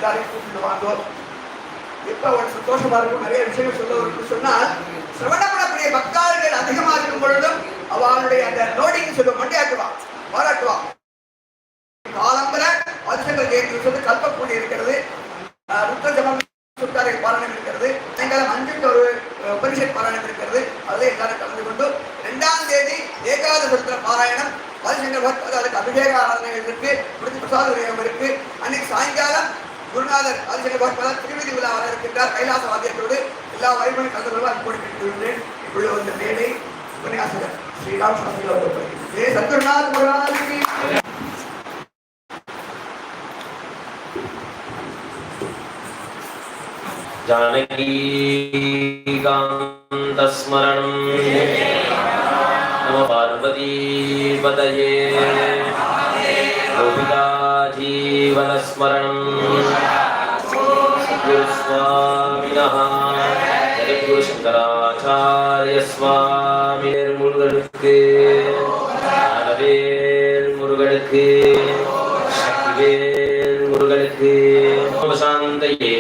எல்லாரையும் கூப்பிட்டு வாங்கோம். இப்ப ஒரு சந்தோஷமா இருக்கும். நிறைய விஷயங்கள் சொல்ல சொன்னால் சிரவணப்படக்கூடிய பக்தார்கள் அதிகமா இருக்கும் பொழுதும் அவளுடைய அந்த லோடிங் சொல்லுவோம், மண்டியாட்டுவான், பாராட்டுவான். காலம்பர வருஷங்கள் ஜெயந்தி சொல்லி கல்பக்கூடி இருக்கிறது, ருத்ரஜபம் சுத்தாரை பாராயணம் இருக்கிறது, சாயங்காலம் 5க்கு ஒரு உபனிஷத் பாராயணம் இருக்கிறது. அதில் எல்லாரும் கலந்து கொண்டு 2ஆம் தேதி ஏகாதச பாராயணம் ஆதிசங்கர் பக்தர்களுக்கு அபிஷேக ஆராதனைகள் இருக்கு, முடிஞ்சு பிரசாத விநியோகம் இருக்கு. அன்னைக்கு சாயங்காலம் குருநாதர் ஆதிசங்கர் பக்தர் திருவிதி விழா வர இருக்கின்றார். கைலாச வாத்தியத்தோடு எல்லா வைபவம் கலந்து கொள்வார் போட்டுக்கின்றேன். இவ்வளவு இந்த மேடை உபன்யாசகர் ஸ்ரீராம் சாஸ்திரி அவர்கள் சத்குருநாத் முருகானந்தி. जानकीकान्तस्मरणं नमो पार्वतीपतये गोपिकाजीवनस्मरणं सद्गुरुस्वामिनः जगद्गुरुशङ्कराचार्यस्वामिनेर् मुरुगनुक्के ஞானவேல் முருகனுக்கு சக்திவேல் முருகனுக்கு சாந்தையே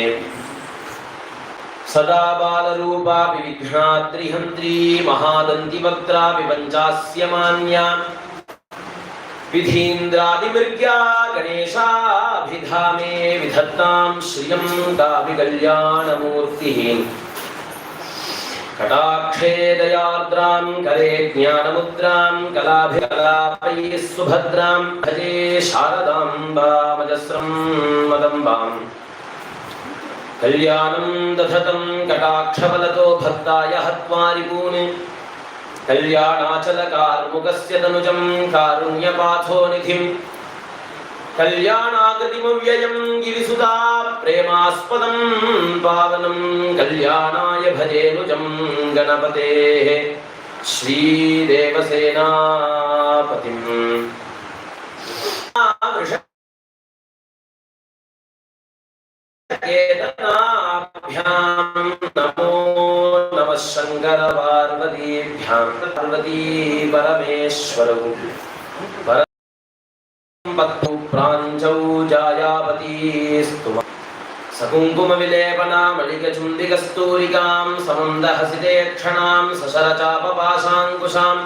सदा बालरूपा विघ्नात्रिहन्त्री महादन्ति वक्त्रा विपञ्चास्य मान्या विधीन्द्रादिमृग्या गणेशाभिधामे विधत्तां श्रियं काव्यकल्याणमूर्तिः कटाक्षे दयार्द्रां करे ज्ञानमुद्रां कलाभिकलापैः सुभद्रां भजे शारदाम्बामजस्रं मदम्बाम् कल्याणं दधतं कटाक्षबलतो भक्ताय हत्वारिपून् कल्याणाचलकार्मुकस्य तनुजं कारुण्यपाथो निधिं कल्याणाकृतिमव्ययं गिरिसुधा प्रेमास्पदं पावनं कल्याणाय भजेनुजं गणपतेः श्रीदेवसेनापतिम् नमो नमः शंकर पार्वतीभ्यां पार्वती परमेश्वरौ परमपत्तौ प्राञ्चौ जायापतीस्तु सकुङ्कुम विलेपना मलिकचुम्बिकस्तूरिकां समन्दहसिते क्षणां सशरचापपाशाङ्कुशाम्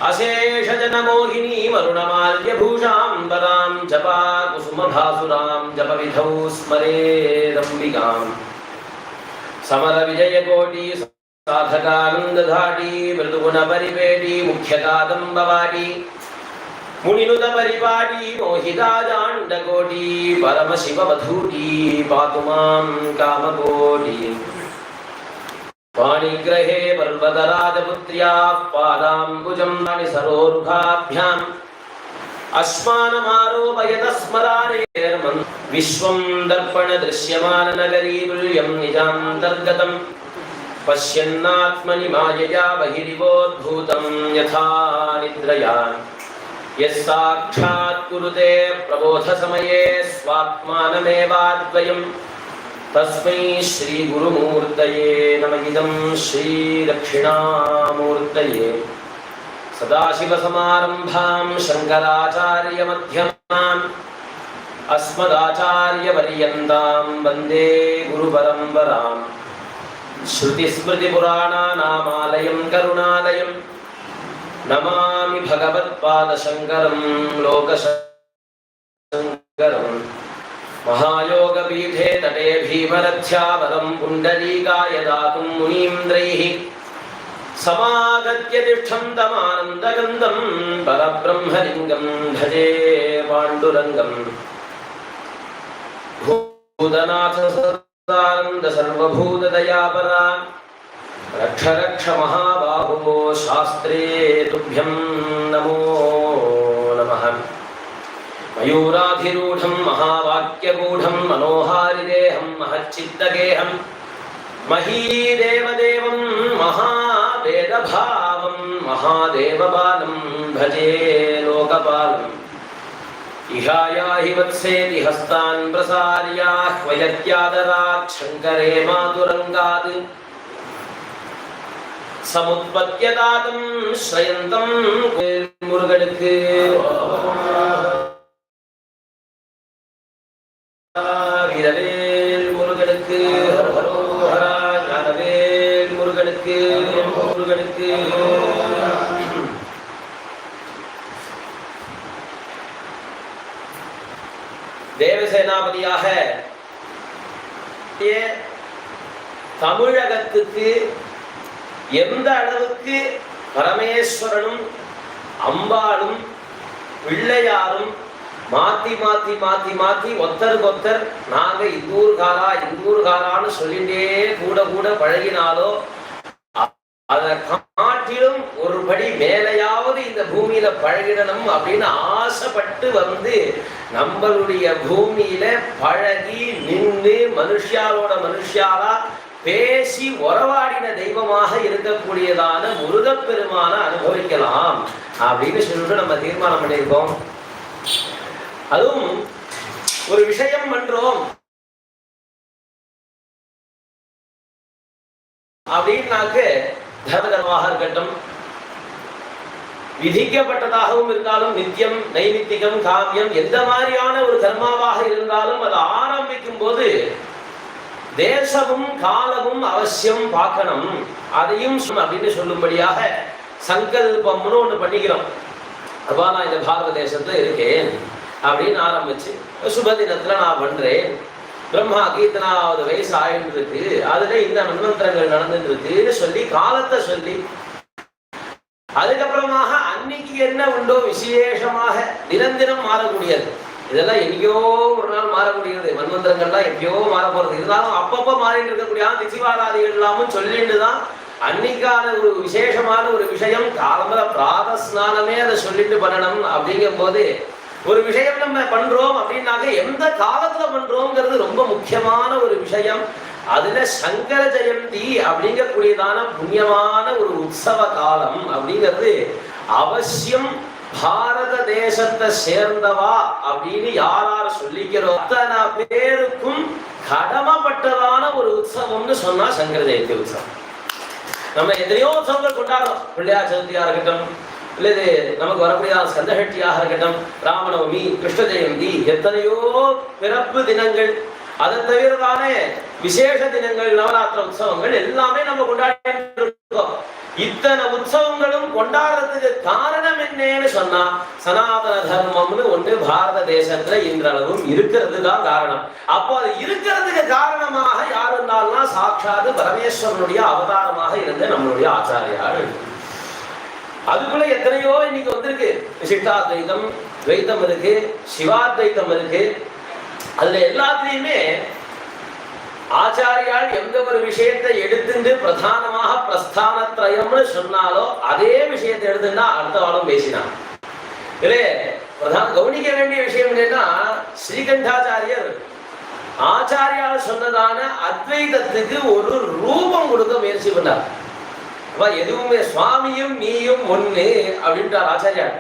अशेषजनमोहिनी वरुणमाल्यभूषां परां जपा कुसुमभासुरां जपविधौ स्मरेदम्बिकां समरविजयकोटि साधकानन्दधाटी मृदुगुणपरिपेटी मुख्यतादम्बवाटी मुनिनुतपरिपाटी मोहिताजाण्डकोटी परमशिववधूटी पातु मां कामकोटी वाणिग्रहे पर्वतराजपुत्र्याः पादाम्बुजं सरोरुहाभ्याम् अस्मानमारोपयतस्मरारेर्मन् विश्वं दर्पणदृश्यमाननगरी तुल्यं निजान्तर्गतं पश्यन्नात्मनि मायया बहिरिवोद्भूतं यथा निद्रया यः साक्षात् कुरुते प्रबोधसमये स्वात्मानमेवाद्वयम् तस्मै श्री गुरुमूर्तये नमः। इदं श्री दक्षिणामूर्तये सदाशिवसमारम्भां शङ्कराचार्यमध्यमाम् अस्मदाचार्यपर्यन्तां वन्दे गुरुपरम्पराम्। श्रुतिस्मृतिपुराणानामालयं करुणालयं नमामि भगवत्पादशङ्करं लोकशङ्करम्। महायोगपीठे तटे भीमरथ्यावरं पुण्डरीकाय दातुं मुनीन्द्रैः समागत्य तिष्ठन्तमानन्दगन्धं परब्रह्मलिङ्गं भजे पाण्डुरङ्गम्। भूतनाथ सदानन्द सर्वभूतदयापरा रक्ष रक्ष महाबाहो शास्त्रे तुभ्यं नमो नमः। मयूराधिरूढं महावाक्यगूढं मनोहारिदेहं महच्चित्तगेहं महीदेवदेवं महावेदभावं महादेवबालं भजे लोकपालम्। इहायाहि वत्सेति हस्तान् प्रसार्याह्वयत्यादरात् शङ्करे मातुरङ्गात् समुत्पत्यदातं श्रयन्तं मुरुगनुक्कु தேவசேனாபதியாக தமிழகத்துக்கு எந்த அளவுக்கு பரமேஸ்வரனும் அம்பாளும் பிள்ளையாரும் மாத்தி மாத்தி மாத்தி மாத்தி ஒத்தருக்கொத்தர் நாங்க இந்தூர்காரான்னு சொல்லிட்டே கூட கூட பழகினாலோ அதை காட்டிலும் ஒரு படி மேலையாவது இந்த பூமியில பழகிடணும் அப்படின்னு ஆசைப்பட்டு வந்து நம்மளுடைய பூமியில பழகி நின்று மனுஷாலா பேசி உறவாடின தெய்வமாக இருக்கக்கூடியதான முருகப்பெருமான அனுபவிக்கலாம் அப்படின்னு சொல்லிட்டு நம்ம தீர்மானம் பண்ணியிருக்கோம். அதுவும் ஒரு விஷயம் பண்றோம் அப்படின்னாக்க தர்மகர்மாக இருக்கட்டும், விதிக்கப்பட்டதாகவும் இருந்தாலும் நித்தியம் நைமித்திகம் காவியம் எந்த மாதிரியான ஒரு கர்மாவாக இருந்தாலும் அதை ஆரம்பிக்கும் போது தேசமும் காலமும் அவசியம் பார்க்கணும். அதையும் அப்படின்னு சொல்லும்படியாக சங்கல்பம்னு ஒண்ணு பண்ணிக்கிறோம். அப்பா நான் இந்த பாரத தேசத்துல இருக்கேன் அப்படின்னு ஆரம்பிச்சு சுப தினத்துல நான் பண்றேன், பிரம்மாக்கு இத்தனாவது வயசு ஆயிட்டு இருக்கு, அதுல இந்த மன்வந்திரங்கள் நடந்துட்டு இருக்குன்னு சொல்லி காலத்தை சொல்லி அதுக்கப்புறமாக அன்னைக்கு என்ன உண்டோ விசேஷமாக தினம் மாறக்கூடியது. இதெல்லாம் எங்கேயோ ஒரு நாள் மாறக்கூடியது, மன்வந்திரங்கள்லாம் எப்பயோ மாற போறது. இருந்தாலும் அப்பப்போ மாறிட்டு இருக்கக்கூடிய திசிவாராதிகள் எல்லாமும் சொல்லிட்டு தான் அன்னைக்கான ஒரு விசேஷமான ஒரு விஷயம் காலம்பர பிராத ஸ்நானமே அதை சொல்லிட்டு பண்ணணும். அப்படிங்கும் போது ஒரு விஷயம் நம்ம பண்றோம் அப்படின்னாக்க எந்த காலத்துல பண்றோம்ங்கிறது ரொம்ப முக்கியமான ஒரு விஷயம். அதுல சங்கர ஜெயந்தி அப்படிங்கக்கூடியதான புண்ணியமான ஒரு உற்சவ காலம் அப்படிங்கிறது அவசியம் பாரத தேசத்தை சேர்ந்தவா அப்படின்னு யாராரு சொல்லிக்கிறோம் அத்தனை பேருக்கும் கடமைப்பட்டதான ஒரு உற்சவம்னு சொன்னா சங்கர ஜெயந்தி உற்சவம். நம்ம எத்தனையோ உற்சவங்கள் கொண்டாடுறோம், பிள்ளையார் சதுர்த்தியா இருக்கட்டும், இல்லது நமக்கு வரக்கூடிய ஸ்கந்தசஷ்டியாக இருக்கட்டும், ராமநவமி, கிருஷ்ண ஜெயந்தி, எத்தனையோ பிறப்பு தினங்கள், அதை தவிரதானே விசேஷ தினங்கள், நவராத்திர உற்சவங்கள் எல்லாமே நம்ம கொண்டாடி இருக்கோம். இத்தனை உற்சவங்களும் கொண்டாடுறதுக்கு காரணம் என்னன்னு சொன்னா சனாதன தர்மம்னு ஒன்று பாரத தேசத்துல இன்றளவும் இருக்கிறது தான் காரணம். அப்போ அது இருக்கிறதுக்கு காரணமாக யார் இருந்தால்னா சாட்சாது பரமேஸ்வரனுடைய அவதாரமாக இருந்த நம்மளுடைய ஆச்சாரியார். அதுக்குள்ள எத்தனையோ இன்னைக்கு வந்திருக்கு, விசிஷ்டாத்வைதம், துவைத்தம் இருக்கு, சிவாத்வைத்தம் இருக்கு. அதுல எல்லாத்துலயுமே ஆச்சாரியால் எந்த ஒரு விஷயத்தை எடுத்துட்டு பிரதானமாக பிரஸ்தானத்ரயம்னு சொன்னாலோ அதே விஷயத்தை எடுத்துட்டா அடுத்த வாரம் பேசினான். இல்லையே பிரதான கவனிக்க வேண்டிய விஷயம் என்னன்னா ஸ்ரீகண்டாச்சாரியர் ஆச்சாரியால் சொன்னதான அத்வைதத்துக்கு ஒரு ரூபம் கொடுக்க முயற்சி பண்ணார். எதுவுமே சுவாமியும் நீயும் ஒண்ணு அப்படின்றார் ஆச்சாரியார்.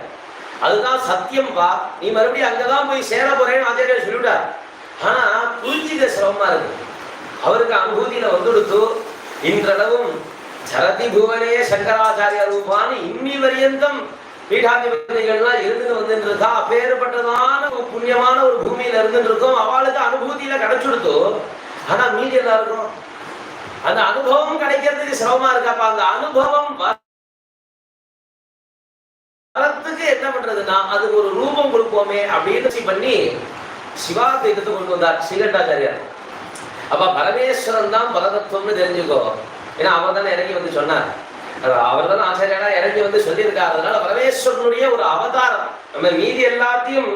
அதுதான் சத்தியம் பா, நீ மறுபடியும் அங்கதான் போய் சேர போறேன்னு ஆச்சாரியார் சொல்லிவிட்டார். ஆனா புரிஞ்சிக்க சிரமமா இருக்கு. அவருக்கு அனுபூதியில வந்துடுத்து இன்றளவும் சரதி புவனே சங்கராச்சாரிய ரூபான்னு இன்னி வரியந்தம் பீடாதிபதிகள்லாம் இருந்து வந்துட்டு இருக்கா. அப்பேற்பட்டதான ஒரு புண்ணியமான ஒரு பூமியில இருந்துட்டு இருக்கோம். அவளுக்கு அனுபூதியில கிடைச்சுடுத்து. ஆனா மீதி எல்லாருக்கும் அந்த அனுபவம் கிடைக்கிறதுக்கு சிரமமா இருக்காப்பா. அந்த அனுபவம் வரத்துக்கு என்ன பண்றதுன்னா அதுக்கு ஒரு ரூபம் கொடுப்போமே அப்படின்னு பண்ணி சிவாத்வைதத்தை கொண்டு வந்தார் ஸ்ரீகண்டாச்சாரியார். அப்ப பரமேஸ்வரன் தான் பரதத்துவம்னு தெரிஞ்சுக்கோ. ஏன்னா அவர் தானே இறங்கி வந்து சொன்னார், அவர் தானே ஆச்சாரியாரா இறங்கி வந்து சொல்லியிருக்காரு. அதனால பரமேஸ்வரனுடைய ஒரு அவதாரம். நம்ம மீதி எல்லாத்தையும்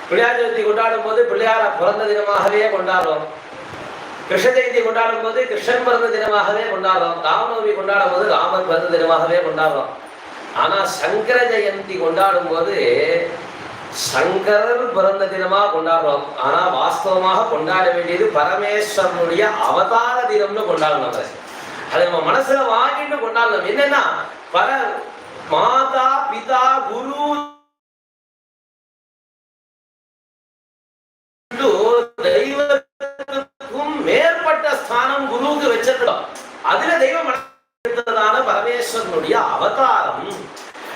பிள்ளையார் ஜெயந்தி கொண்டாடும் போது பிள்ளையார பிறந்த தினமாகவே கொண்டாடுறோம், கிருஷ்ண ஜெயந்தி கொண்டாடும் போது கிருஷ்ணன் பிறந்த தினமாகவே கொண்டாடுறோம், ராமநவமி கொண்டாடும் போது ராமர் பிறந்த தினமாகவே கொண்டாடுறோம். ஆனா சங்கர ஜெயந்தி கொண்டாடும் போது சங்கரர் பிறந்த தினமா கொண்டாடுறோம். ஆனா வாஸ்தவமாக கொண்டாட வேண்டியது பரமேஸ்வரனுடைய அவதார தினம்னு கொண்டாடணும். அதை நம்ம மனசுல வாங்கிட்டு கொண்டாடணும். என்னன்னா மாதா பிதா குரு தெய்வத்துக்கும் மேற்பட்ட ஸ்தானம் குருவுக்கு வச்சிருக்கோம். அதுல தெய்வம் பரமேஸ்வரனுடைய அவதாரம்,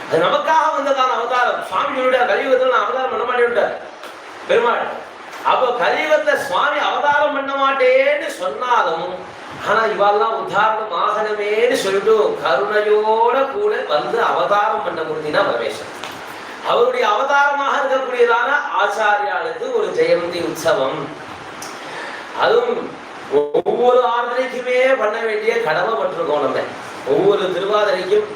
அது நமக்காக வந்ததான அவதாரம். சுவாமிகளுடைய கலியுகத்தில் நான் அவதாரம் பண்ண மாட்டேன் பெருமாள். அப்போ கலியுகத்தை சுவாமி அவதாரம் பண்ண மாட்டேன்னு சொன்னாலும் ஆனா இவெல்லாம் உதாரணம் ஆகணுமேன்னு சொல்லிட்டு கருணையோட கூட வந்து அவதாரம் பண்ண முடியுதுன்னா பரமேஸ்வரன். அவருடைய அவதாரமாக இருக்கக்கூடியதான ஆச்சாரியாளுக்கு ஒரு ஜெயந்தி உற்சவம். அதுவும் ஒவ்வொரு ஆர்தனைக்குமே பண்ண வேண்டிய கடமைப்பட்டிருக்கோம். நம்ம ஒவ்வொரு திருவாதிரைக்கும்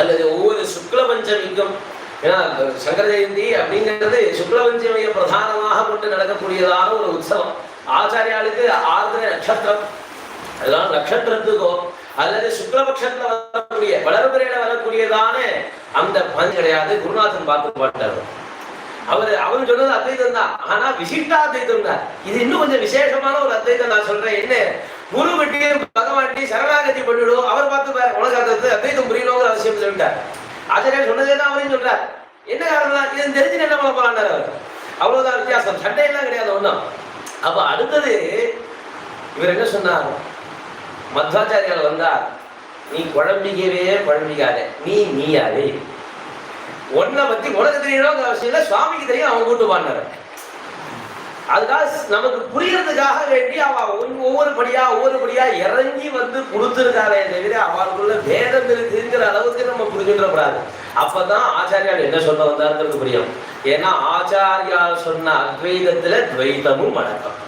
அல்லது ஒவ்வொரு சுக்ல பஞ்சமிக்கும், ஏன்னா சங்கர ஜெயந்தி அப்படிங்கிறது சுக்ல பஞ்சமியை பிரதானமாக கொண்டு நடக்கக்கூடியதான ஒரு உற்சவம். ஆச்சாரியாளுக்கு ஆர்திரை நட்சத்திரம், அதனால நட்சத்திரத்துக்கோ அல்லது சுக்லபக்ஷத்துல வரக்கூடிய வளர்பிறையில வரக்கூடியதான அந்த பஞ்சு கிடையாது. குருநாதன் பார்த்து பாட்டார். அவரு சொன்னது அத்வைதம் தான், ஆனா விசிஷ்டா அத்வைதம் தான். இது இன்னும் கொஞ்சம் விசேஷமான ஒரு அத்வைதம். நான் சொல்றேன், என்ன குரு வெட்டியும் பகவான்டி சரணாகதி பண்ணிவிடும். அவர் பார்த்து உனக்கு அத்வைதம் புரியணுங்கிற அவசியம் சொல்லிட்டார். ஆச்சாரியர் சொன்னதே தான் அவரையும் சொல்றார். என்ன காரணம்? இது தெரிஞ்சு என்ன பண்ண போறாண்டார் அவர். அவ்வளவுதான் வித்தியாசம், சண்டையெல்லாம் கிடையாது ஒன்றும். அப்ப அடுத்தது இவர் என்ன சொன்னார்? மத்வாச்சாரியால் வந்தார், நீ குழம்பிக்காத, நீயாவே ஒன்ன பத்தி உனக்கு தெரியணும் அவசியம் இல்லை, சுவாமிக்கு தெரியும், அவன் கூட்டு பாடினார். அதுக்காக நமக்கு புரியறதுக்காக வேண்டி அவ ஒவ்வொரு படியா இறங்கி வந்து கொடுத்துருக்காளே தவிர அவளுக்குள்ள வேதம் இருக்குங்கிற அளவுக்கு நம்ம புரிஞ்சுடக்கூடாது. அப்பதான் ஆச்சாரியால் என்ன சொல்ல வந்தாருங்கிறது புரியும். ஏன்னா ஆச்சாரியால் சொன்ன அத்வைதத்துல துவைதமும் அடக்கம்.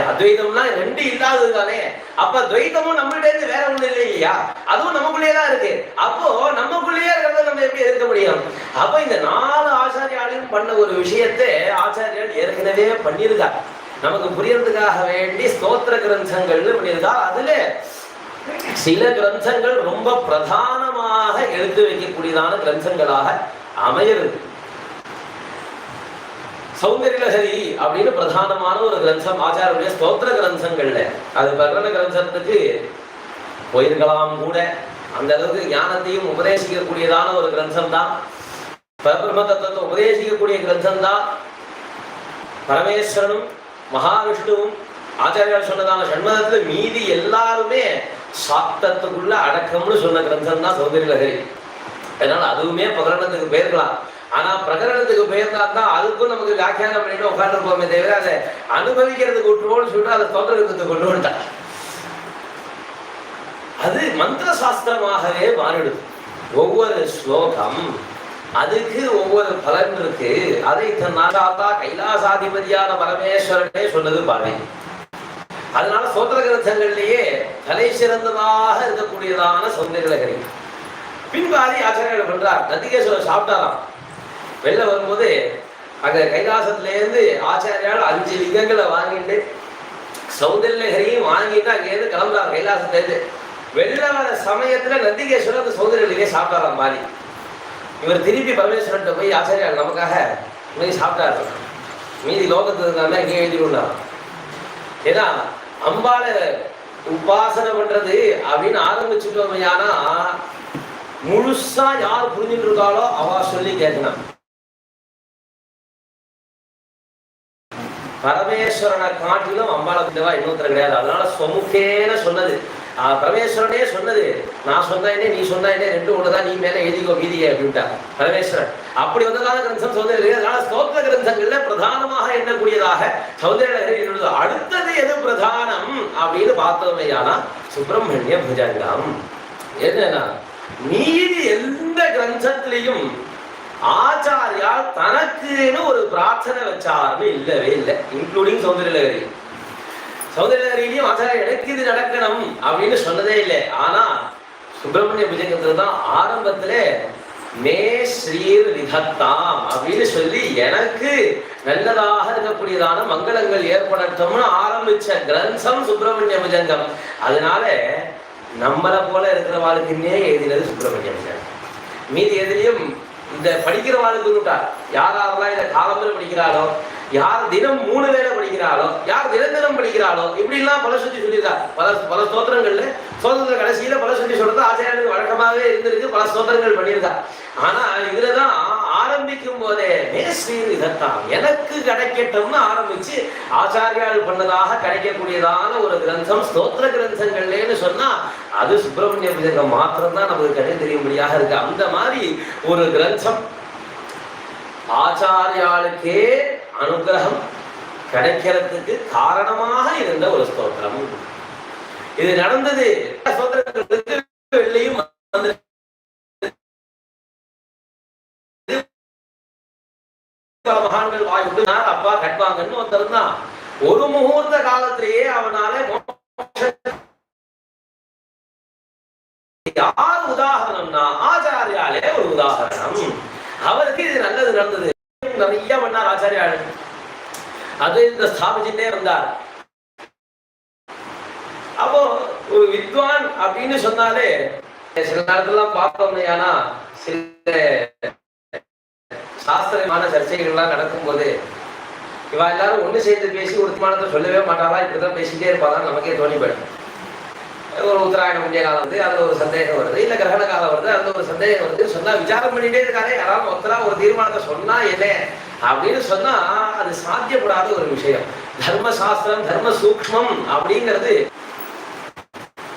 அத்வைதம்னா ரெண்டு இல்லாதது தானே. அப்ப துவைதமும் நம்மள்ட்ட இருந்து வேற ஒண்ணு இல்லையா? அதுவும் நமக்குள்ளேயேதான் இருக்கு. அப்போ நமக்குள்ளேயே இருக்கிறத நம்ம எப்படி இருக்க முடியும்? அப்ப இந்த 4 ஆச்சாரியாலையும் பண்ண ஒரு விஷயத்தை ஆச்சாரியால் ஏற்கனவே பண்ணியிருக்கார். நமக்கு புரியறதுக்காக வேண்டி ஸ்தோத்திர கிரந்தங்கள்னு பண்ணியிருக்கா. அதுல சில கிரந்தங்கள் ரொம்ப பிரதானமாக எடுத்து வைக்கக்கூடியதான கிரந்தங்களாக அமையிறது. சௌந்தர்யலஹரி அப்படின்னு பிரதானமான ஒரு கிரந்தம் ஆச்சாரிய ஸ்தோத்திர கிரந்தங்கள்ல. அது பிரகரண கிரந்தத்துக்கு போயிருக்கலாம் கூட. அந்த அளவுக்கு ஞானத்தையும் உபதேசிக்கக்கூடியதான ஒரு கிரந்தம் தான். பரபிரம்ம தத்துவத்தை உபதேசிக்கக்கூடிய கிரந்தம் தான். பரமேஸ்வரனும் மகாவிஷ்ணுவும் ஆச்சாரியால் சொன்னதான சண்மதத்துல மீதி எல்லாருமே சாத்தத்துக்குள்ள அடக்கம்னு சொன்ன கிரந்தம் தான் சௌந்தர்யலஹரி. அதனால அதுவுமே பிரகரணத்துக்கு போயிருக்கலாம். ஆனா பிரகரணத்துக்கு பெயர்ந்தான் அதுக்கும் நமக்கு வியாக்கியானம் பண்ணிட்டு உட்காந்துருப்போமே தவிர அதை அனுபவிக்கிறதுக்கு விட்டுருவோம்னு சொல்லிட்டு அதை ஸ்தோத்திரத்துக்கு கொண்டு வந்துட்டான். அது மந்திர சாஸ்திரமாகவே மாறிடுது. ஒவ்வொரு ஸ்லோகம் அதுக்கு ஒவ்வொரு பலன் இருக்கு. அதை தன்னாதா கைலாசாதிபதியான பரமேஸ்வரனே சொன்னது பாரு. அதனால ஸ்தோத்திர கிரந்தங்கள்லயே தலை சிறந்ததாக இருக்கக்கூடியதான சௌந்தர்யலஹரி. பின்பாதி ஆச்சாரியர்கள் பண்றார். நந்திகேஸ்வரர் சாப்பிட்டாராம். வெளில வரும்போது அங்க கைலாசத்திலேருந்து ஆச்சாரியால் 5 லிங்கங்களை வாங்கிட்டு சௌந்தர்யலஹரியும் வாங்கிட்டு அங்கேருந்து கிளம்புறாங்க கைலாசத்திலேருந்து. வெளில வர சமயத்துல நந்திகேஸ்வரர் அந்த சௌந்தர்யலஹரியை சாப்பிட்டாராம் பாதி. இவர் திருப்பி பரமேஸ்வரன் போய் ஆச்சாரியால் நமக்காக சாப்பிட்டாரு, மீதி லோகத்துக்கு இருந்தாலும் இங்கே எழுதிடுறான். ஏன்னா அம்பால உபாசனை பண்றது அப்படின்னு ஆரம்பிச்சுட்டோமையானா முழுசா யார் புரிஞ்சுட்டு இருக்காளோ அவ சொல்லி கேட்கணும். பரமேஸ்வரனை காட்டிலும் அம்பாளை பந்தவா இன்னொருத்தர் கிடையாது. அதனால சொமுக்கேன சொன்னது பரமேஸ்வரனே சொன்னது. நான் சொன்னேனே நீ சொன்னேனே ரெண்டு ஒண்ணுதான், நீ மேல எழுதிக்கோ மீதியே அப்படின்ட்டா பரமேஸ்வரன். அப்படி வந்ததான கிரந்தம் சௌந்தர்யலஹரி. அதனால ஸ்தோத்திர கிரந்தங்கள்ல பிரதானமாக எண்ணக்கூடியதாக சௌந்தர்யலஹரி இருந்தது. அடுத்தது எது பிரதானம் அப்படின்னு பார்த்தோமையானா சுப்பிரமணிய புஜங்கம். என்னன்னா மீதி எந்த கிரந்தத்திலையும் ஆச்சாரியால் தனக்குன்னு ஒரு பிரார்த்தனை வச்சாருன்னு இல்லவே இல்லை, இன்க்ளூடிங் சௌந்தர்யலஹரி. சௌந்தர்யலஹரியிலையும் ஆச்சாரியா எனக்கு இது நடக்கணும் அப்படின்னு சொன்னதே இல்லை. ஆனா சுப்பிரமணிய புஜங்கத்துல தான் ஆரம்பத்துல மே ஸ்ரீர் விதத்தாம் அப்படின்னு சொல்லி எனக்கு நல்லதாக இருக்கக்கூடியதான மங்களங்கள் ஏற்படட்டும்னு ஆரம்பிச்ச கிரந்தம் சுப்பிரமணிய புஜங்கம். அதனால நம்மளை போல இருக்கிறவாளுக்குன்னே எழுதினது சுப்பிரமணிய புஜங்கம். மீதி எதிலையும் இந்த படிக்கிறவாளுக்கு விட்டார். யாரெல்லாம் இதை காலம்பரம் படிக்கிறாளோ, யார் தினம் 3 வேளை படிக்கிறாளோ, யார் தினம் படிக்கிறாளோ, இப்படிலாம் பல சொல்லி சொல்லியிருக்கார். பல ஸ்தோத்திரங்கள்ல ஸ்தோத்திர கடைசியில பல சொல்லி சொல்றது ஆச்சாரியனுக்கு வழக்கமாகவே இருந்திருக்கு. பல ஸ்தோத்திரங்கள் பண்ணியிருக்கார். ஆனா இதுலதான் ஆரம்பிக்கும் போதே மேஸ்ரீர் இதத்தான் எனக்கு கிடைக்கட்டும்னு ஆரம்பிச்சு ஆச்சாரியால் பண்ணதாக கிடைக்கக்கூடியதான ஒரு கிரந்தம் ஸ்தோத்திர கிரந்தங்கள்லேன்னு சொன்னா அது சுப்பிரமணிய புஜங்கம் மாத்திரம்தான் நமக்கு கண்ணு தெரியும்படியாக இருக்கு. அந்த மாதிரி ஒரு கிரந்தம் ஆச்சாரியாளுக்கே அனுகிரகம் கிடைக்கிறதுக்கு காரணமாக இருந்த ஒரு ஸ்தோத்திரம். இது நடந்தது ஸ்தோத்திரங்களுக்கு வெள்ளையும் பல மகான்கள் வாய் விட்டு அப்பா கட்வாங்கன்னு வந்திருந்தான். ஒரு முகூர்த்த காலத்திலேயே அவனால யார் உதாரணம்னா ஆச்சாரியாலே ஒரு உதாரணம். அவருக்கு இது நல்லது நடந்தது. நிறைய பண்ணார் ஆச்சாரியால். அது இந்த ஸ்தாபிச்சுட்டே வந்தார். அப்போ ஒரு வித்வான் அப்படின்னு சொன்னாலே சில நேரத்துல பார்த்தோம்னா சில சாஸ்திரமான சர்ச்சைகள் எல்லாம் நடக்கும் போது இவா எல்லாரும் ஒண்ணு சேர்ந்து பேசி ஒரு தீர்மானத்தை சொல்லவே மாட்டாளா, இப்படிதான் பேசிட்டே இருப்பாதான் நமக்கே தோணி போயிடும். ஒரு உத்தராயண புண்ணிய காலம் வருது, அதுல ஒரு சந்தேகம் வருது, இல்ல கிரகண காலம் வருது, அதுல ஒரு சந்தேகம் வருது. சொன்னா விசாரம் பண்ணிட்டே இருக்காரு. யாராவது ஒருத்தரா ஒரு தீர்மானத்தை சொன்னா என்ன அப்படின்னு சொன்னா அது சாத்தியப்படாத ஒரு விஷயம். தர்மசாஸ்திரம் தர்ம சூக்ஷ்மம் அப்படிங்கிறது.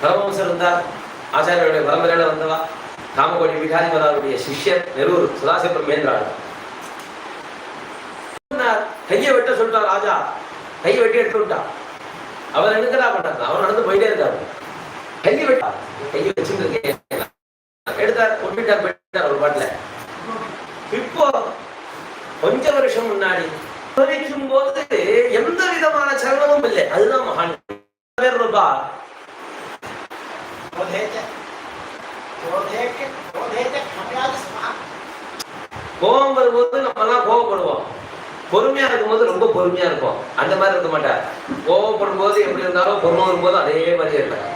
பரமஹம்சர் இருந்தார், ஆச்சாரியுடைய பரம்பரையில வந்தவா, காமகோடி பீடாதிபதியுடைய சிஷ்யர் நெரூர் சதாசிவ பிரம்மேந்திராள். கையை வெட்ட சொல்லிட்டார் ராஜா, கையை வெட்டி எடுத்து விட்டார். அவர் என்னடா பண்ணார், அவர் நடந்து போயிட்டே இருக்காரு. கையை வெட்டார், கையை வச்சுட்டு எடுத்தார், ஒட்டிட்டார், போயிட்டார் ஒரு பாட்டுல. இப்போ கொஞ்ச வருஷம் முன்னாடி பறிக்கும் போது எந்த விதமான சலனமும் இல்லை. அதுதான் மகான். பேர் ரூபா கோபம் வரும்போது நம்ம எல்லாம் கோபப்படுவோம், பொறுமையா இருக்கும்போது ரொம்ப பொறுமையா இருப்போம். அந்த மாதிரி இருக்க மாட்டார். கோபப்படும் போது எப்படி இருந்தாலும் பொறுமை வரும்போது அதே மாதிரி இருப்பார்.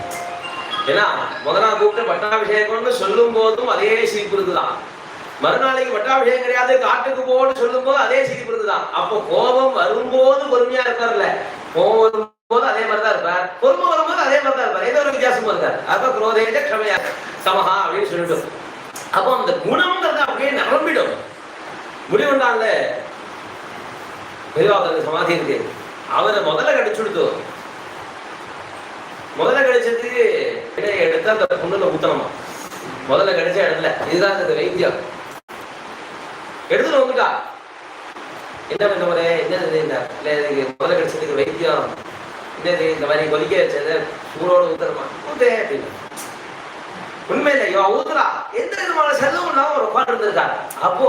ஏன்னா முதலாம் கூப்பிட்டு பட்டாபிஷேகம்னு சொல்லும் போதும் அதே சிரிப்பு இருக்குதான். மறுநாளைக்கு பட்டாபிஷேகம் கிடையாது காட்டுக்கு போன்னு சொல்லும் போது அதே சிரிப்பு இருக்குதான். அப்போ கோபம் வரும்போது பொறுமையா இருப்பார்ல, கோபம் வரும்போது அதே மாதிரிதான் இருப்பார், பொறுமை வரும்போது அதே மாதிரிதான் இருப்பார். ஏதோ ஒரு வித்தியாசமும் இருக்காரு. அப்ப குரோதேஜ க்ஷமையா சமஹா அப்படின்னு சொல்லிட்டு அப்போ அந்த குணம்ங்கிறத அப்படியே நிரம்பிடும். முடிவுண்டான்ல பெரியவாளருக்கு சமாதி இருக்கு. அவரை முதல்ல கடிச்சுடுத்து, முதல்ல கடிச்சதுக்கு எடுத்து அந்த புண்ணுல ஊத்தணுமா. முதல்ல கடிச்ச இடத்துல இதுதான் இந்த வைத்தியம். எடுத்துட்டு வந்துட்டா என்ன பண்ண முறை என்னது இல்ல முதல்ல கடிச்சதுக்கு வைத்தியம் என்னது இந்த மாதிரி கொதிக்க வச்சது சூடோட ஊத்தணுமா ஊத்தே அப்படின்னு. உண்மையில இவன் ஊத்துறா, எந்த விதமான செலவும் இல்லாம ஒரு உட்கார்ந்து இருந்திருக்காரு. அப்போ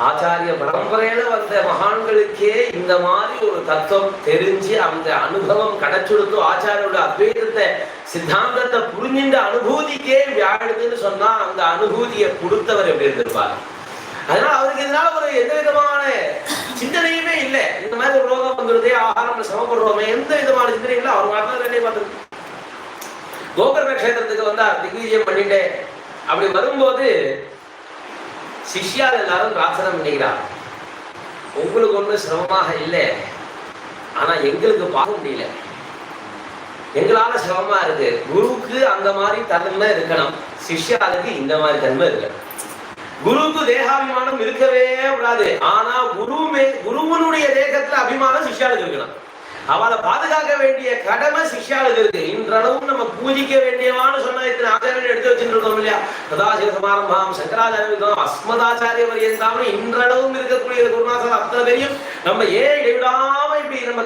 ஆச்சாரிய பரம்பரையில வந்த மகான்களுக்கே இந்த மாதிரி ஒரு தத்துவம் தெரிஞ்சு அந்த அனுபவம் கிடைச்சுடுத்து ஆச்சாரியோட அத்வைதத்தை சித்தாந்தத்தை புரிஞ்சின்ற அனுபூதிக்கே வியாடுதுன்னு சொன்னா அந்த அனுபூதியை கொடுத்தவர் எப்படி இருந்திருப்பார். அதனால அவருக்கு இதனால ஒரு எந்த விதமான சிந்தனையுமே இல்லை. இந்த மாதிரி ஒரு ரோகம் வந்துருதே, ஆகாரம் சமப்படுறோமே, எந்த விதமான சிந்தனையும் இல்லை. அவர் வாழ்க்கை ரெண்டே பார்த்து கோகர்ண கஷேத்திரத்துக்கு வந்தார், திக்விஜயம் பண்ணிட்டே. அப்படி வரும்போது சிஷ்யால் எல்லாரும் பிரார்த்தனை பண்ணிக்கிறார், உங்களுக்கு ஒண்ணு சிரமமாக இல்லை, ஆனா எங்களுக்கு பார்க்க முடியல, எங்களால சிரமமா இருக்கு. குருவுக்கு அந்த மாதிரி தன்மை இருக்கணும், சிஷ்யாளுக்கு இந்த மாதிரி தன்மை இருக்கணும். குருவுக்கு தேகாபிமானம் இருக்கவே கூடாது, ஆனா குருவனுடைய தேகத்துல அபிமானம் சிஷ்யாளுக்கு இருக்கணும். அவளை பாதுகாக்க வேண்டிய கடமை சிஷ்யாளுக்கு இருக்கு. இன்றளவும் நம்ம பூஜிக்க வேண்டியவான்னு சொன்னா இத்தனை ஆச்சாரியர்கள் எடுத்து வச்சுட்டு இருக்கோம் இல்லையா. சதாசிவ சமாரம்பம் சங்கராச்சாரியம் அஸ்மதாச்சாரிய வரியந்தாம இன்றளவும் இருக்கக்கூடிய குருநாசர் அத்தனை பேரையும் நம்ம ஏன் இடைவிடாம இப்படி நம்ம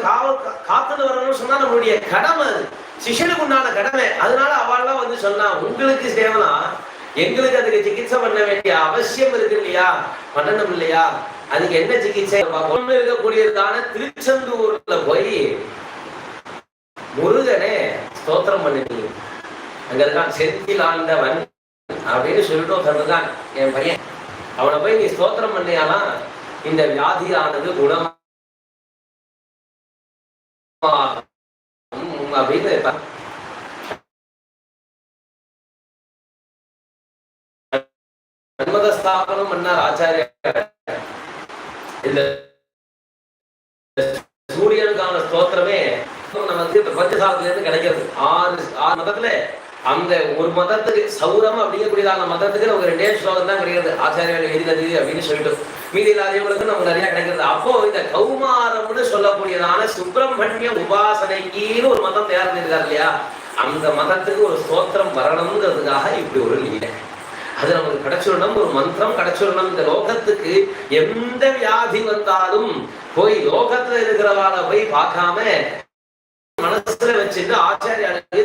காத்துட்டு வரணும்னு சொன்னா நம்மளுடைய கடமை, அது சிஷ்யனுக்கு உண்டான கடமை. அதனால அவள்லாம் வந்து சொன்னா உங்களுக்கு சேவனா எங்களுக்கு அதுக்கு சிகிச்சை பண்ண வேண்டிய அவசியம் இருக்கு இல்லையா, பண்ணணும் இல்லையா, அதுக்கு என்ன சிகிச்சை ஒண்ணு இருக்கக்கூடியதான திருச்செந்தூர்ல போய் முருகனே ஸ்தோத்திரம் பண்ணிட்டு அங்க இருக்கான் செந்தில் ஆண்டவன் அப்படின்னு சொல்லிட்டு ஒருத்தன் என் பையன், அவனை போய் நீ ஸ்தோத்திரம் பண்ணியானா இந்த வியாதியானது குணம் அப்படின்னு ஸ்தாபனம் பண்ணார் ஆச்சாரிய. இந்த சூரியனுக்கான ஸ்தோத்திரமே நமக்கு பஞ்சசாலத்துல இருந்து கிடைக்கிறது. ஆறு மதத்துல அந்த ஒரு மதத்துக்கு சௌரம் அப்படிங்கக்கூடியதான மதத்துக்கு நமக்கு 2 ஸ்லோகம் தான் கிடைக்கிறது, ஆச்சாரியர்கள் எழுதினது அப்படின்னு சொல்லிட்டு. மீதி இல்லாதவங்களுக்கு நமக்கு நிறைய கிடைக்கிறது. அப்போ இந்த கௌமாரம்னு சொல்லக்கூடியதான சுப்பிரமணிய உபாசனைக்குன்னு ஒரு மதம் தயார் பண்ணிருக்காரு இல்லையா, அந்த மதத்துக்கு ஒரு ஸ்தோத்திரம் வரணுங்கிறதுக்காக இப்படி ஒரு லீலை. அது நமக்கு கிடைச்சிடணும், ஒரு மந்திரம் கிடைச்சிடணும். இந்த லோகத்துக்கு எந்த வியாதி வந்தாலும் போய் லோகத்துல இருக்கிறவாள போய் பார்க்காம மனசுல வச்சுட்டு ஆச்சாரியாளுக்கு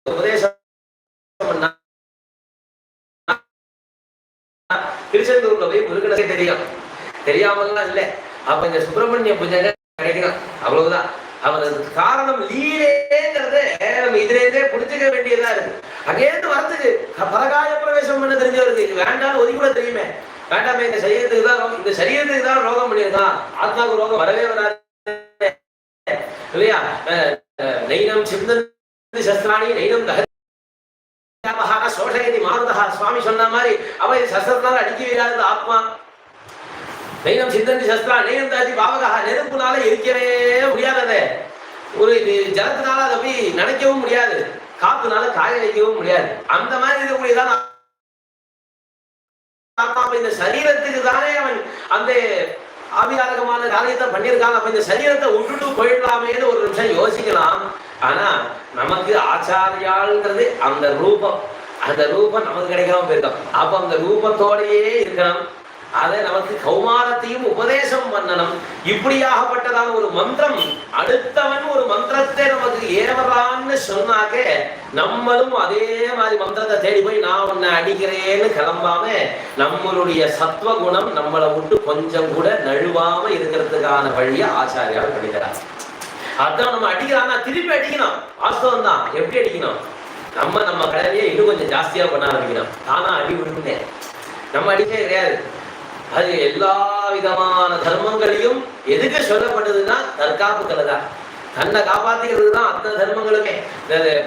உபதேசம் திருச்செந்தூர்ல போய் முருகனுக்கு தெரியாமல்லாம் இல்லை. அப்ப இந்த சுப்பிரமணிய பூஜை கிடைக்கணும், அவ்வளவுதான். அவருக்கு காரணம் லீலேங்கிறத நம்ம இதுலேருந்தே புரிஞ்சுக்க வேண்டியதா இருக்கு. அங்கேருந்து வரத்துக்கு பரகாய பிரவேசம் பண்ண தெரிஞ்சவருக்கு இது வேண்டாம்னு ஒதுக்கி கூட தெரியுமே, வேண்டாமே இந்த சரீரத்துக்கு தான் இந்த சரீரத்துக்கு தான் ரோகம் பண்ணியிருக்கான், ஆத்மாவுக்கு ரோகம் வரவே வராது இல்லையா? நைனம் சிந்தந்தி சஸ்திராணி நைனம் தஹ சோஷயதி மாருதா சுவாமி சொன்ன மாதிரி அவ சஸ்திரத்தினால அடிக்க விடாத ஆத்மா. நைனம் சிந்தந்தி சஸ்திரா நைனம் தாதி பாவகா நெருப்புனால எரிக்கவே முடியாதது, ஒரு ஜலத்தினால அதை போய் நினைக்கவும் முடியாது, காத்துனால காய வைக்கவும் முடியாது. அந்த மாதிரி இருக்கக்கூடியதான் இந்த சரீரத்துக்கு தானே அவன் அந்த ஆவியாரகமான காரியத்தை பண்ணியிருக்காங்க. அப்ப இந்த சரீரத்தை விட்டுட்டு போயிடலாமேன்னு ஒரு நிமிஷம் யோசிக்கலாம். ஆனா நமக்கு ஆச்சாரியாள்ங்கிறது அந்த ரூபம் நமக்கு கிடைக்காம போயிருக்கோம். அப்ப அந்த ரூபத்தோடையே இருக்கணும், அதை நமக்கு கௌமாரத்தையும் உபதேசம் பண்ணணும். இப்படியாகப்பட்டதான ஒரு மந்திரம், அடுத்தவன் ஒரு மந்திரத்தை நமக்கு ஏவரான்னு சொன்னாக்க நம்மளும் அதே மாதிரி மந்திரத்தை தேடி போய் நான் உன்னை அடிக்கிறேன்னு கிளம்பாம நம்மளுடைய சத்வகுணம் நம்மளை விட்டு கொஞ்சம் கூட நழுவாம இருக்கிறதுக்கான வழியை ஆச்சாரியால் பண்ணிக்கிறார். அதான் நம்ம அடிக்கிறான்னா திருப்பி அடிக்கணும், வாஸ்தவம் தான். எப்படி அடிக்கணும்? நம்ம கடமையை இன்னும் கொஞ்சம் ஜாஸ்தியா பண்ண ஆரம்பிக்கணும். ஆனா அடி விடுங்க, நம்ம அடிக்கவே கிடையாது. அது எல்லா விதமான தர்மங்களையும் எதுக்கு சொல்லப்படுதுன்னா தற்காப்புக்களை தான், தன்னை காப்பாத்திக்கிறது தான் அத்தனை தர்மங்களுமே.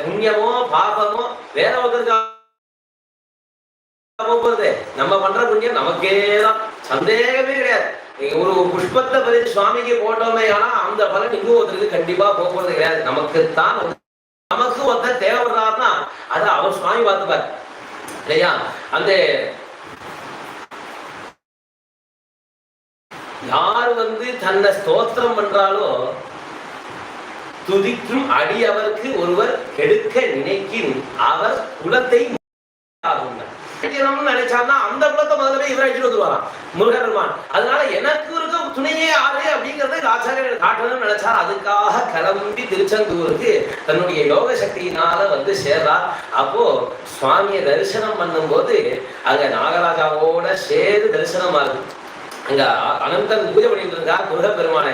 புண்ணியமோ பாபமோ வேற ஒருத்தருக்காக போகுது, நம்ம பண்ற புண்ணியம் நமக்கேதான், சந்தேகமே கிடையாது. ஒரு புஷ்பத்தை பறித்து சுவாமிக்கு போட்டோமே ஆனா அந்த பலன் இன்னும் ஒருத்தருக்கு கண்டிப்பா போகிறது கிடையாது. நமக்குத்தான் நமக்கு ஒருத்தர் தேவைப்படுறாருன்னா அதை அவர் சுவாமி பார்த்துப்பார் இல்லையா? அந்த யார் தன்னை ஸ்தோத்திரம் பண்றாலோ துதிக்கும் அடி அவருக்கு ஒருவர் கெடுக்க நினைக்கும் அவர் குலத்தை நினைச்சான்னா அந்த குலத்தை முதல்ல இவர் அழிச்சுட்டு வந்துருவாராம் முருகபெருமான். அதனால எனக்கு இருக்க துணையே ஆறு அப்படிங்கறத ஆச்சாரியர்கள் காட்டணும்னு நினைச்சார். அதுக்காக கிளம்பி திருச்செந்தூருக்கு தன்னுடைய யோக சக்தியினால சேர்றார். அப்போ சுவாமியை தரிசனம் பண்ணும் போது அங்க நாகராஜாவோட சேர்ந்து தரிசனமா இருக்கு. அங்க அனந்தன் பூஜை பண்ணிட்டு இருக்கார் முருகப்பெருமானை.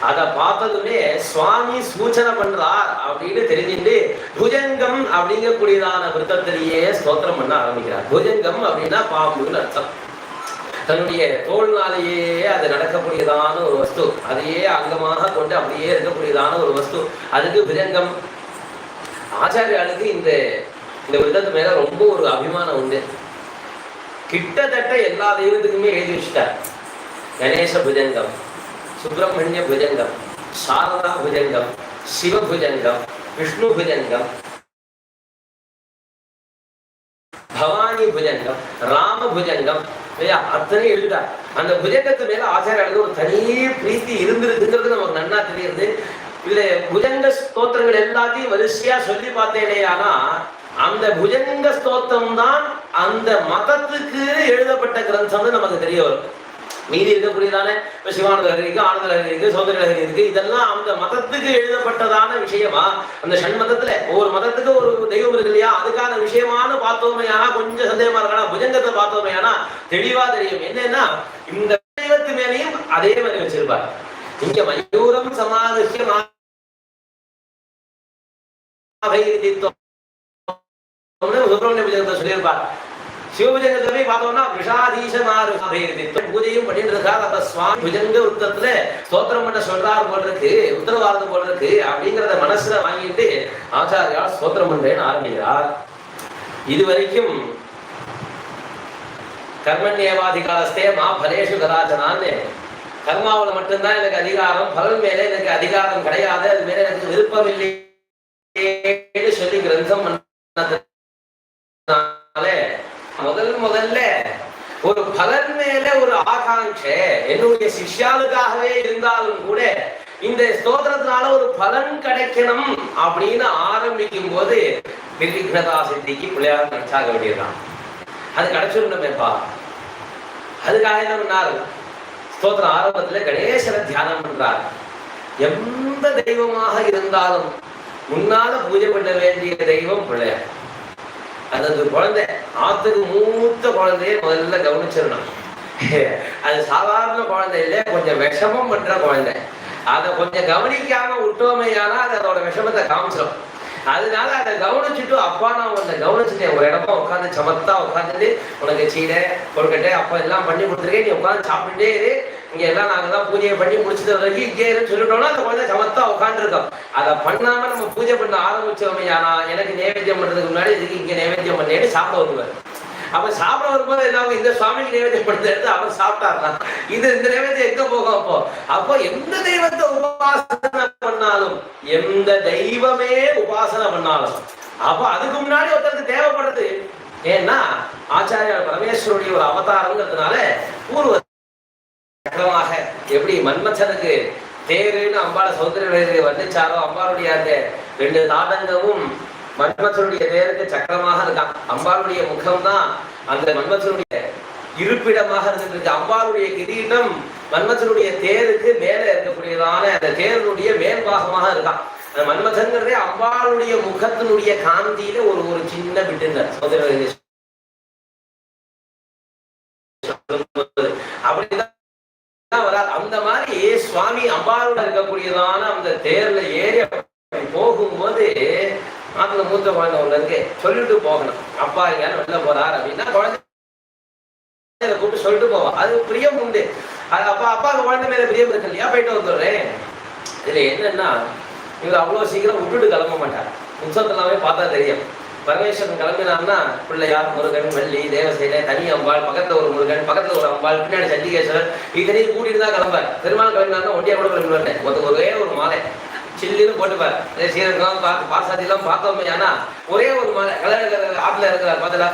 அதை பார்த்ததுமே சுவாமி சூச்சனை பண்றார் அப்படின்னு தெரிஞ்சுட்டு புஜங்கம் அப்படிங்கக்கூடியதான விருத்தத்திலேயே ஸ்தோத்திரம் பண்ண ஆரம்பிக்கிறார். புஜங்கம் அப்படின்னா பாம்புன்னு அர்த்தம். தன்னுடைய தோல்னாலேயே அது நடக்கக்கூடியதான ஒரு வஸ்து, அதையே அங்கமாக கொண்டு அப்படியே இருக்கக்கூடியதான ஒரு வஸ்து, அதுக்கு புஜங்கம். ஆச்சாரியாளுக்கு இந்த விருத்தத்து மேல ரொம்ப ஒரு அபிமானம் உண்டு. கிட்டத்தட்ட எல்லா தெய்வத்துக்குமே எழுதி வச்சுட்டார். கணேச புஜங்கம், சுப்பிரமணிய புஜங்கம், சாரதா புஜங்கம், சிவ புஜங்கம், விஷ்ணு புஜங்கம், பவானி புஜங்கம், ராம புஜங்கம், அத்தனை எழுதிட்டார். அந்த புஜங்கத்து மேல ஆச்சாரியாளுக்கு ஒரு தனி பிரீத்தி இருந்திருக்குங்கிறது நமக்கு நன்னா தெரியுது. இதுல புஜங்க ஸ்தோத்திரங்கள் எல்லாத்தையும் வரிசையா சொல்லி பார்த்தேனே, ஆனா அந்த புஜங்க ஸ்தோத்திரம் தான் அந்த மதத்துக்கு எழுதப்பட்ட கிரந்தம்னு நமக்கு தெரிய வரும். மீதி இருக்கக்கூடியதான சிவானந்த லகரி இருக்கு, ஆனந்த லகரி இருக்கு, சௌந்தர லகரி இருக்கு, இதெல்லாம் அந்த மதத்துக்கு எழுதப்பட்டதான விஷயமா? அந்த ஷண்மதத்துல ஒவ்வொரு மதத்துக்கு ஒரு தெய்வம் இருக்கு இல்லையா? அதுக்கான விஷயமான பார்த்தோமே ஆனா கொஞ்சம் சந்தேகமா இருக்கா. புஜங்கத்தை பார்த்தோமே ஆனா தெளிவா தெரியும். என்னன்னா இந்த தெய்வத்து மேலையும் அதே மாதிரி வச்சிருப்பார். இங்க மயூரம் சமாதிஷ்ய சுப்பிரமணிய புஜங்கத்தை சொல்லியிருப்பார். சிவபுஜங்கத்தை போய் பார்த்தோம்னா பூஜையும் பண்ணிட்டு இருக்காரு. அப்ப சுவாமி புஜங்க உத்தத்துல ஸ்தோத்திரம் பண்ண சொல்றாரு போல் இருக்கு, உத்தரவாதம் போல் இருக்கு அப்படிங்கிறத மனசுல வாங்கிட்டு ஆச்சாரியா ஸ்தோத்திரம் பண்றேன்னு ஆரம்பிக்கிறார். இதுவரைக்கும் கர்மண்யேவாதிகாரஸ்தே மா பலேஷு கதாச்சனான்னு கர்மாவில் மட்டும்தான் எனக்கு அதிகாரம், பலன் மேலே எனக்கு அதிகாரம் கிடையாது, அது மேல எனக்கு விருப்பம் இல்லைன்னு சொல்லி கிரந்தம் முதல்ல ஒரு பலன் மேல ஒரு ஆகாங்ஷை என்னுடைய சிஷ்யாளுக்காகவே இருந்தாலும் கூட இந்த ஸ்தோத்திரத்தினால ஒரு பலன் கிடைக்கணும் அப்படின்னு ஆரம்பிக்கும் போது நிர்விக்னதா சித்திக்கு பிள்ளையார் நினைச்சாக வேண்டியதுதான். அது கிடைச்சிருந்தோமேப்பா. அதுக்காக என்ன பண்ணார்? ஸ்தோத்திரம் ஆரம்பத்துல கணேசனை தியானம் பண்றார். எந்த தெய்வமாக இருந்தாலும் முன்னால பூஜை பண்ண வேண்டிய தெய்வம் பிள்ளையார். அது குழந்தை, ஆத்துக்கு மூத்த குழந்தைய முதல்ல கவனிச்சிடணும். அது சாதாரண குழந்தை இல்லை, கொஞ்சம் விஷமம் பண்ற குழந்தை. அதை கொஞ்சம் கவனிக்காம விட்டோமையானா அது அதோட விஷமத்தை காமிச்சிடும். அதனால அதை கவனிச்சுட்டு, அப்பா நான் உன்னை கவனிச்சுட்டேன், ஒரு இடமா உட்காந்து சமத்தா உட்காந்துட்டு உனக்கு சீடை கொழுக்கட்டை அப்பா எல்லாம் பண்ணி கொடுத்துருக்கேன், நீ உட்காந்து சாப்பிட்டுட்டே இரு, இங்க எல்லாம் நாங்க தான் பூஜையை பண்ணி முடிச்சுட்டு வரைக்கும் இங்கே இருன்னு சொல்லிட்டோம்னா அந்த குழந்தை சமத்தா உட்காந்துருக்கோம். அதை பண்ணாம நம்ம பூஜை பண்ண ஆரம்பிச்சோமையானா எனக்கு நைவேத்தியம் பண்றதுக்கு முன்னாடி இதுக்கு இங்க நைவேத்தியம் பண்ணேன்னு சாப்பிட வருவார். அப்ப சாப்பிட வரும்போது என்ன, இந்த சுவாமிக்கு நைவேத்தியம் பண்ணது எடுத்து அவர் சாப்பிட்டாருனா இந்த நைவேத்தியம் எங்க போகும்? அப்போ எந்த தெய்வத்தை உபாசனை பண்ணாலும், எந்த தெய்வமே உபாசனை பண்ணாலும், அப்போ அதுக்கு முன்னாடி ஒருத்தருக்கு தேவைப்படுறது. ஏன்னா ஆச்சாரியார் பரமேஸ்வருடைய ஒரு அவதாரங்கிறதுனால பூர்வ சக்கரமாக எப்படி மன்மதனுக்கு தேருன்னு அம்பாளை சௌந்தரிய வர்ணிச்சாரோ, அம்பாளுடைய அந்த 2 தாடங்கமும் மன்மதனுடைய தேருக்கு சக்கரமாக இருக்கான். அம்பாளுடைய முகம் தான் அந்த மன்மதனுடைய இருப்பிடமாக இருந்திருக்கு. அம்பாளுடைய கிரீடம் மன்மதனுடைய தேருக்கு மேல இருக்கக்கூடியதான அந்த தேருடைய மேல்பாகமாக இருக்கான். அந்த மன்மதன்கிறதே அம்பாளுடைய முகத்தினுடைய காந்தியில ஒரு சின்ன பிட்டுங்க அப்படிதான். அந்த மாதிரி சுவாமி அம்பாளோட இருக்கக்கூடியதான அந்த தேர்ல ஏறி போகும்போது அதுல மூத்த குழந்தை ஒண்ணு இருக்கு, சொல்லிட்டு போகணும். அப்பா எங்கேயாலும் வெளில போறாரு அப்படின்னா குழந்தை கூப்பிட்டு சொல்லிட்டு போவான். அது பிரியம் உண்டு. அது அப்பாவுக்கு குழந்தை மேல பிரியம் இருக்கு இல்லையா, போயிட்டு வந்துடுறேன். இதுல என்னன்னா, இவர் அவ்வளவு சீக்கிரம் விட்டுட்டு கிளம்ப மாட்டார். உற்சவத்தெல்லாமே பார்த்தா தெரியும். பரமேஸ்வரன் கிளம்பினான்னா பிள்ளையார், முருகன், வள்ளி, தேவசேனை, தனி அம்பாள், பக்கத்துல ஒரு முருகன், பக்கத்துல ஒரு அம்பாள், பின்னாடி சண்டிகேஸ்வரர், இத்தனையும் கூட்டிட்டு தான் கிளம்பார். பெருமாள் கிளம்பினார்னா ஒண்டியா கூட கிளம்பிடுவார். ஒரே ஒரு மாலை சில்லுன்னு போட்டுப்பார். சீரகம் பார்த்து பாசாதி எல்லாம் பார்த்தோமே, ஆனா ஒரே ஒரு மாலை ஆத்துல இருக்கிறார். பார்த்தல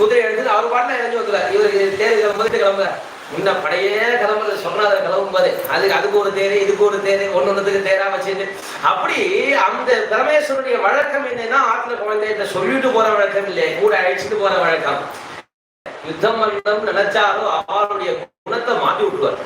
குதிரை எடுத்து அவர் பாட்டில் இறங்கி வந்துறார். இவருக்கு தேர் கிளம்புறது கிளம்புறார். முன்ன படையே கிளம்புறது சொன்னாத கிளம்பும்போது அதுக்கு ஒரு தேர், இதுக்கு ஒரு தேர், ஒன்னொன்னுக்கு தேரா வச்சுட்டு அப்படி அந்த பரமேஸ்வருடைய வழக்கம் என்னன்னா, ஆத்துல குழந்தைகிட்ட சொல்லிட்டு போற வழக்கம் இல்லை, கூட அழைச்சிட்டு போற வழக்கம். யுத்தம் பண்ணம் நினைச்சாலும் அவளுடைய குணத்தை மாற்றி விட்டுவார்.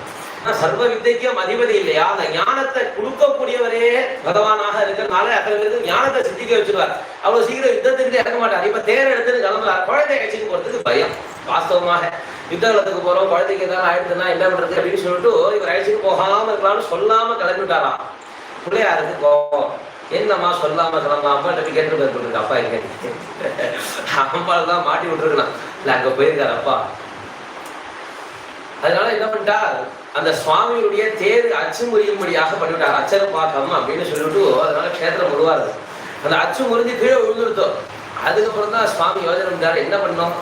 சர்வ வித்தைக்கும் அதிபதி இல்லையா, அந்த ஞானத்தை கொடுக்கக்கூடியவரே பகவானாக இருக்கிறதுனால அத்தனை பேருக்கு ஞானத்தை சித்திக்க வச்சிருவார். அவ்வளவு சீக்கிரம் யுத்தத்துக்கு இறக்க மாட்டார். இப்ப தேர் எடுத்துட்டு கிளம்புறார். குழந்தை கட்சிக்கு போறதுக்கு பயம். வாஸ்தவமாக யுத்தகலத்துக்கு போறோம், குழந்தைக்கு ஏதாவது ஆயிடுச்சுன்னா என்ன பண்றது அப்படின்னு சொல்லிட்டு இவர் அழைச்சிட்டு போகாம இருக்கலாம்னு சொல்லாம கிளம்பிட்டாராம். பிள்ளையாருக்கு கோபம். என்னம்மா சொல்லாம கிளம்பா? அம்மா கேட்டு போயிருக்கு. அப்பா எங்க அம்பாள் தான் மாட்டி விட்டுருக்கலாம். இல்ல அங்க போயிருக்காரு அப்பா. அதனால என்ன பண்ணிட்டார், அந்த சுவாமியுடைய தேர் அச்சு முறியும்படியாக பண்ணிவிட்டார். அச்சரம் பார்க்காம அப்படின்னு சொல்லிட்டு அதனால கேத்திரம் முழுவாரு. அந்த அச்சு முறிஞ்சு கீழே விழுந்துருத்தோம். அதுக்கப்புறம் தான் சுவாமி யோஜனை பண்ணிட்டார், என்ன பண்ணோம்,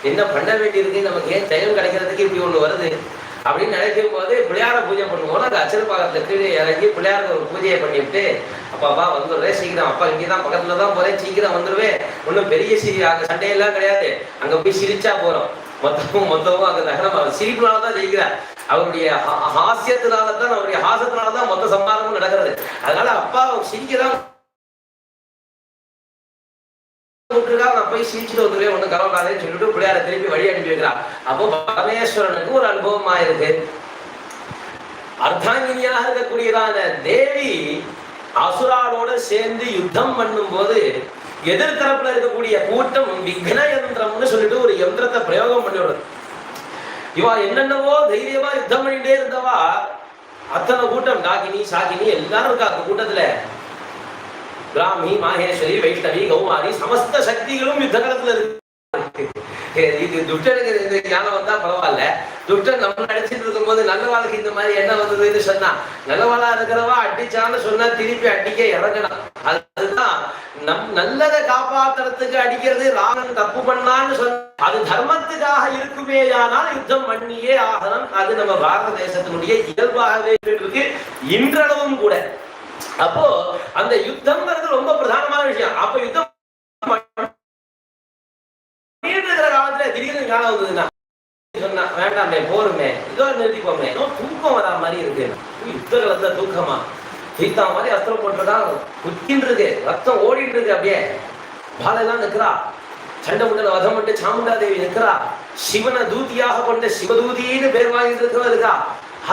என்ன பண்ண வேண்டியிருக்கு, நமக்கு ஏன் டைம் கிடைக்கிறதுக்கு இப்படி ஒண்ணு வருது அப்படின்னு நினைக்கும் போது பிள்ளையார பூஜை பண்ணுவோம். அந்த அச்சரப்பாக்கத்துல கீழே இறங்கி பிள்ளையாருக்கு ஒரு பூஜையை பண்ணிவிட்டு, அப்பா வந்துடுறேன் சீக்கிரம், அப்பா இங்கேதான் பக்கத்துல தான் போறேன், சீக்கிரம் வந்துடுவேன், ஒன்றும் பெரிய அங்க சண்டையெல்லாம் கிடையாது, அங்க போய் சிரிச்சா போறோம், மொத்தமும் அங்க நகரம் அவர் சிரிப்புனாலதான் ஜெயிக்கிறார். அவருடைய ஹாஸ்யத்தினாலதான், அவருடைய ஹாசத்தினாலதான் மொத்த சம்பாதமும் நடக்கிறது. அதனால அப்பா சிரிக்கதான் நான் போய் சிரிச்சுட்டு வந்துருவேன், ஒண்ணு கவலைப்படாதேன்னு சொல்லிட்டு பிள்ளையார திருப்பி வழி அனுப்பி வைக்கிறார். அப்போ பரமேஸ்வரனுக்கு ஒரு அனுபவமா இருக்கு. அர்த்தாங்கினியாக இருக்கக்கூடியதான தேவி அசுராரோட சேர்ந்து யுத்தம் பண்ணும் போது எதிர்த்தரப்புல இருக்கக்கூடிய கூட்டம் விக்ன யந்திரம்னு சொல்லிட்டு ஒரு யந்திரத்தை பிரயோகம் பண்ணிவிடுறது. இவா என்னென்னவோ தைரியமா யுத்தம் பண்ணிட்டே இருந்தவா அத்தனை கூட்டம், டாகினி சாகினி எல்லாரும் இருக்கா அந்த கூட்டத்துல. பிராமி, மாகேஸ்வரி, வைஷ்ணவி, கௌமாரி சமஸ்த சக்திகளும் யுத்த காலத்துல இருக்கு. இது துஷ்டனுக்கு இந்த ஞானம் வந்தா பரவாயில்ல. துஷ்டன் நம்ம நடிச்சிட்டு இருக்கும் போது நல்ல வாழ்க்கை இந்த மாதிரி என்ன வந்ததுன்னு சொன்னா, நல்லவாளா இருக்கிறவா அடிச்சான்னு சொன்னா திருப்பி அடிக்க இறங்கணும். அதுதான் நல்லதை காப்பாத்துறதுக்கு அடிக்கிறது. ராமன் தப்பு பண்ணான்னு சொன்ன அது தர்மத்துக்காக இருக்குமேயானால் யுத்தம் பண்ணியே ஆகணும். அது நம்ம பாரத தேசத்தினுடைய இயல்பாகவே இருக்கு இன்றளவும் கூட. அப்போ அந்த யுத்தம் ரொம்ப பிரதானமான விஷயம். அப்ப யுத்தம் காலத்துல திடீர்னு ஞானம் வந்ததுன்னா சொன்னா வேண்டாமே போருமே, இதோ நிறுத்திப்போமே, தூக்கம் வரா மாதிரி இருக்கு. யுத்த காலத்துல தூக்கமா? சீதா மாதிரி அஸ்திரம் போட்டுதான் குத்தின்னு இருக்கு, ரத்தம் ஓடிட்டு இருக்கு. அப்படியே பாலெல்லாம் நிற்கிறா, சண்டை முண்டல வதம் பண்ணிட்டு சாமுண்டா தேவி நிற்கிறா, சிவனை தூதியாக கொண்ட சிவதூதின்னு பேர் வாங்கிட்டு இருக்கவா இருக்கா.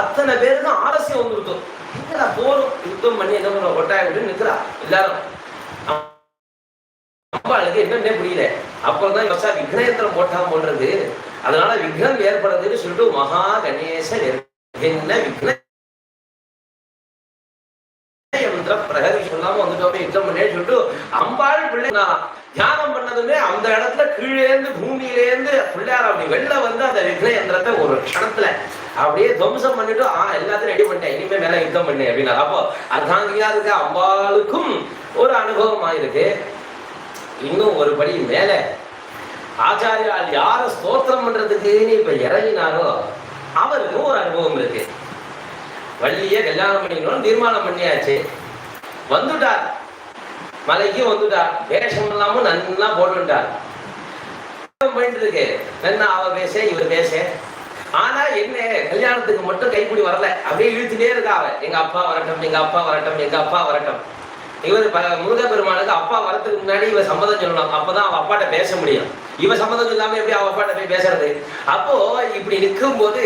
அத்தனை பேருக்கும் ஆலசியம் வந்துருக்கும். போரும் யுத்தம் பண்ணி என்ன பண்ற ஒட்டாய விட்டு நிற்கிறா எல்லாரும். அம்பாளுக்கு என்னன்னே புரியல. அப்பதான் விக்னயந்திரம் போட்டா போன்றது. அதனால விக்னம் ஏற்படுறதுன்னு சொல்லிட்டு மகா கணேச நிர்விக்ன விக்ன பிரகதி சொல்லாம வந்துட்டோமே யுத்தம் பண்ணே சொல்லிட்டு அம்பாள் பிள்ளை தியானம் பண்ணதுமே அந்த இடத்துல கீழேந்து பூமியிலேருந்து பிள்ளையார் அப்படி வெளில வந்து அந்த விக்ன யந்திரத்தை ஒரு க்ஷணத்துல அப்படியே துவம்சம் பண்ணிட்டு எல்லாத்தையும் ரெடி பண்ணிட்டேன், இனிமே மேல யுத்தம் பண்ணேன் அப்படின்னா. அப்போ அர்த்தாங்கியா இருக்க அம்பாளுக்கும் ஒரு அனுபவம் ஆயிருக்கு. இன்னும் ஒரு படி மேல ஆச்சாரியால் யார ஸ்தோத்திரம் பண்றதுக்குன்னு இப்ப இறங்கினாரோ அவருக்கும் ஒரு அனுபவம் இருக்கு. வள்ளிய கல்யாணம் பண்ணிக்கணும்னு தீர்மானம் பண்ணியாச்சு, வந்துட்டார், மலைக்கு வந்துட்டார், வேஷம் இல்லாம நல்லா போட்டுட்டார். போயிட்டு இருக்கு நல்லா, அவ பேச இவர் பேச. ஆனா என்ன கல்யாணத்துக்கு மட்டும் கைப்பிடி வரல, அப்படியே இழுத்துட்டே இருக்கா. எங்க அப்பா வரட்டும், எங்க அப்பா வரட்டும், எங்க அப்பா வரட்டும். இவர் முருகப்பெருமானுக்கு அப்பா வரத்துக்கு முன்னாடி இவ சம்மதம் சொல்லணும், அப்பதான் அவ அப்பாட்ட பேச முடியும். இவ சம்மதம் இல்லாம எப்படி அவ அப்பாட்ட போய் பேசுறது? அப்போ இப்படி நிற்கும் போது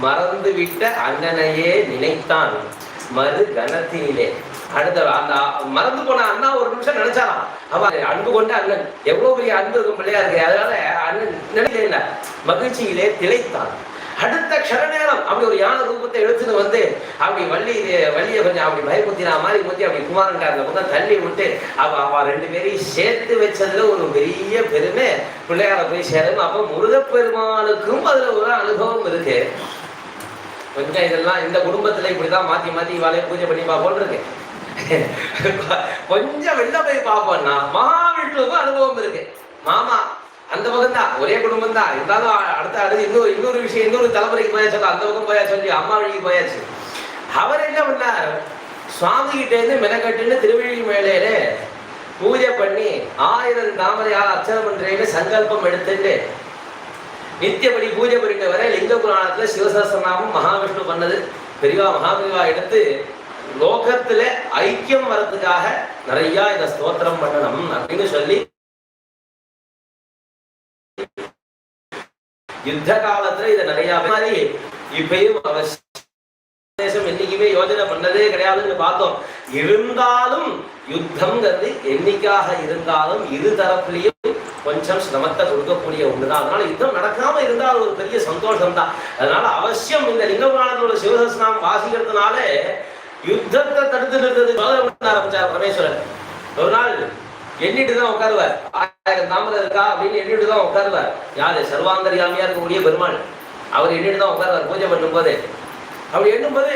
மறந்து விட்ட அண்ணனையே நினைத்தான் மறு கணத்தினிலே. அடுத்த அந்த மறந்து போன அண்ணா ஒரு நிமிஷம் நினைச்சாராம். அவன் அன்பு கொண்ட அண்ணன், எவ்வளவு பெரிய அன்பு இருக்கும் பிள்ளையா இருக்கு. அதனால அண்ணன் நினைக்கல, மகிழ்ச்சியிலே திளைத்தான். அடுத்த க்ஷண நேரம் அப்படி ஒரு யானை ரூபத்தை எடுத்துன்னு வந்து அப்படி வள்ளியை கொஞ்சம் அப்படி பயமுத்தினா மாதிரி முத்தி அப்படி குமாரன் அந்த பக்கம் தள்ளி விட்டு அவ ரெண்டு பேரையும் சேர்த்து வச்சதுல ஒரு பெரிய பெருமை பிள்ளையார போய் சேரும். அப்போ முருகப்பெருமானுக்கும் அதுல ஒரு அனுபவம் இருக்கு. கொஞ்சம் இதெல்லாம் இந்த குடும்பத்துல இப்படிதான் மாத்தி மாத்தி இவாளையும் பூஜை பண்ணி பார்ப்போம் இருக்கு. கொஞ்சம் வெளில போய் பார்ப்போம்னா மகாவிஷ்ணுவுக்கும் அனுபவம் இருக்கு. மாமா அந்த பக்கம் தான், ஒரே குடும்பம் தான் இருந்தாலும் அடுத்து இன்னொரு விஷயம், இன்னொரு தலைமுறைக்கு போயாச்சு, அந்த பக்கம் போயா சொல்லி அம்மா வழிக்கு போயாச்சு. அவர் என்ன பண்ணார், சுவாமி கிட்ட இருந்து மெனக்கட்டுன்னு திருவெழிமலையில பூஜை பண்ணி 1000 தாமரையால் அர்ச்சனை பண்றேன்னு சங்கல்பம் எடுத்துட்டு நித்தியப்படி பூஜை பண்ணிட்டு வர லிங்க புராணத்துல சிவசஹஸ்ரநாமம் மகாவிஷ்ணு பண்ணது பெரியவா மகாபெரிவா எடுத்து லோகத்துல ஐக்கியம் வர்றதுக்காக நிறைய இதை ஸ்தோத்திரம் பண்ணணும் அப்படின்னு சொல்லி யுத்த காலத்துல இதை நிறைய மாதிரி இப்பயும் அவசியம் என்னைக்குமே யோஜனை பண்ணதே கிடையாதுன்னு பார்த்தோம். இருந்தாலும் யுத்தம்ங்கிறது என்னைக்காக இருந்தாலும் இரு தரப்புலையும் கொஞ்சம் சிரமத்தை கொடுக்கக்கூடிய ஒண்ணுதான். அதனால யுத்தம் நடக்காம இருந்தால் ஒரு பெரிய சந்தோஷம் தான். அதனால அவசியம் இந்த லிங்க புராணத்தோட சிவசஹஸ்ரநாமம் வாசிக்கிறதுனால யுத்தத்தை தடுத்து நிறுத்தது ஆரம்பிச்சார் பரமேஸ்வரன். ஒரு நாள் எண்ணிட்டு தான் உட்காருவார், 1000 தாமரை இருக்கா அப்படின்னு எண்ணிட்டு தான் உட்காருவார். யாரு? சர்வாந்தரியாமியா இருக்கக்கூடிய பெருமாள். அவர் எண்ணிட்டு தான் உட்காருவார் பூஜை பண்ணும் போது. அப்படி எண்ணும்போது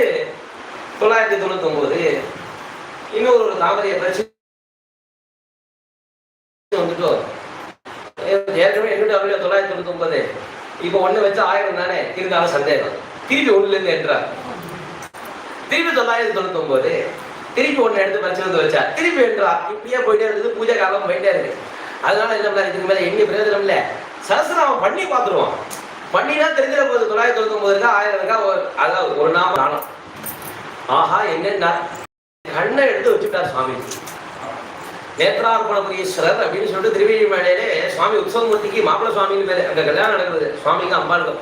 999 இன்னொரு ஒரு தாமரையை பறிச்சு வந்துட்டு ஏற்கனவே எண்ணிட்டு அவர்களே 999 இப்ப ஒண்ணு வச்சு 1000 தானே இருந்தாலும் சந்தேகம். திருப்பி ஒண்ணுல இருந்து என்றார், திருப்பி 999 திருப்பி ஒண்ணு எடுத்து பறிச்சு வந்து வச்சா, திருப்பி என்றா. இப்படியே போயிட்டே இருக்குது, பூஜை காலம் போயிட்டே இருக்கு. அதனால என்ன பண்ண, இதுக்கு மேல எண்ணி பிரயோஜனம் இல்ல, சஹஸ்ரநாமம் பண்ணி பார்த்துருவோம். பண்ணினா தெரிஞ்சிட போகுது 999 இருக்கா 1000 இருக்கா. அதாவது ஒரு நாம நானும் ஆஹா என்னன்னா கண்ணை எடுத்து வச்சுட்டார் சுவாமி. நேத்ரார்பணபுரீஸ்வரர் அப்படின்னு சொல்லிட்டு திருவெழிமலையிலே சுவாமி உற்சவமூர்த்திக்கு மாப்பிள்ள சுவாமின்னு பேரு. அங்க கல்யாணம் நடக்குது சுவாமிக்கு அம்பாளுக்கும்.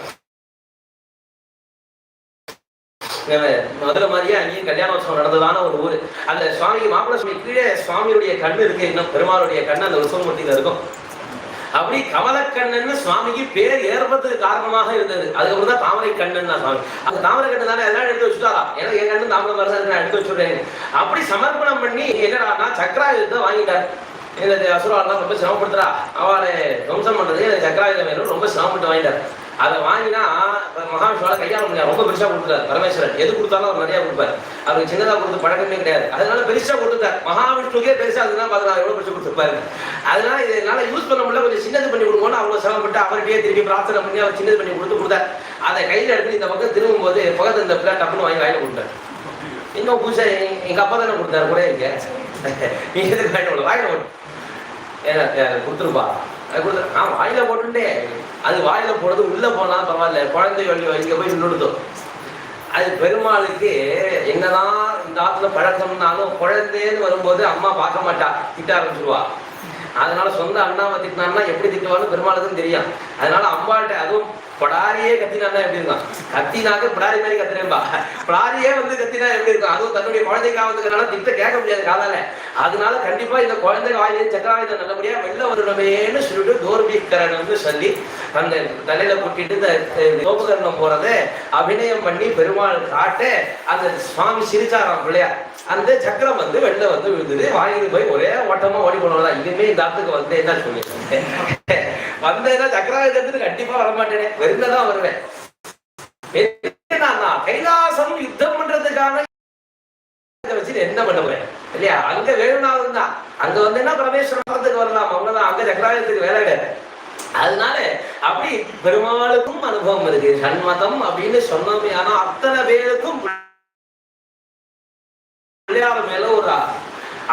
மதுரை மாதிரியே அங்கேயும் கல்யாண உற்சவம் நடந்ததான ஒரு ஊரு. அந்த சுவாமிக்கு மாப்பிள்ள சுவாமி கீழே சுவாமியுடைய கண்ணு இருக்கு, இன்னும் பெருமாளுடைய கண்ணு அந்த உற்சவமூர்த்தியில இருக்கும். அப்படி கமலக்கண்ணன்னு சுவாமிக்கு பேர் ஏற்படுறதுக்கு காரணமாக இருந்தது. அதுக்கப்புறம் தான் தாமரை கண்ணன் தான் சுவாமி. அந்த தாமரை கண்ணு தானே எல்லாம் எடுத்து வச்சுட்டாரா, ஏன்னா என் கண்ணு தாமரை மாதிரி நான் எடுத்து வச்சுடுறேன். அப்படி சமர்ப்பணம் பண்ணி என்னடா சக்கராயுதத்தை வாங்கிட்டார். இந்த அசுராலாம் ரொம்ப சிரமப்படுத்துறா, அவளை வம்சம் பண்றது எனக்கு சக்கராயுதம் வேணும், ரொம்ப சிரமப்பட்டு வாங்கிட்டார். அதை வாங்கினா மகாவிஷ்ணுவால கையாள முடியாது, ரொம்ப பெருசா கொடுத்துட்டார் பரமேஸ்வரன். எது கொடுத்தாலும் அவர் நிறைய கொடுப்பார், அவருக்கு சின்னதா கொடுத்து பழக்கமே கிடையாது. அதனால பெருசா கொடுத்துட்டார். மகாவிஷ்ணுக்கே பெருசா அதுதான் பார்த்தா எவ்வளவு பெருசா கொடுத்துருப்பாரு. அதனால இதனால யூஸ் பண்ண முடியல, கொஞ்சம் சின்னது பண்ணி கொடுக்கணும் அவ்வளவு சிரமப்பட்டு அவர்கிட்டயே திருப்பி பிரார்த்தனை பண்ணி அவர் சின்னது பண்ணி கொடுத்தார். அதை கையில எடுத்து இந்த பக்கம் திரும்பும் போது பக்கத்து இந்த பிள்ளை டப்புன்னு வாங்கி வாயில கொடுத்தாரு. இன்னும் பூசா எங்க அப்பா தானே கொடுத்தாரு கூட இங்க, நீங்க எதுக்கு வாயில வாயில கொடுத்துருப்பா வாயில போட்டுட்டே. அது வாயில போடுறது உள்ள போனா பரவாயில்ல, குழந்தை இங்க போய் நின்றுடுதோம். அது பெருமாளுக்கு என்னதான் இந்த ஆத்துல பழக்கம்னாலும் குழந்தைன்னு வரும்போது அம்மா பார்க்க மாட்டா, திட்ட ஆரம்பிச்சிருவா. அதனால சொந்த அண்ணாவை திட்டினான்னா எப்படி திட்டுவான்னு பெருமாளுக்கும் தெரியும். அதனால அம்பாள்கிட்ட அதுவும் படாரியே கத்தினா எப்படி இருக்கும், கத்தினாக்க பிடாரி மாதிரி கத்துறேன்பா, பிடாரியே வந்து கத்தினா எப்படி இருக்கும். அதுவும் தன்னுடைய குழந்தைக்காக வந்துக்கிறனால திட்ட கேட்க முடியாது காதால. அதனால கண்டிப்பா இந்த குழந்தை வாயிலே சக்கராயுதம் நல்லபடியா வெளில வரணுமேன்னு சொல்லிட்டு தோர்பீக்கரன் சொல்லி அந்த தலையில குட்டிட்டு கோபகர்ணம் போறத அபிநயம் பண்ணி பெருமாள் காட்ட அந்த சுவாமி சிரிச்சாராம் பிள்ளையார். அந்த சக்கரம் வந்து வெளில வந்து விழுந்தது. வாங்கிட்டு போய் ஒரே ஓட்டமா ஓடி போனதான். இனிமே இந்த ஆத்துக்கு வந்தேன் தான் சொல்லிட்டேன். வந்தேன்னா சக்கராயுதத்துக்கு கண்டிப்பா வரமாட்டேனே, வெறுந்ததான் வருவேன். கைலாசம் யுத்தம் பண்றதுக்கான வச்சு என்ன பண்ண போறேன் இல்லையா? அங்க வேணும்னாலும் தான் அங்க வந்தேன்னா பரமேஸ்வரத்துக்கு வரலாம், அவ்வளவுதான். அங்க சக்கராயுதத்துக்கு வேலை கிடையாது. அதனால அப்படி பெருமாளுக்கும் அனுபவம் இருக்கு. சண்மதம் அப்படின்னு சொன்னோமே, ஆனா அத்தனை பேருக்கும் பிள்ளையார் மேல ஒரு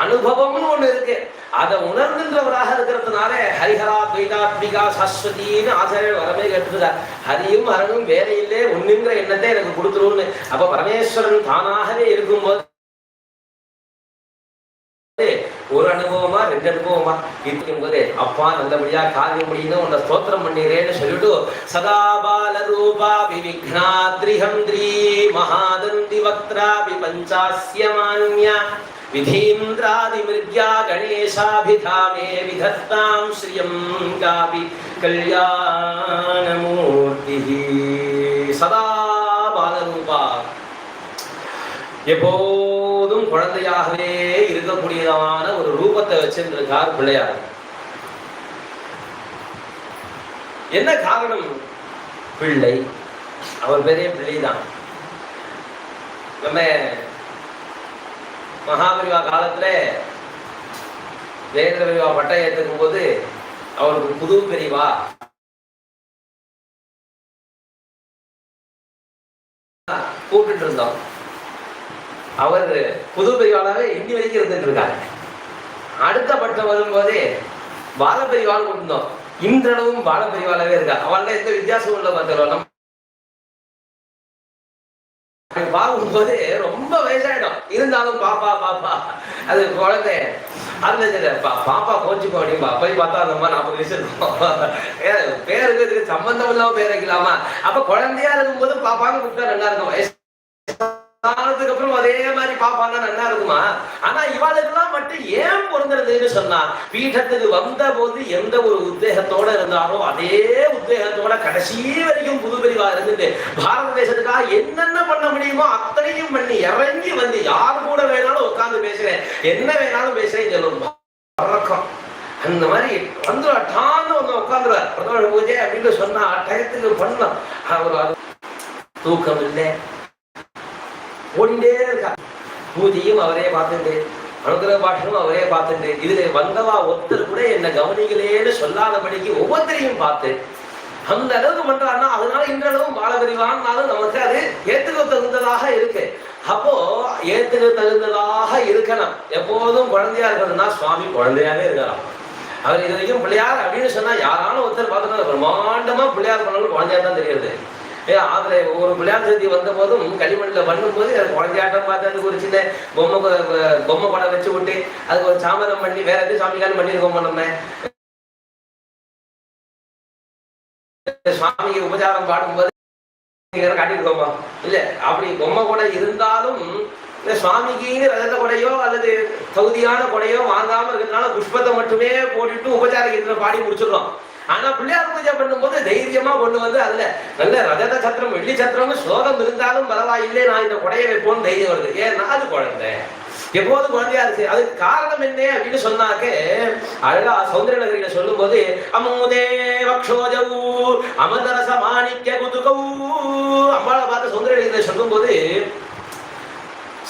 அனுபவம்னு ஒண்ணு இருக்கு. அதை உணர்கின்றவராக இருக்கிறதுனால ஹரிஹரா துவைதாத்மிகா சஸ்வதினு ஆசிரியர் வரமே கேட்டுருக்கார். ஹரியும் ஹரனும் வேற இல்லே ஒண்ணுங்கிற எண்ணத்தை எனக்கு கொடுத்துருன்னு. அப்ப பரமேஸ்வரன் தானாகவே இருக்கும்போது ஒரு அனுபவமா ரெண்டு அனுபவமா இருக்கும் போதே அப்பா நல்லபடியா காரிய முடியும் உன்னை ஸ்தோத்திரம் பண்ணிடுறேன்னு சொல்லிட்டு சதாபால ரூபா விவிக்னாத்ரிஹந்திரி மகாதந்தி வக்த்ரா விபஞ்சாஸ்யமான்யா விதீந்திராதி மிருக்யா கணேசாபிதாமே விதத்தாம் ஸ்ரீயம் காபி கல்யாணமூர்த்தி. சதாபால ரூபா, எப்போதும் குழந்தையாகவே இருக்கக்கூடியதான ஒரு ரூபத்தை வச்சிருந்திருக்கார் பிள்ளையார். என்ன காரணம்? பிள்ளை, அவர் பெரிய பிள்ளைதான். நம்ம மகாபரிவா காலத்துல ஜெயேந்திர பெரியவா பட்டம் ஏற்றுக்கும் போது அவருக்கு புது பெரியவா கூப்பிட்டு இருந்தோம். அவர் புது பெரியவாளாவே இன்னி வரைக்கும் இருந்துட்டு இருக்காங்க. அடுத்த பட்டம் வரும்போதே பாலபெரிவாள் கொண்டிருந்தோம். இன்றளவும் பாலபெரிவாளாவே இருக்கா. அவள்தான் எந்த வித்தியாசமும் இல்லை. பார்த்துருவோம் பார்க்கும்போது ரொம்ப வயசாயிடும், இருந்தாலும் பாப்பா பாப்பா அது குழந்தை. அதுல பாப்பா கோச்சுக்கோ அப்படின்பா. போய் பார்த்தா அந்த மாதிரி 40 வயசு இருக்கும். பேருக்கு இதுக்கு சம்பந்தம் இல்லாம பேர் வைக்கலாமா? அப்ப குழந்தையா இருக்கும்போது பாப்பான்னு கூப்பிட்டா நல்லா இருக்கும். வயசு காலத்துக்கு அப்புறம் அதே மாதிரி பாப்பான்னா நல்லா இருக்குமா? ஆனா இவாளுக்கெல்லாம் மட்டும் ஏன் பொருந்துறதுன்னு சொன்னா, பீഠத்துக்கு வந்த போது எந்த ஒரு உத்வேகத்தோட இருந்தாரோ அதே உத்வேகத்தோட கடைசி வரைக்கும் புது பெரிவா இருந்துட்டு பாரத தேசத்துக்காக என்னென்ன பண்ண முடியுமோ அத்தனையும் பண்ணி இறங்கி வந்து யாரு கூட வேணாலும் உட்கார்ந்து பேசுறேன், என்ன வேணாலும் பேசுறேன் சொல்லுவோம். வழக்கம் அந்த மாதிரி வந்துடும். டான்னு வந்து உட்காந்துருவார். பிரதம பூஜை அப்படின்னு சொன்னா டயத்துக்கு பண்ணலாம். அவர் தூக்கம் இல்லை, ஓடிண்டே இருக்கா. பூஜையும் அவரே பார்த்துட்டு, அனுகிரக பாஷனும் அவரே பார்த்துட்டு, இதுல வந்தவா ஒருத்தர் கூட என்ன கவனிகளேன்னு சொல்லாதபடிக்கு ஒவ்வொருத்தரையும் பார்த்து அந்த அளவுக்கு பண்றாருன்னா, அதனால இன்றளவும் பாலபெரிவான்னாலும் நமக்கு அது ஏத்துக்க தகுந்ததாக இருக்கு. அப்போ ஏத்துக்க தகுந்ததாக இருக்கணும். எப்போதும் குழந்தையா இருக்கிறதுனா சுவாமி குழந்தையாவே இருக்கலாம். அவர் இது வரைக்கும் பிள்ளையார் அப்படின்னு சொன்னா யாராலும் ஒருத்தர் பார்த்துட்டு பிரம்மாண்டமா பிள்ளையார் பண்ணாலும் குழந்தையா தான் தெரியுது. அதுல ஒரு பிள்ளையார் சதுர்த்தி வந்த போதும் களிமண்ணில் பண்ணும்போது அது குழந்தையாட்டம் பார்த்து அதுக்கு ஒரு சின்ன பொம்மை படம் வச்சு விட்டு அதுக்கு ஒரு சாமரம் பண்ணி வேற எதுவும் சாமிக்காலும் பண்ணியிருக்கோம். நம்ம சுவாமிக்கு உபச்சாரம் பாடும்போது காட்டியிருக்கோமா? இல்ல, அப்படி பொம்மை கூட இருந்தாலும் இந்த சுவாமிக்கு ரகத்த கொடையோ அல்லது தகுதியான கொடையோ வாங்காம இருக்கிறதுனால புஷ்பத்தை மட்டுமே போட்டுட்டு உபச்சார கீர்த்தனை பாடி முடிச்சிடுறோம். ஆனா பிள்ளையார் பூஜை பண்ணும்போது தைரியமா கொண்டு வந்து அதுல நல்ல ரஜத சத்திரம் வெள்ளி சத்திரம்னு ஸ்லோகம் இருந்தாலும் பரவாயில்லை, நான் இந்த கொடையை வைப்போன்னு தைரியம் வருது. ஏன்னா அது குழந்தை, எப்போதும் குழந்தையா இருக்கு. அதுக்கு காரணம் என்ன அப்படின்னு சொன்னாக்க, அழகா சௌந்தர நகரில சொல்லும் போது அமுதே வக்ஷோஜவு அமதரச மாணிக்க குதுகவு அம்பாளை பார்த்து சௌந்தர நகரில சொல்லும் போது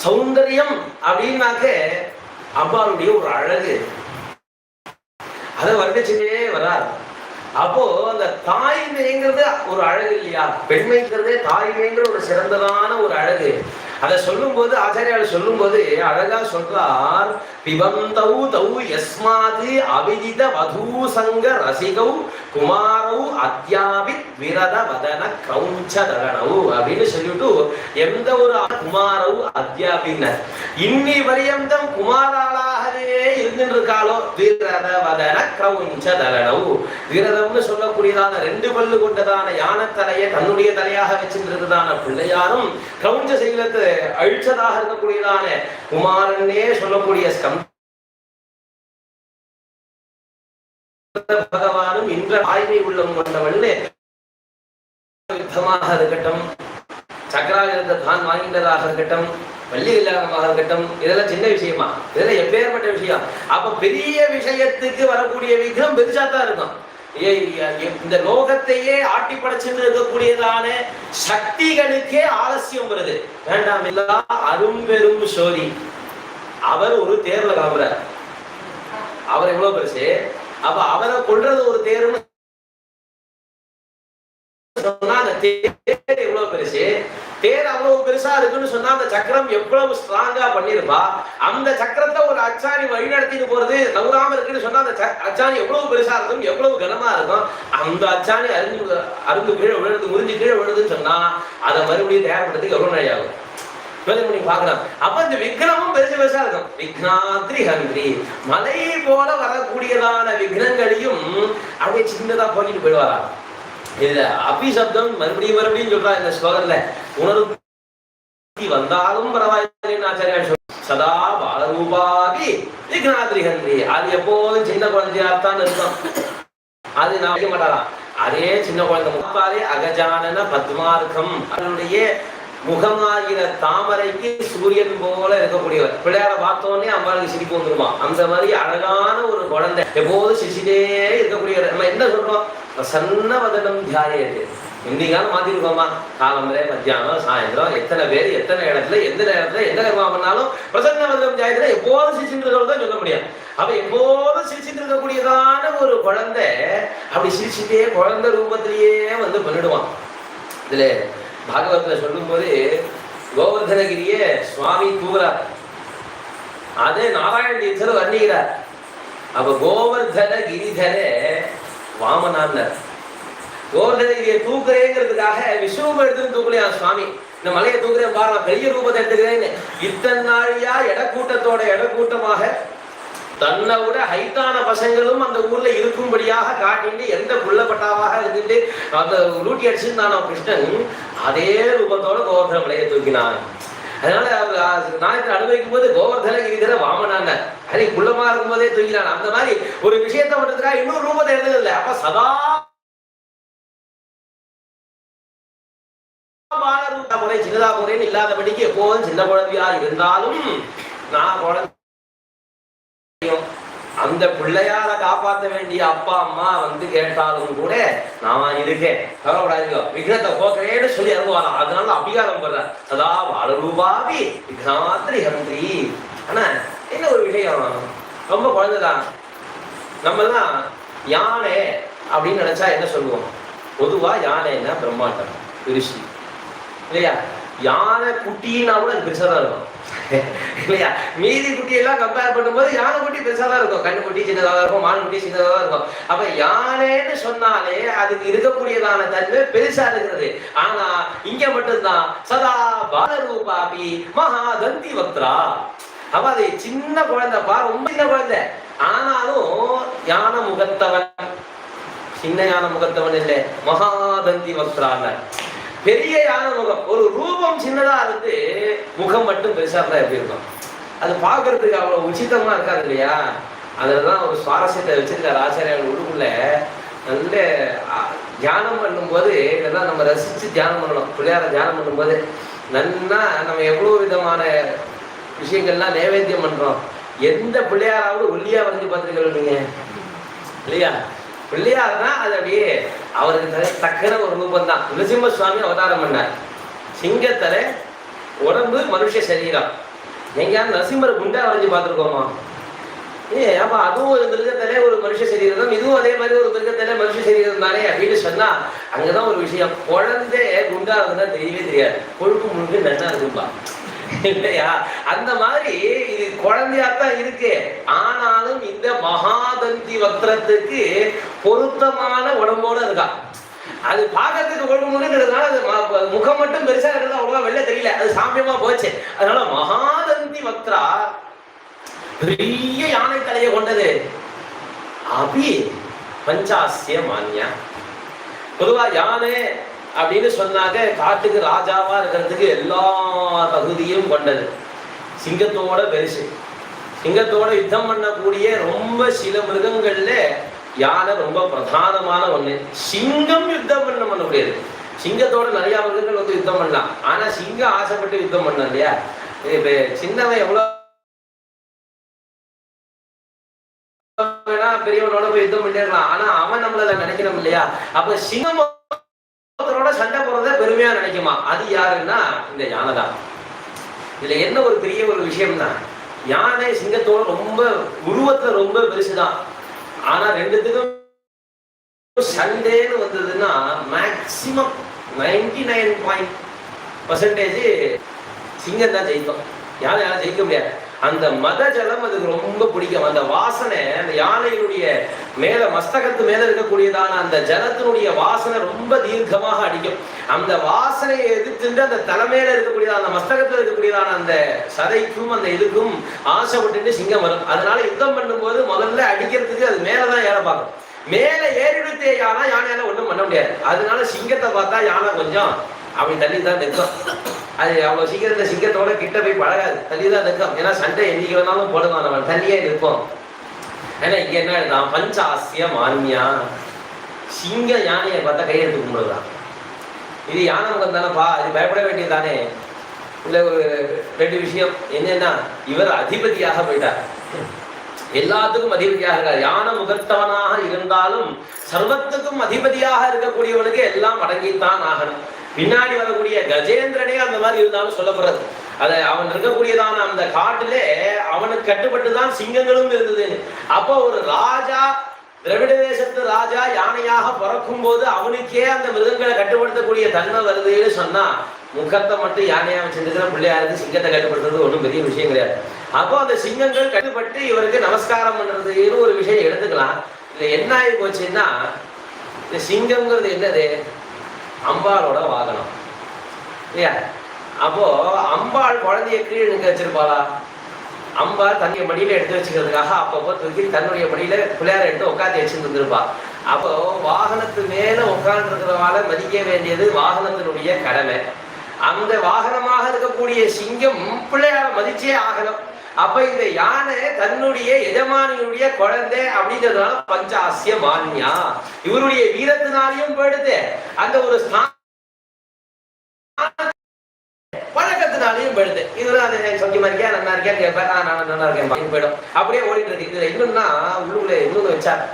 சௌந்தரியம் அப்படின்னாக்க அம்பாளுடைய ஒரு அழகு, அதை வர்ணிச்சுட்டே வராது. அப்போ அந்த தாய்மைங்கிறது ஒரு அழகு இல்லையா? பெண்மைங்கிறதே தாய்மைங்கிற ஒரு சிறந்ததான ஒரு அழகு. அதை சொல்லும் போது ஆச்சாரியால் சொல்லும் போது அழகா சொல்றார், பிபந்தௌ தௌ யஸ்மாதி அபிஜித வதூசங்க ரசிகௌ குமாரௌ அத்யாபித் விரத வதன கிரௌஞ்சதகனௌ அப்படின்னு சொல்லிட்டு எந்த ஒரு குமாரௌ அத்யாபின்னர் இன்னி வரியந்தம் குமாராளாகவே இருந்திருக்காளோ விரத வதன கிரௌஞ்சதகனௌ. விரதம்னு சொல்லக்கூடியதான 2 பல்லு கொண்டதான யானத்தலையை தன்னுடைய தலையாக வச்சிருந்ததான பிள்ளையாரும் கிரௌஞ்ச சைலத்தை அழிச்சதாக இருக்கக்கூடியதான குமாரனே சொல்லக்கூடிய பகவானும் இன்ற ஆய்வை உள்ளம் கொண்டவள்னு யுத்தமாக இருக்கட்டும், சக்கராயுதத்தை தான் வாங்கின்றதாக இருக்கட்டும், வள்ளி கல்யாணமாக இருக்கட்டும், இதெல்லாம் சின்ன விஷயமா? இதெல்லாம் எப்பேற்பட்ட விஷயம். அப்ப பெரிய விஷயத்துக்கு வரக்கூடிய விக்ரம் பெருசாத்தான் இருக்கும். இந்த லோகத்தையே ஆட்டி படைச்சுட்டு இருக்கக்கூடியதான சக்திகளுக்கே ஆலசியம் வருது. வேண்டாம், எல்லாம் அரும்பெரும் சோதி. அவர் ஒரு தேர்ல கிளம்புறார். அவர் எவ்வளவு பெருசு, அப்ப அவரை கொள்றது ஒரு தேர்வு சொன்னா அந்த தேர் எவ்வளவு பெருசு, தேர் அவ்வளவு பெருசா இருக்குன்னு சொன்னா அந்த சக்கரம் எவ்வளவு ஸ்ட்ராங்கா பண்ணிருப்பா. அந்த சக்கரத்தை ஒரு அச்சாணி வழி நடத்திட்டு போறது நவுறாம இருக்குன்னு சொன்னா அந்த அச்சாணி எவ்வளவு பெருசா இருக்கும், எவ்வளவு கனமா இருக்கும். அந்த அச்சாணி அருந்து கீழே விழுது, முறிஞ்சு கீழே விழுதுன்னு சொன்னா அதை மறுபடியும் தயார்படுறதுக்கு எவ்வளவு நாள் ஆகும் பார்க்கலாம். அப்ப இந்த விக்னமும் பெருசு பெருசா இருக்கும். விக்னாத்ரி ஹந்திரி, மலை போல வரக்கூடியதான விக்னங்களையும் அப்படியே சின்னதா பண்ணிட்டு போயிடுவாரா. இதுல அபிசப்தம் மறுபடியும் மறுபடியும் சொல்றா இந்த ஸ்லோகத்துல. உணர்வு வந்தாலும் பரவாயில்லைன்னு ஆச்சாரியா சதா பாலரூபாகி விக்னாத்ரி ஹந்திரி. அது எப்போதும் சின்ன குழந்தையாத்தான் இருக்கும். அது நான் வைக்க மாட்டாராம். அதே சின்ன குழந்தை முப்பாலே அகஜானன பத்மார்க்கம், அதனுடைய முகமாகிற தாமரைக்கு சூரியன் போல இருக்கக்கூடியவர். பிள்ளையார பார்த்தோன்னே அம்பாளுக்கு சிரிப்பு வந்துருமா. அந்த மாதிரி அழகான ஒரு குழந்தை எப்போதும் சிரிச்சுட்டே இருக்கக்கூடியவர். நம்ம என்ன சொல்றோம், பிரசன்ன வதனம் தியாயது. இன்னைக்கான மாத்திருக்கோமா, காலம்பரை மத்தியானம் சாயந்தரம் எத்தனை பேர் எத்தனை இடத்துல எந்த நேரத்துல எந்த கர்மா பண்ணாலும் பிரசன்ன வதனம் தியாயத்துல எப்போதும் சிரிச்சுட்டு தான் சொல்ல முடியாது. அப்ப எப்போதும் சிரிச்சுட்டு இருக்கக்கூடியதான ஒரு குழந்தை அப்படி சிரிச்சுட்டே குழந்தை ரூபத்திலேயே வந்து பண்ணிடுவான். இதுல பாகவத்துல சொல்லும் போது கோவர்தனகிரிய சுவாமி தூங்குறார், அதே நாராயண தீர்த்தர் வர்ணிக்கிறார். அப்ப கோவர்தன கிரிதர வாமனார். கோவர்தனகிரியை தூக்குறேங்கிறதுக்காக விஸ்வரூபம் எடுத்துன்னு தூக்கலையா சுவாமி, இந்த மலையை தூக்குறேன் பாரு, பெரிய ரூபத்தை எடுத்துக்கிறேன்னு. இத்தனை நாளியா இடக்கூட்டத்தோட இடக்கூட்டமாக தன்னை விட ஹைட்டான பசங்களும் அந்த ஊர்ல இருக்கும்படியாக காட்டிட்டு எந்த புள்ளப்பட்டாவாக இருந்துட்டு அந்த லூட்டி அடிச்சுட்டானோ கிருஷ்ணன், அதே ரூபத்தோட கோவர்தன மலையை தூக்கினான். அதனால நாயத்தை அனுபவிக்கும் போது கோவர்தன கிரிதர வாமனான அது குள்ளமா இருக்கும் போதே தூக்கினான். அந்த மாதிரி ஒரு விஷயத்தை பண்றதுக்காக இன்னொரு ரூபத்தை எழுதுல. அப்ப சதா முறை சின்னதா முறைன்னு இல்லாதபடிக்கு எப்போதும் சின்ன குழந்தையா இருந்தாலும் நான் குழந்தை அந்த பிள்ளையார காப்பாற்ற வேண்டிய அப்பா அம்மா வந்து கேட்டாலும் கூட நான் இருக்கேன், கவலைப்படாதீங்க, விக்னத்தை போக்குறேன்னு சொல்லி இறங்குவாராம். அதனால அபிகாரம் பண்ற சதா பாலரூபாவி விக்னாத்ரி ஹந்திரி. ஆனா என்ன ஒரு விஷயம், ரொம்ப குழந்தைதான். நம்ம தான் யானை அப்படின்னு நினைச்சா என்ன சொல்லுவோம், பொதுவா யானைன்னா பிரம்மாண்டம் பெருசு இல்லையா. யானை குட்டின்னா கூட அது பெருசா தான் இருக்கும் இல்லையா. மீதி குட்டி எல்லாம் கம்பேர் பண்ணும்போது யானை குட்டி பெருசா தான் இருக்கும். கண்ணு குட்டி சின்னதாக இருக்கும், மான் குட்டி சின்னதாக இருக்கும். அப்ப யானைன்னு சொன்னாலே அதுக்கு இருக்கக்கூடியதான தன்மை பெருசா இருக்கிறது. ஆனா இங்க மட்டும்தான் சதா பாலரூபாபி மகாதந்தி வக்ரா. அப்ப அது சின்ன குழந்தைப்பா, ரொம்ப சின்ன குழந்தை. ஆனாலும் யானை முகத்தவன், சின்ன யானை முகத்தவன் இல்லை, மகாதந்தி வக்ரான பெரிய யானை முகம். ஒரு ரூபம் சின்னதா இருந்து முகம் மட்டும் பெருசா இருந்தா எப்படி இருக்கும், அது பாக்குறதுக்கு அவ்வளவு உச்சிதமா இருக்காது இல்லையா. அதுலதான் ஒரு சுவாரஸ்யத்தை வச்சிருக்காரு ஆச்சாரியால். உள்ளுக்குள்ள நல்ல தியானம் பண்ணும்போது இதெல்லாம் நம்ம ரசிச்சு தியானம் பண்ணணும். பிள்ளையார தியானம் பண்ணும்போது நல்லா நம்ம எவ்வளவு விதமான விஷயங்கள்லாம் நைவேத்தியம் பண்றோம். எந்த பிள்ளையாராவது ஒல்லியா வந்து பார்த்துருக்கீங்க இல்லையா. பிள்ளையார்னா அது அப்படியே அவருக்கு தக்கன ஒரு ரூபம் தான். நிருசிம்ம சுவாமி அவதாரம் பண்ணார். சிங்கத்தலை உடம்பு மனுஷ சரீரம். எங்கேயாவது நரசிம்மர் குண்டா வரைஞ்சி பார்த்துருக்கோமா? அப்ப அதுவும் ஒரு மிருகத்தலை ஒரு மனுஷ சரீரம் தான், இதுவும் அதே மாதிரி ஒரு மிருகத்தலை மனுஷ சரீரம் தானே அப்படின்னு சொன்னா அங்கதான் ஒரு விஷயம். குழந்தை குண்டா இருந்தா தெரியவே தெரியாது, கொழுப்பு முழுக்க நன்னா இருக்கும்பா இல்லையா. அந்த மாதிரி இது குழந்தையாத்தான் இருக்கு. ஆனாலும் இந்த மகாதந்தி வக்ரத்துக்கு பொருத்தமான உடம்போட இருக்கா. அது பார்க்கறதுக்கு ஒழுங்குங்கிறதுனால அது முகம் மட்டும் பெருசா இருக்கிறது அவ்வளவா வெளில தெரியல, அது சாமியமா போச்சு. அதனால மகாதந்தி வக்ரா பெரிய யானை தலையை கொண்டது. அபி பஞ்சாசிய மான்யா. பொதுவா யானை அப்படின்னு சொன்னாங்க காட்டுக்கு ராஜாவா இருக்கிறதுக்கு எல்லா தகுதியும் கொண்டது. சிங்கத்தோட பெருசு, சிங்கத்தோட யுத்தம் பண்ணக்கூடிய ரொம்ப சில மிருகங்கள்ல யானை ரொம்ப பிரதானமான ஒண்ணு. சிங்கம் யுத்தம் பண்ண முடியாது. சிங்கத்தோட நிறைய மிருகங்கள் வந்து யுத்தம் பண்ணலாம். ஆனா சிங்கம் ஆசைப்பட்டு யுத்தம் பண்ண இல்லையா? இப்ப சின்னவன் எவ்வளவு வேணா பெரியவனோட போய் யுத்தம் பண்ணிருக்கலாம். ஆனா அவன் நம்மள நினைக்கணும் இல்லையா? அப்ப சிங்கத்தோட சண்டை போறத பெருமையா நினைக்குமா? அது யாருன்னா இந்த யானை தான். இதுல என்ன ஒரு பெரிய ஒரு விஷயம்னா, யானை சிங்கத்தோட ரொம்ப உருவத்துல ரொம்ப பெருசுதான். ஆனா ரெண்டுத்துக்கும் சண்டேன்னு வந்ததுன்னா மேக்சிமம் 99% சிங்கம் தான் ஜெயிக்கும். யானை ஜெயிக்க முடியாது. அந்த மத ஜலம் அதுக்கு ரொம்ப பிடிக்கும். அந்த வாசனை, அந்த யானையினுடைய மேல மஸ்தகத்து மேல இருக்கக்கூடியதான அந்த ஜலத்தினுடைய வாசனை ரொம்ப தீர்க்கமாக அடிக்கும். அந்த வாசனையை எதிர்த்து அந்த தலைமையில இருக்கக்கூடியதான அந்த மஸ்தகத்துல இருக்கக்கூடியதான அந்த சதைக்கும் அந்த இதுக்கும் ஆசைப்பட்டு சிங்கம் வரும். அதனால யுத்தம் பண்ணும்போது முதல்ல அடிக்கிறதுக்கு அது மேலதான் ஏற பார்க்கும். மேல ஏறிடுத்தே யானையால ஒண்ணும் பண்ண முடியாது. அதனால சிங்கத்தை பார்த்தா யானை கொஞ்சம் அப்படி தள்ளி தான் நிற்கும். அது அவ்வளவு சீக்கிரத்தை சிங்கத்தோட கிட்ட போய் பழகாது, தள்ளி தான் நிற்கும். ஏன்னா சண்டை என்னைக்கு வேணாலும் போடுவான், அவன் தள்ளியே நிற்போம். ஏன்னா இங்க என்ன எழுதான், பஞ்சாசிய மான்யா. சிங்கம் யானையை பார்த்தா கையெழுத்து கும்பிடுதான். இது யானை முகம் தானேப்பா, இது பயப்பட வேண்டியது தானே. இல்ல ஒரு ரெண்டு விஷயம் என்னன்னா, இவர் அதிபதியாக போயிட்டார், எல்லாத்துக்கும் அதிபதியாக இருக்கார். யானை முகத்தவனாக இருந்தாலும் சர்வத்துக்கும் அதிபதியாக இருக்கக்கூடியவனுக்கு எல்லாம் அடங்கித்தான் ஆகணும். பின்னாடி வரக்கூடிய கஜேந்திரனே அந்த மாதிரி இருந்தாலும் சொல்லப்படுறது. அதை அவன் இருக்கக்கூடியதான அந்த காட்டிலே அவனுக்கு கட்டுப்பட்டுதான் சிங்கங்களும் இருந்தது. அப்போ ஒரு ராஜா, திராவிட தேசத்து ராஜா யானையாக பிறக்கும் போது அவனுக்கே அந்த மிருகங்களை கட்டுப்படுத்தக்கூடிய தன்மை வருதுன்னு சொன்னா, முகத்தை மட்டும் யானையா வச்சிருக்கிற பிள்ளையாருக்கு சிங்கத்தை கட்டுப்படுத்துறது ஒன்றும் பெரிய விஷயம் கிடையாது. அப்போ அந்த சிங்கங்கள் கட்டுப்பட்டு இவருக்கு நமஸ்காரம் பண்றதுன்னு ஒரு விஷயம் எடுத்துக்கலாம். இதுல என்ன ஆகி போச்சுன்னா, இந்த சிங்கம்ங்கிறது என்னது, அம்பாளோட வாகனம் இல்லையா? அப்போ அம்பாள் குழந்தைய கீழே நிற்க வச்சிருப்பாளா? அம்பாள் தன்னுடைய மடியில எடுத்து வச்சுக்கிறதுக்காக அப்பப்போ தூக்கி தன்னுடைய மடியில பிள்ளையார எடுத்து உட்காந்து வச்சுட்டு இருந்திருப்பா. அப்போ வாகனத்து மேல உட்கார்ந்து இருக்கிறவால மதிக்க வேண்டியது வாகனத்தினுடைய கடமை. அந்த வாகனமாக இருக்கக்கூடிய சிங்கம் பிள்ளையார மதிச்சே ஆகணும். அப்ப இந்த யானை தன்னுடைய எஜமானியுடைய குழந்தை அப்படிங்கிறதுனால பஞ்சாசிய மான்யா, இவருடைய வீரத்தினாலையும் போயிடுது, அந்த ஒரு பழக்கத்தினாலையும் போயிடுது. இவரு அதை சௌக்கியமா இருக்கியா, நல்லா இருக்கியா கேட்பேன், நான் நல்லா இருக்கேன் போயிடும். அப்படியே ஓடிட்டு இருக்கு. இதுல இன்னொன்னா உள்ளுக்குள்ள இன்னொன்னு வச்சார்,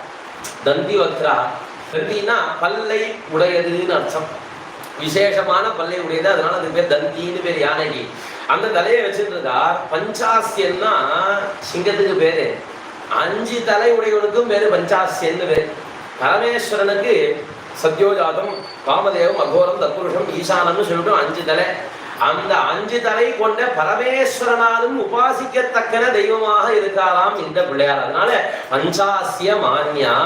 தந்தி வக்ரா. தந்தினா பல்லை உடையதுன்னு அர்த்தம், விசேஷமான பல்லை உடையது. அதனால அது பேர் தந்தின்னு பேர் யானைக்கு. அந்த தலையை வச்சுட்டு இருக்கார். பஞ்சாசியன்னா சிங்கத்துக்கு பேரு, 5 தலை உடையவனுக்கும் பேரு பஞ்சாசியன்னு பேரு. பரமேஸ்வரனுக்கு சத்யோஜாதம், காமதேவம், அகோரம், தத்புருஷம், ஈசானம்னு சொல்லிட்டு 5 தலை. அந்த 5 தலை கொண்ட பரமேஸ்வரனாலும் உபாசிக்கத்தக்கன தெய்வமாக இருக்காராம் இந்த பிள்ளையார். அதனால பஞ்சாசிய மான்யா,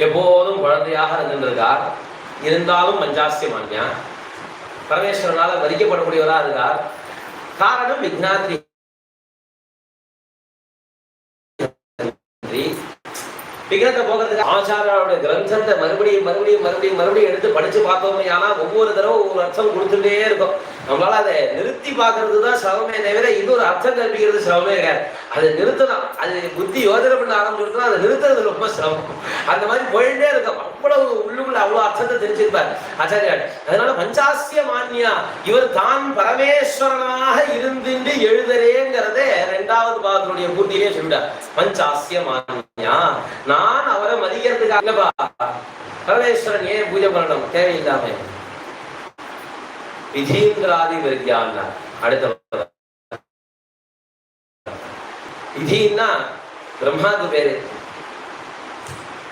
எப்போதும் குழந்தையாக இருந்திருக்கார், இருந்தாலும் பஞ்சாசிய மான்யா, பரமேஸ்வரனால மதிக்கப்படக்கூடியவரா இருக்கார். காரணம் விக்னாத்ரி. விக்னத்தை போகிறதுக்கு ஆச்சாரியாருடைய கிரந்தத்தை மறுபடியும் எடுத்து படிச்சு பார்த்தோமே. ஆனா ஒவ்வொரு தடவை ஒவ்வொரு அர்த்தம் கொடுத்துட்டே இருக்கும். நம்மளால அதை நிறுத்தி பார்க்கறது தான் சிரமமே தவிர இது ஒரு அர்த்தம் கல்பிக்கிறது சிரமமே கிடையாது. அதை நிறுத்தலாம், அது புத்தி யோஜனை பண்ண ஆரம்பிச்சுருக்கோம், அதை நிறுத்துறது ரொம்ப சிரமம். அந்த மாதிரி போயிட்டே இருக்கும். அவ்வளவு உள்ளுக்குள்ள அவ்வளவு அர்த்தத்தை தெரிஞ்சிருப்பார் ஆச்சாரியார். அதனால பஞ்சாசிய மான்யா, இவர் தான் பரமேஸ்வரனாக இருந்துட்டு எழுதுறேங்கிறத 2வது பாகத்தினுடைய பூர்த்தியிலே சொல்லிட்டார். பஞ்சாசிய மான்யா, நான் அவரை மதிக்கிறதுக்காக பரமேஸ்வரன் ஏன் பூஜை பண்ணணும் தேவையில்லாம, விதீந்திராதி வித்யான்னா. அடுத்த விதின்னா பிரம்மாவுக்கு பேரு.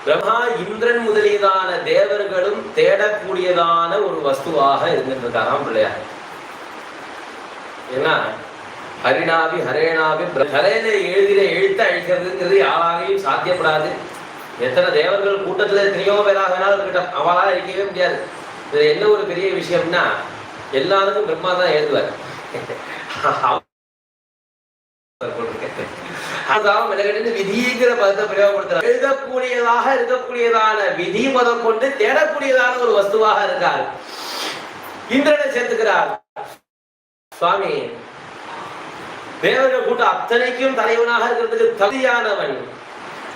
பிரம்மா, இந்திரன் முதலியதான தேவர்களும் தேடக்கூடியதான ஒரு வஸ்துவாக இருந்துட்டு இருக்காராம் பிள்ளையார். ஏன்னா ஹரிணாபி ஹரேணாபி, ஹரேன எழுதின எழுத்த அழிக்கிறதுங்கிறது யாராலையும் சாத்தியப்படாது. எத்தனை தேவர்கள் கூட்டத்துல எத்தனையோ பேராக வேணாலும் இருக்கட்டும், அவளால் அழிக்கவே முடியாது. இது என்ன ஒரு பெரிய விஷயம்னா, எல்லாருக்கும் பிரம்மா தான் எழுதுவார். விதிங்கிற பதத்தை பிரயோகப்படுத்துறார். எழுதக்கூடியதாக இருக்கக்கூடியதான விதி மதம் கொண்டு தேடக்கூடியதான ஒரு வஸ்துவாக இருக்கார். இந்திரனை சேர்த்துக்கிறார் சுவாமி. தேவர்கள் கூட்டம் அத்தனைக்கும் தலைவனாக இருக்கிறதுக்கு தகுதியானவன்.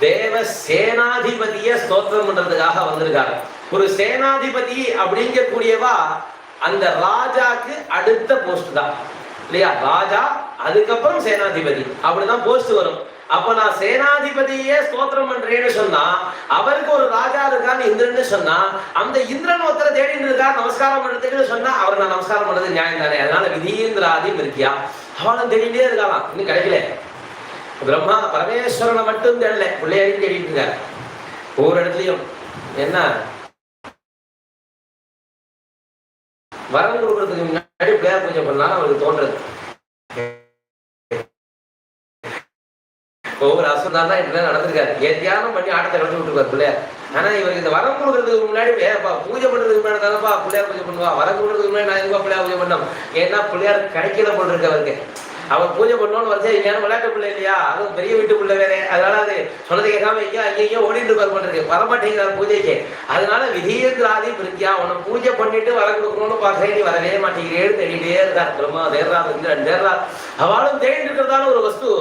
தேவ சேனாதிபதிய ஸ்தோத்திரம் பண்றதுக்காக வந்திருக்காரு. ஒரு சேனாதிபதி அப்படிங்கக்கூடியவா அந்த ராஜாக்கு அடுத்த போஸ்ட் தான் இல்லையா? ராஜா அதுக்கப்புறம் சேனாதிபதி அப்படிதான் போஸ்ட் வரும். அப்ப நான் சேனாதிபதியே ஸ்தோத்திரம் பண்றேன்னு சொன்னா அவருக்கு ஒரு ராஜா இருக்கான்னு இந்திரன் சொன்னா அந்த இந்திரன் ஒருத்தரை தேடிட்டு இருக்கா நமஸ்காரம் பண்றதுக்குன்னு சொன்னா அவர் நான் நமஸ்காரம் பண்றது நியாயம் தானே. அதனால விதீந்திராதி இருக்கியா அவளும் தேடிட்டே இருக்கலாம், இன்னும் கிடைக்கல. பிரம்மா பரமேஸ்வரனை மட்டும் தேடல, பிள்ளையாரையும் தேடிட்டு இருக்காரு ஒவ்வொரு இடத்துலயும். என்ன வரம் கொடுக்கறதுக்கு முன்னாடி பிள்ளையார் பூஜை பண்ணாலும் அவருக்கு தோன்றது. ஒவ்வொரு அசுரம் தான் இப்படிதான் நடந்திருக்காரு. தியானம் பண்ணி ஆட்டத்தை கலந்து விட்டுருக்காரு பிள்ளையார். ஆனா இவருக்கு இந்த வரம் கொடுக்கறதுக்கு முன்னாடி பூஜை பண்றதுக்கு முன்னாடி தானப்பா பிள்ளையார் பூஜை பண்ணுவா. வரம் கொடுக்கறதுக்கு முன்னாடி நான் எதுப்பா பிள்ளையார் பூஜை பண்ணோம்? ஏன்னா பிள்ளையார் கிடைக்கல போல் இருக்கு அவருக்கு. அவர் பூஜை பண்ணோன்னு வரைச்சா இங்கேயான விளையாட்டு பிள்ளை இல்லையா, அதுவும் பெரிய வீட்டு பிள்ளை வேற. அதனால அது சொன்னது கேட்காம ஐயோ ஓடிட்டு இருப்பார் போட்டிருக்கு, வரமாட்டேங்கிறார் பூஜைக்கு. அதனால விதீந்திராதி பிரித்தியா உன்னை பூஜை பண்ணிட்டு வர கொடுக்கணும்னு பாக்குறேன், நீ வரவே மாட்டேங்கிறேன்னு தேடிட்டே இருக்கார். பிரம்மா தேர்றார், இந்திரன் தேர்றார். அவளும் தேடிட்டு இருக்கிறதான ஒரு வஸ்து.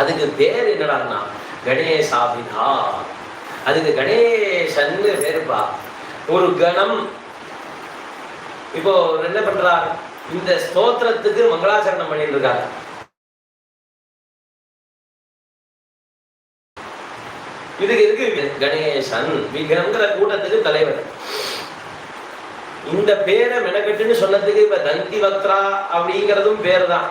அதுக்கு பேர் என்னடான்னா கணேசாபிதா. அதுக்கு கணேசன்னு பேருப்பா. ஒரு கணம் இப்போ என்ன பண்றார், இந்த ஸ்தோத்திரத்துக்கு மங்களாச்சரணம் பண்ணிட்டு இருக்காரு. இதுக்கு இருக்கு கணேசன் விக்ரம்ங்கிற கூட்டத்துக்கு தலைவர். இந்த பேரை மெனக்கட்டுன்னு சொன்னதுக்கு இப்ப தந்தி வக்ரா அப்படிங்கிறதும் பேரு தான்,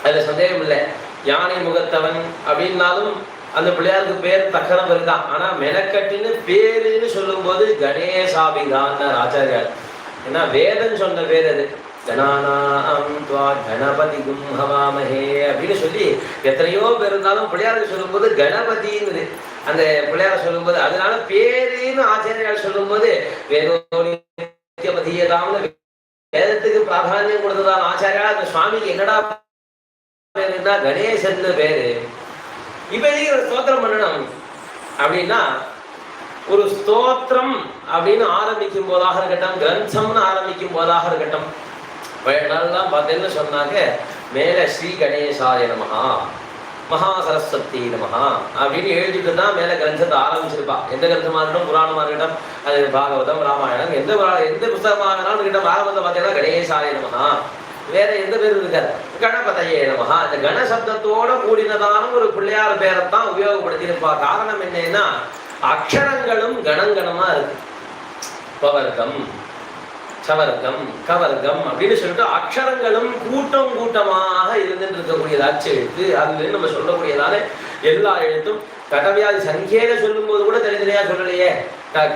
அதுல சந்தேகம் இல்லை. யானை முகத்தவன் அப்படின்னாலும் அந்த பிள்ளையாருக்கு பேர் தக்கரம் இருக்கான். ஆனா மெனக்கட்டுன்னு பேருன்னு சொல்லும் போது கணேசாபிதான் ஆச்சாரியார். ஏன்னா வேதம் சொன்ன பேர் அது. கணபதி கும்ஹவாமஹே அப்படின்னு சொல்லி எத்தனையோ பேர் இருந்தாலும் பிள்ளையாருக்கு சொல்லும் போது கணபதின்னு அந்த பிள்ளையார சொல்லும் போது, அதனால பேருன்னு ஆச்சாரியார் சொல்லும் போது வேதத்துக்கு பிராதானியம் கொடுத்ததான் ஆச்சாரியார். அந்த சுவாமிக்கு என்னடா பேருன்னா கணேசன் பேரு. இப்ப ஒரு ஸ்தோத்திரம் பண்ணணும் அப்படின்னா ஒரு ஸ்தோத்திரம் அப்படின்னு ஆரம்பிக்கும் போதாக இருக்கட்டும், கிரந்தம்னு ஆரம்பிக்கும் போதாக இருக்கட்டும், நாள்லாம் பார்த்தேன்னு சொன்னாக்க மேல ஸ்ரீ கணேசாய நமஹா மகா சரஸ்வதி நமஹா அப்படின்னு எழுதிட்டு தான் மேல கிரந்தத்தை ஆரம்பிச்சிருப்பா. எந்த கிரந்தமா இருக்கட்டும், புராணமா இருக்கட்டும், அது பாகவதம் ராமாயணம் எந்த புஸ்தகமாக வேணாலும் கிட்ட ஆரம்பத்தை பார்த்தீங்கன்னா கணேசாய நமஹா. வேற எந்த பேர் இருக்காரு, கணபதையே நமஹா. இந்த கணசப்தத்தோட கூடினதான ஒரு பிள்ளையார் பேரைத்தான் உபயோகப்படுத்தியிருப்பா. காரணம் என்னன்னா அக்ஷரங்களும் கணங்கணமா இருக்கு. பவர்க்கம் சவர்க்கம் கவர்க்கம் அப்படின்னு சொல்லிட்டு அக்ஷரங்களும் கூட்டம் கூட்டமாக இருந்துட்டு இருக்கக்கூடியது அச்சு எழுத்து. அதுல நம்ம சொல்லக்கூடியதான எல்லா எழுத்தும் கடவியாதி சங்கேல சொல்லும் போது கூட தனித்தனியா சொல்லலையே,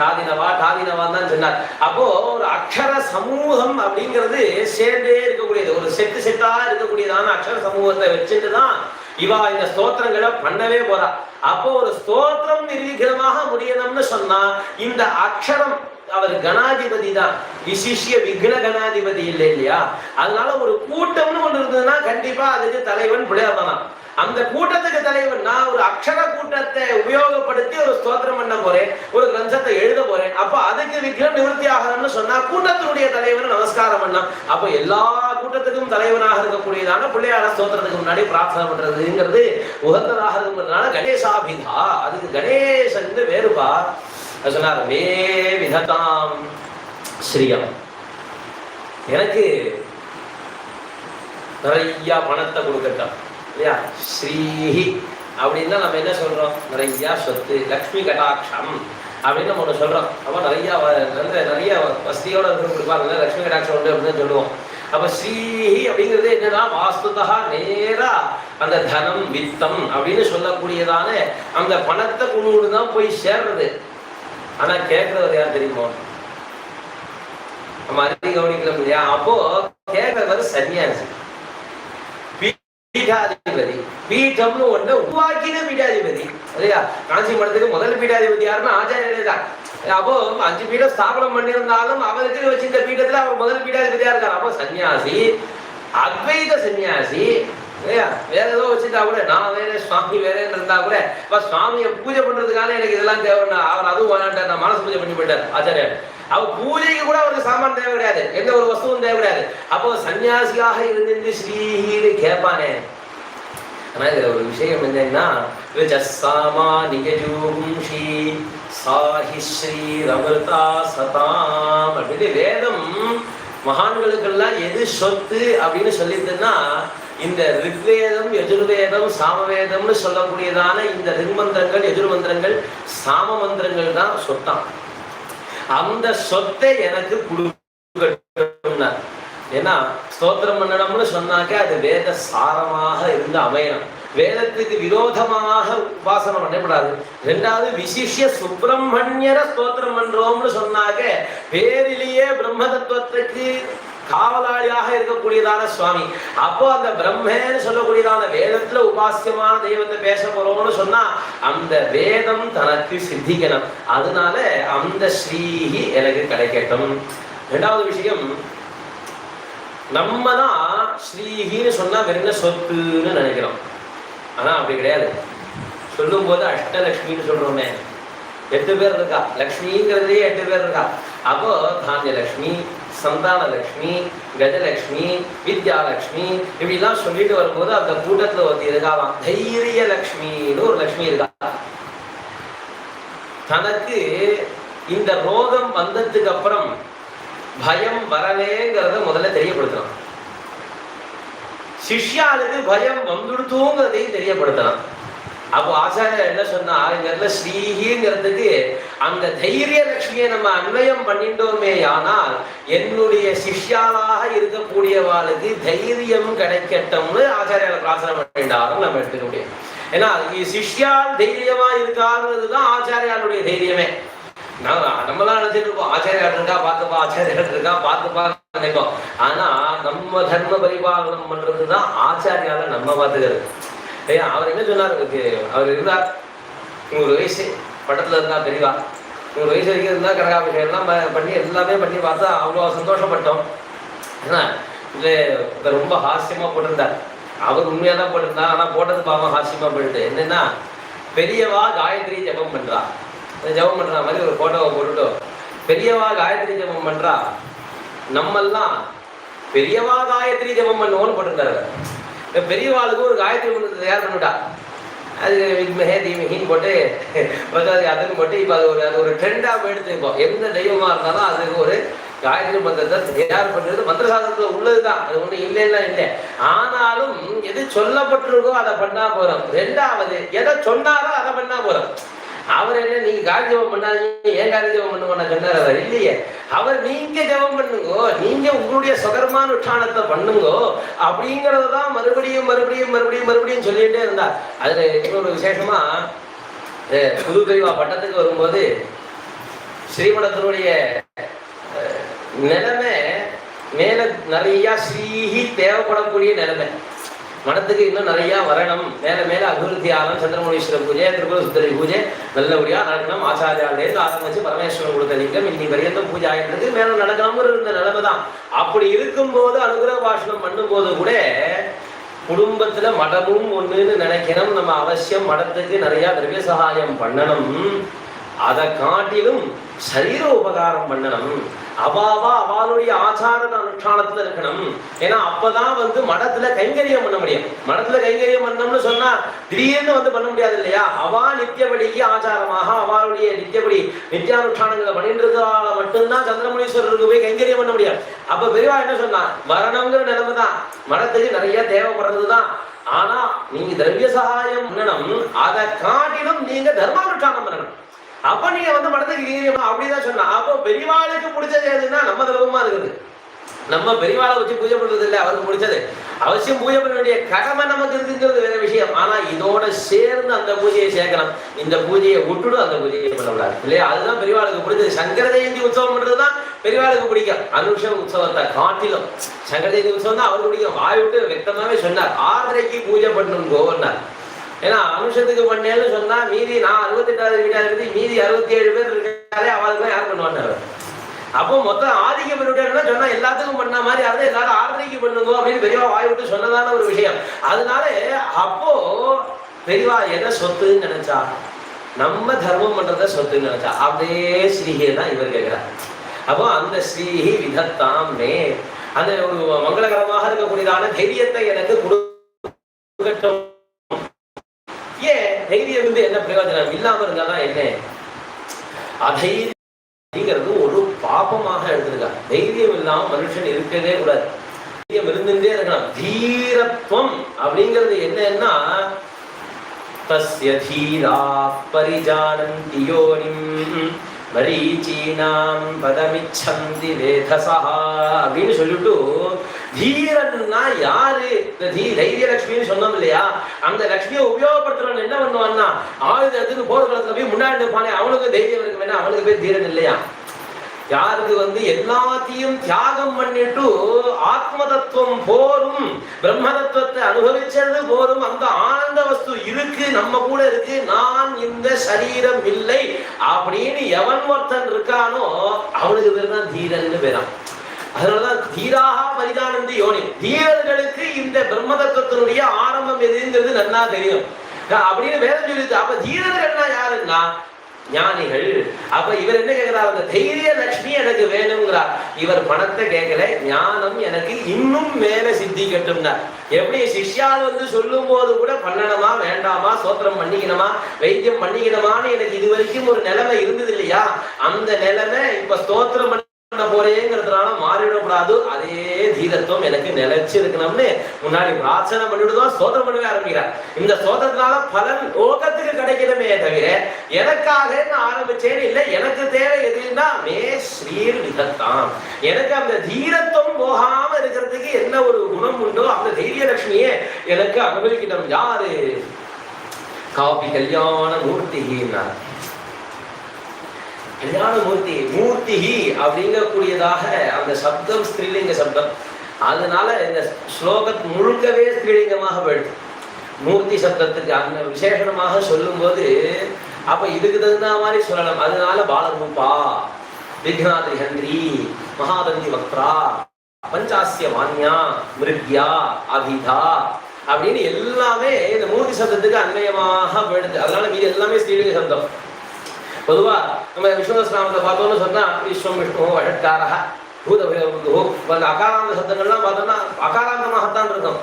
காதினவான் தான் சொன்னார். அப்போ ஒரு அக்ஷர சமூகம் அப்படிங்கிறது சேர்ந்தே இருக்கக்கூடியது, ஒரு செட்டா இருக்கக்கூடியதான அக்ஷர சமூகத்தை வச்சுட்டுதான் இவா இந்த ஸ்தோத்திரங்களை பண்ணவே போறா. அப்போ ஒரு ஸ்தோத்திரம் நிர்விகிரமாக முடியணும்னு சொன்னா இந்த அக்ஷரம், அவர் கணாதிபதி தான், விசிஷ்ய விக்ன கணாதிபதி இல்லை இல்லையா? அதனால ஒரு கூட்டம்னு ஒன்று இருந்ததுன்னா கண்டிப்பா அதுக்கு தலைவன் பிள்ளையார் தானா. அந்த கூட்டத்துக்கு தலைவன் நான் ஒரு அக்ஷர கூட்டத்தை உபயோகப்படுத்தி ஒரு ஸ்தோத்திரம் பண்ண போறேன், ஒரு கிரந்தத்தை எழுத போறேன். அப்ப அதுக்கு விக்னம் நிவர்த்தி ஆகணும்னு சொன்னா கூட்டத்தினுடைய தலைவனை நமஸ்காரம் பண்ணலாம். அப்ப எல்லா கூட்டத்துக்கும் தலைவனாக இருக்கக்கூடியதான பிள்ளையார ஸ்தோத்திரத்துக்கு முன்னாடி பிரார்த்தனை பண்றதுங்கிறது உகந்ததாக இருக்கிறதுனால கணேசாபிதா. அதுக்கு கணேசன் வேறுபா சொன்னார். மே விததாம் ஸ்ரீயம், எனக்கு நிறைய பணத்தை கொடுக்கட்டும் இல்லையா? ஸ்ரீஹி அப்படின்னா நம்ம என்ன சொல்றோம், நிறைய சொத்து, லக்ஷ்மி கடாட்சம் அப்படின்னு நம்ம ஒன்று சொல்றோம். அப்போ நிறைய வசதியோட கொடுப்பாங்க, லக்ஷ்மி கடாட்சம் உண்டு அப்படின்னு சொல்லுவோம். அப்ப ஸ்ரீஹி அப்படிங்கிறது என்னன்னா வாஸ்துதா நேரா அந்த தனம் வித்தம் அப்படின்னு சொல்லக்கூடியதான அந்த பணத்தை கொண்டு தான் போய் சேர்றது. ஆனா கேட்கறவர் யார் தெரியுமோ, நம்ம அறிவி கவனிக்கலாம் இல்லையா? அப்போ கேட்கறவர் சன்னியாசி, பீடாதிபதி. பீட்டம்னு ஒண்ணு உருவாக்கின பீடாதிபதி இல்லையா? காஞ்சி மடத்துக்கு முதல் பீடாதிபதி யாருன்னா ஆச்சாரியர் தான். அப்போ 5 பீடம் ஸ்தாபனம் பண்ணியிருந்தாலும் அவருக்கு வச்சு இந்த பீடத்துல அவர் முதல் பீடாதிபதியா இருக்கார். அப்போ சன்னியாசி, அத்வைத சன்னியாசி இல்லையா? வேற ஏதோ வச்சுட்டா கூட நான் வேற சுவாமி வேறேன்னு இருந்தா கூட சுவாமியை பூஜை பண்றதுக்கான எனக்கு இதெல்லாம் தேவைன்னா அவர் அதுவும் வேணான்ட்டார், நான் மனசு பூஜை பண்ணி போயிட்டார் ஆச்சாரியார். அவர் பூஜைக்கு கூட அவருக்கு சாமான் தேவை கிடையாது, எந்த ஒரு வஸ்துவும் தேவை கிடையாது. அப்போ சன்னியாசியாக இருந்து ஸ்ரீஹீன்னு கேட்பானே, ஆனா இதுல ஒரு விஷயம் என்னன்னா ரிஜஸ்ஸாமா நிகஜூம்ஷி சாஹி ஸ்ரீ ரமதா சதாம் அப்படின்னு வேதம் மகான்களுக்கெல்லாம் எது சொத்து அப்படின்னு சொல்லிட்டுன்னா இந்த ரிக்வேதம் யஜுர்வேதம் சாமவேதம்னு சொல்லக்கூடியதான இந்த ரிக்மந்திரங்கள் யஜுர்மந்திரங்கள் சாம மந்திரங்கள் தான் சொத்தாம். அந்த சொத்தை எனக்கு கொடுக்கணும்னா, ஏன்னா ஸ்தோத்திரம் பண்ணணும்னு சொன்னாக்க அது வேத சாரமாக இருந்து அமையணும். வேதத்துக்கு விரோதமாக உபாசனம் பண்ணக்கூடாது. ரெண்டாவது விசிஷ்ய சுப்பிரமணியர ஸ்தோத்திரம் பண்றோம்னு சொன்னாக்க பேரிலேயே பிரம்ம தத்துவத்துக்கு காவலாளியாக இருக்கக்கூடியதான சுவாமி. அப்போ அந்த பிரம்மன்னு சொல்லக்கூடியதான வேதத்துல உபாசியமான தெய்வத்தை பேச போறோம்னு சொன்னா அந்த வேதம் தனக்கு சித்திக்கணும். அதனால அந்த ஸ்ரீஹி எனக்கு கிடைக்கட்டும். ரெண்டாவது விஷயம், நம்ம தான் ஸ்ரீஹின்னு சொன்னா வெறும் சொத்துன்னு நினைக்கிறோம். ஆனா அப்படி கிடையாது. சொல்லும் போது அஷ்டலட்சுமின்னு சொல்றோமே, 8 பேர் இருக்கா. லக்ஷ்மிங்கிறதுலயே 8 பேர் இருக்கா. அப்போ தானியலட்சுமி, சந்தானலட்சுமி, கஜலட்சுமி, வித்யாலட்சுமி இப்படிலாம் சொல்லிட்டு வரும்போது அந்த கூட்டத்துல ஒருத்தி இருக்காலாம் தைரிய லட்சுமின்னு ஒரு லட்சுமி இருக்கா. தனக்கு இந்த ரோகம் வந்ததுக்கு அப்புறம் பயம் வரலேங்கிறத முதல்ல தெரியப்படுத்தணும். சிஷ்யாளுக்கு பயம் வந்துடுத்தோங்கிறதையும் தெரியப்படுத்தலாம். அப்போ ஆச்சாரியர் என்ன சொன்னா, இங்க ஸ்ரீஹிங்கிறதுக்கு அந்த தைரிய லட்சுமியை நம்ம அன்வயம் பண்ணிட்டோமே ஆனால் என்னுடைய சிஷ்யாலாக இருக்கக்கூடியவாளுக்கு தைரியம் கிடைக்கட்டும்னு ஆச்சாரியால் பிரார்த்தனை பண்ணிட்டாரும் நம்ம எடுத்துக்க முடியும். ஏன்னா சிஷ்யால் தைரியமா இருக்காருன்றதுதான் ஆச்சாரியாளுடைய தைரியமே. நம்மளாம் நினைச்சிட்டு இருக்கோம் ஆச்சாரியார் இருக்கா பார்த்துப்பா, ஆச்சாரியார் இருக்கா பார்த்துப்பா நினைப்போம். ஆனா நம்ம தர்ம பரிபாலனம் பண்றதுதான் ஆச்சாரியால நம்ம பார்த்துக்கிறது. அவர் என்ன சொன்னார், அவர் இருந்தார் 100 வயசு பட்டத்துல இருந்தா பெரியவா, 100 வயசு வரைக்கும் இருந்தா கரகாபிஷேகம் எல்லாம் பண்ணி எல்லாமே பண்ணி பார்த்தா அவ்வளோ சந்தோஷப்பட்டோம். ஏன்னா இதுல ரொம்ப ஹாஸ்யமா போட்டிருந்தார். அவர் உண்மையா தான் போட்டிருந்தார். ஆனா போட்டது பாவம் ஹாஸ்யமா போயிட்டு என்னன்னா, பெரியவா காயத்ரி ஜபம் பண்றா, ஜபம் பண்ற மாதிரி ஒரு போட்டோவை போட்டுட்டோம். பெரியவா காயத்ரி ஜபம் பண்றா, நம்மெல்லாம் பெரியவா காயத்ரி ஜபம் பண்ணுவோம்னு போட்டிருந்தாரு. பெரியவாளுக்கு ஒரு காயத்ரி மந்திரத்தை தயார் பண்ணிவிட்டா. அது வித்மஹே தீமஹின்னு போட்டு அதுன்னு போட்டு இப்போ அது ஒரு ட்ரெண்டாக போயிடுது. இப்போ எந்த தெய்வமா இருந்தாலும் அதுக்கு ஒரு காயத்ரி மந்திரத்தை தயார் பண்ணுறது மந்திரசாஸ்திரத்துல உள்ளதுதான், அது ஒன்றும் இல்லைன்னா இல்லை. ஆனாலும் எது சொல்லப்பட்டிருக்கோ அதை பண்ணா போறோம். ரெண்டாவது எதை சொன்னாரோ அதை பண்ணா போறோம். அவர் என்ன நீங்க காய் ஜபம் பண்ணாதீங்க, ஏன் காய் ஜபம் பண்ணுவோம் சொன்னார் அவர் இல்லையே. அவர் நீங்க ஜபம் பண்ணுங்கோ, நீங்க உங்களுடைய சுகர்மான உற்சானத்தை பண்ணுங்கோ அப்படிங்கறதான் மறுபடியும் மறுபடியும் மறுபடியும் மறுபடியும் சொல்லிட்டே இருந்தார். அதுல இன்னொரு விசேஷமா புது பெரியவா பட்டத்துக்கு வரும்போது ஸ்ரீமடத்தினுடைய நிலைமை மேல நிறைய ஸ்ரீஹி தேவைப்படக்கூடிய நிலைமை. மனத்துக்கு இன்னும் நிறைய வரணும், மேல மேல அபிவிருத்தி ஆகணும். சந்திரமௌலீஸ்வர பூஜை, திரிபுர சுந்தரி பூஜை நல்லபடியா நடக்கணும். ஆச்சாரியாலேருந்து ஆரம்பிச்சு பரமேஸ்வரன் கொடுத்த லிங்கம் இன்னி வரையும் பூஜை ஆகிட்டு மேல நடக்கணும்னு இருந்த நிலைமை தான். அப்படி இருக்கும்போது அனுகிரக பாஷணம் பண்ணும்போது கூட குடும்பத்துல மடமும் ஒண்ணுன்னு நினைக்கணும். நம்ம அவசியம் மடத்துக்கு நிறைய திரவிய சகாயம் பண்ணணும். அதை காட்டிலும் சரீர உபகாரம் பண்ணணும். அவாவா அவளுடைய ஆச்சார அனுஷ்டானத்துல இருக்கணும். ஏன்னா அப்பதான் மடத்துல கைங்கரியம் பண்ண முடியும். மடத்துல கைங்கரியம் பண்ணோம்னு சொன்னா திடீர்னு பண்ண முடியாது இல்லையா. அவா நித்தியபடிக்கு ஆச்சாரமாக அவளுடைய நித்தியபடி நித்தியானுஷ்டானங்களை பண்ணின்றதால மட்டும்தான் சந்திரமௌலீஸ்வரருக்கு போய் கைங்கரியம் பண்ண முடியும். அப்ப பெரியவா என்ன சொன்னா, வரணுங்கிற நிலைமை தான், மடத்துக்கு நிறைய தேவைப்படுறதுதான். ஆனா நீங்க திரவிய சகாயம் பண்ணணும், அதை காட்டிலும் நீங்க தர்மானுஷ்டானம் பண்ணணும். அப்ப நீங்க மடத்துக்கு அப்படிதான் சொன்னா. அப்போ பெரியவாளுக்கு பிடிச்சது எதுன்னா நம்ம தர்மமா இருக்குது. நம்ம பெரியவாளை வச்சு பூஜை பண்றது இல்லை, அவருக்கு பிடிச்சது அவசியம் பூஜை பண்ண வேண்டிய கடமை நமக்கு இருக்குங்கிறது வேற விஷயம். ஆனா இதோட சேர்ந்து அந்த பூஜையை சேர்க்கணும். இந்த பூஜையை விட்டுடும் அந்த பூஜையை பண்ணக்கூடாது இல்லையா. அதுதான் பெரியவாளுக்கு பிடிச்சது. சங்கர ஜெயந்தி உற்சவம் பண்றதுதான் பெரியவாளுக்கு பிடிக்கும். அனுஷ உற்சவத்தை காட்டிலும் சங்கர ஜெயந்தி உற்சவம் தான் அவருக்கு பிடிக்கும். வாய் விட்டு வெக்தமாவே சொன்னார், 6:30க்கு பூஜை பண்ணணும் கோவன்னார். ஏன்னா அனுஷத்துக்கு பண்ணேன்னு சொன்னா மீதி நான் 68வது வீட்டாக இருந்து மீதி 67 பேர் இருக்காரே, அவளுக்கு யார் பண்ணுவாங்க. அப்போ மொத்தம் ஆதிக்க பண்ணிவிட்டேன்னா சொன்னா எல்லாத்துக்கும் பண்ண மாதிரி யாரும் எல்லாரும் 6:30க்கு பண்ணுங்க அப்படின்னு பெரியவா வாய் விட்டு சொன்னதான ஒரு விஷயம். அதனால அப்போ பெரியவா எதை சொத்துன்னு நினைச்சா, நம்ம தர்மம் பண்றத சொத்துன்னு நினைச்சா. அப்படியே ஸ்ரீஹே தான் இவர் கேட்கிறார். அப்போ அந்த ஸ்ரீஹி விதத்தாமே அந்த ஒரு மங்களகரமாக இருக்கக்கூடியதான தைரியத்தை எனக்கு கொடுக்கட்டும் தைரியம் வந்து என்ன பிரயோஜனம்? இல்லாம இருந்தாதான் என்ன? அதைங்கிறது ஒரு பாபமாக எடுத்திருக்காங்க. தைரியம் இல்லாம மனுஷன் இருக்கவே கூடாது. தைரியம் இருந்துட்டே இருக்கலாம். தீரத்துவம் அப்படிங்கிறது என்னன்னா தஸ்ய தீரா பரிஜானந்தி யோனிம் மரீச்சீனாம் பதமிச்சந்தி வேதசா அப்படின்னு சொல்லிட்டு, தீரன்னா யாரு? இந்த தைரிய லட்சுமின்னு சொன்னோம் இல்லையா, அந்த லட்சுமியை உபயோகப்படுத்துறவன் என்ன பண்ணுவான்னா, ஆயுதத்துக்கு போர்க்களத்துல போய் முன்னாடி இருப்பானே அவனுக்கு தைரியம் இருக்கு, அவனுக்கு பேர் தீரன் இல்லையா? யாருக்கு வந்து எல்லாத்தையும் தியாகம் பண்ணிட்டு ஆத்ம தத்துவம் போரும், பிரம்ம தத்துவத்தை அனுபவிச்சது போரும், அந்த ஆனந்த வஸ்து இருக்கு, நம்ம கூட இருக்கு, நான் இந்த சரீரம் இல்லை அப்படின்னு எவன் ஒருத்தன் இருக்கானோ அவனுக்கு பேர் தான் தீரன்னு பேரான். அதனாலதான் தீராக பரிஜானந்தி யோனி, தீரர்களுக்கு இந்த பிரம்ம தத்துவத்தினுடைய ஆரம்பம் எதுங்கிறது நன்னா தெரியும் அப்படின்னு வேதம் சொல்லிட்டு. அப்ப தீரர்கள்னா யாருன்னா ஞானிகள். அப்ப இவர் என்ன கேட்கிறார்? அந்த தைரிய லட்சுமி எனக்கு வேணுங்கிறார். இவர் பணத்தை கேட்கல, ஞானம் எனக்கு இன்னும் மேல சித்திக்கட்டும்னா. எப்படி சிஷ்யால் வந்து சொல்லும் போது கூட பண்ணணுமா வேண்டாமா, சோத்திரம் பண்ணிக்கணுமா வைத்தியம் பண்ணிக்கணுமான்னு எனக்கு இது வரைக்கும் ஒரு நிலைமை இருந்தது இல்லையா, அந்த நிலைமை இப்ப ஸ்தோத்திரம் பண்ண போறேங்கிறதுனால மாறிடக்கூடாது. அதே தீரத்துவம் எனக்கு நிலைச்சு இருக்கணும்னு முன்னாடி பிரார்த்தனை பண்ணிவிடுதான் ஸ்தோத்திரம் பண்ணவே ஆரம்பிக்கிறார். இந்த ஸ்தோத்திரத்தினால பலன் லோகத்துக்கு கிடைக்கணுமே தவிர எனக்காக நான் ஆரம்பிச்சேன்னு இல்லை. எனக்கு தேவை எதுன்னா மே ஸ்ரீர் விதத்தான், எனக்கு அந்த தீரத்துவம் போகாம இருக்கிறதுக்கு என்ன ஒரு குணம் உண்டோ அந்த தைரிய லட்சுமியே எனக்கு அனுபவிக்கணும். யாரு? காபி கல்யாண மூர்த்திகின்னார். கல்யாண மூர்த்தி, மூர்த்திஹி அப்படிங்கக்கூடியதாக அந்த சப்தம் ஸ்திரீலிங்க சப்தம். அதனால இந்த ஸ்லோகத் முழுக்கவே ஸ்திரீலிங்கமாக போயிடுது. மூர்த்தி சப்தத்துக்கு அந்த விசேஷமாக சொல்லும் போது அப்ப இதுக்கு தகுந்த மாதிரி சொல்லலாம். அதனால பாலரூபா, விக்னாத்ரி ஹந்திரி, மகாதந்தி வக்ரா, பஞ்சாசிய வான்யா, மிருக்யா, அபிதா அப்படின்னு எல்லாமே இந்த மூர்த்தி சப்தத்துக்கு அன்வயமாக போயிடுது. அதனால மீது எல்லாமே ஸ்திரீலிங்க சப்தம். பொதுவா நம்ம விஸ்வநாமத்தை பார்த்தோம்னு சொன்னா விஸ்வம் விஷ்ணு வஷட்காரா பூத அந்த அகாராந்த சப்தங்கள்லாம் பார்த்தோம்னா அகாராந்தமாகத்தான் இருக்கும்.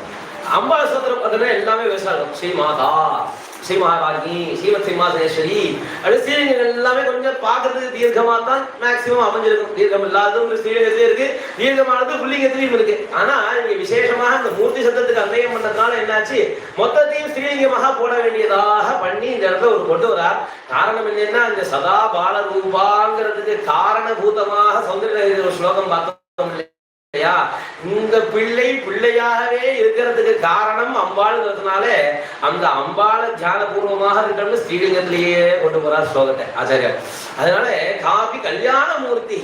அம்பாள் சத்திரம் பார்த்தோம்னா எல்லாமே விவசாயம். ஸ்ரீ மாதா, ஸ்ரீ மகாராஜி, ஸ்ரீமத் சிம்மாசேஸ்வரி அப்படி ஸ்ரீலிங்கங்கள் எல்லாமே கொஞ்சம் பார்க்கறதுக்கு தீர்க்கமா தான் மேக்சிமம் அமைஞ்சிருக்கும். தீர்க்கம் இல்லாததும் ஸ்ரீலிங்கத்திலே இருக்கு, தீர்க்கமானது புல்லிங்கத்திலையும் இருக்கு. ஆனா இங்க விசேஷமாக இந்த மூர்த்தி சப்தத்துக்கு அன்வயம் பண்ணதுனால என்னாச்சு, மொத்தத்தையும் ஸ்ரீலிங்கமாக போட வேண்டியதாக பண்ணி இந்த இடத்துல ஒரு கொண்டு வரார். காரணம் என்னன்னா, இந்த சதா பால ரூபாங்கிறதுக்கு காரணபூதமாக சௌந்தர்ய ஒரு ஸ்லோகம் பார்த்தோம் இல்லையா, இந்த பிள்ளை பிள்ளையாகவே இருக்கிறதுக்கு காரணம் அம்பாளுங்கிறதுனால அந்த அம்பாள தியானபூர்வமாக இருக்கணும்னு ஸ்ரீலிங்கத்திலேயே கொண்டு போறார் ஸ்லோகத்தை ஆச்சாரியர். அதனால காபி கல்யாண மூர்த்தி,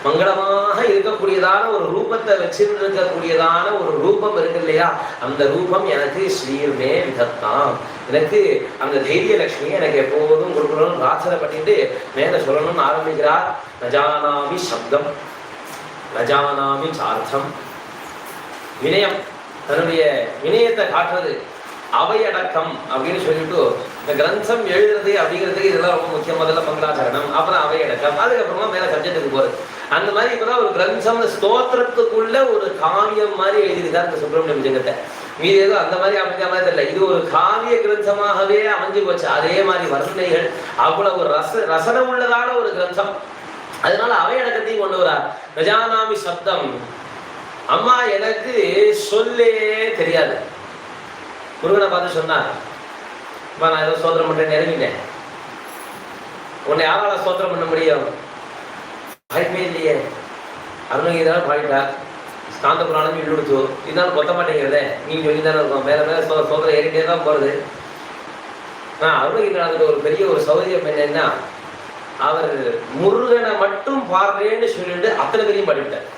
மங்களமாக இருக்கக்கூடியதான ஒரு ரூபத்தை வச்சிருக்கக்கூடியதான ஒரு ரூபம் இருக்கு இல்லையா, அந்த ரூபம் எனக்கு ஸ்ரீர்மே விதத்தான், எனக்கு அந்த தைரிய லட்சுமி எனக்கு எப்போதும் கொடுக்கணும்னு பிரார்த்தனை பண்ணிட்டு மேல சொல்லணும்னு ஆரம்பிக்கிறார். நஜானாமி சப்தம், நஜானாமி சார்த்தம், வினயம், தன்னுடைய வினயத்தை காட்டுறது, அவையடக்கம் அப்படின்னு சொல்லிட்டு இந்த கிரந்தம் எழுதுறது அப்படிங்கிறதுக்கு இதெல்லாம் ரொம்ப முக்கியம். முதல்ல மங்களாச்சரணம், அப்புறம் அவையடக்கம், அதுக்கப்புறமா மேல சப்ஜெக்டுக்கு போறது. அந்த மாதிரி இப்பதான் ஒரு கிரந்தம் ஸ்தோத்திரத்துக்குள்ள ஒரு காவியம் மாதிரி எழுதியிருக்காரு இந்த சுப்பிரமணிய விஜயத்தை. மீது ஏதோ அந்த மாதிரி அமைஞ்ச மாதிரி தெரியல, இது ஒரு காவிய கிரந்தமாகவே அமைஞ்சு போச்சு. அதே மாதிரி வர்ணனைகள் அவ்வளவு ஒரு ரசனம் உள்ளதான ஒரு கிரந்தம். அதனால அவையடக்கத்தையும் கொண்டு வரார். நஜானாமி சப்தம், அம்மா எனக்கு சொல்லே தெரியாது. முருகனை பார்த்து சொன்னார், நான் ஏதோ ஸ்தோத்திரம் பண்றேன் நெருங்கிட்டேன், உன்னை யாரால ஸ்தோத்திரம் பண்ண முடியும்? வாய்ப்பே இல்லையே. அருணகிரிதான் பாடிட்டார், ஸ்காந்த புராணம் இழுடுச்சு, இருந்தாலும் கொத்த மாட்டேங்கிறதே, நீங்க சொல்லி தானே இருக்கும், மேல மேல ஸ்தோத்திரம் ஏறிட்டே தான் போறது. அருணகிரிநாதர் ஒரு பெரிய ஒரு சௌகரியம் என்னன்னா, அவர் முருகனை மட்டும் பாடுறேன்னு சொல்லிட்டு அத்தனை பேரையும் பாடிவிட்டார்.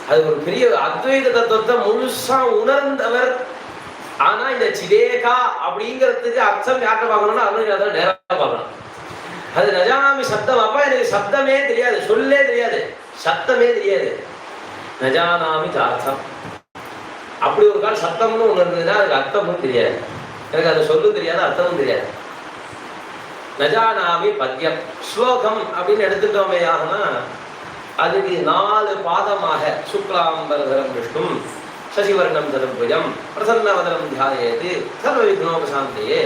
அது ஒரு பெரிய அத்வைத தத்துவத்தை முழுசா உணர்ந்தவர். ஆனா இந்த சிதேகா அப்படிங்கிறதுக்கு அர்த்தம் யார்கிட்ட பார்க்கணும்னா அருணகிரிநாதர் நேராக பார்க்கணும். அது நஜானாமி சப்தம். அப்பா எனக்கு சப்தமே தெரியாது, சொல்லே தெரியாது, சத்தமே தெரியாது. நஜானாமி அர்த்தம். அப்படி ஒரு கால் சத்தம்னு ஒண்ணு இருந்ததுன்னா அதுக்கு அர்த்தமும் தெரியாது, எனக்கு அது சொல்லும் தெரியாது, அர்த்தமும் தெரியாது. நஜானாமி பத்யம் ஸ்லோகம் அப்படின்னு எடுத்துட்டோமே ஆகுனா அதுக்கு 4 பாதமாக சுக்லாம்பரம் விஷ்ணும் சசிவர்ணம் சதுர்புஜம் பிரசன்னவதனம் தியாயேது சர்வ விக்னோபசாந்தியே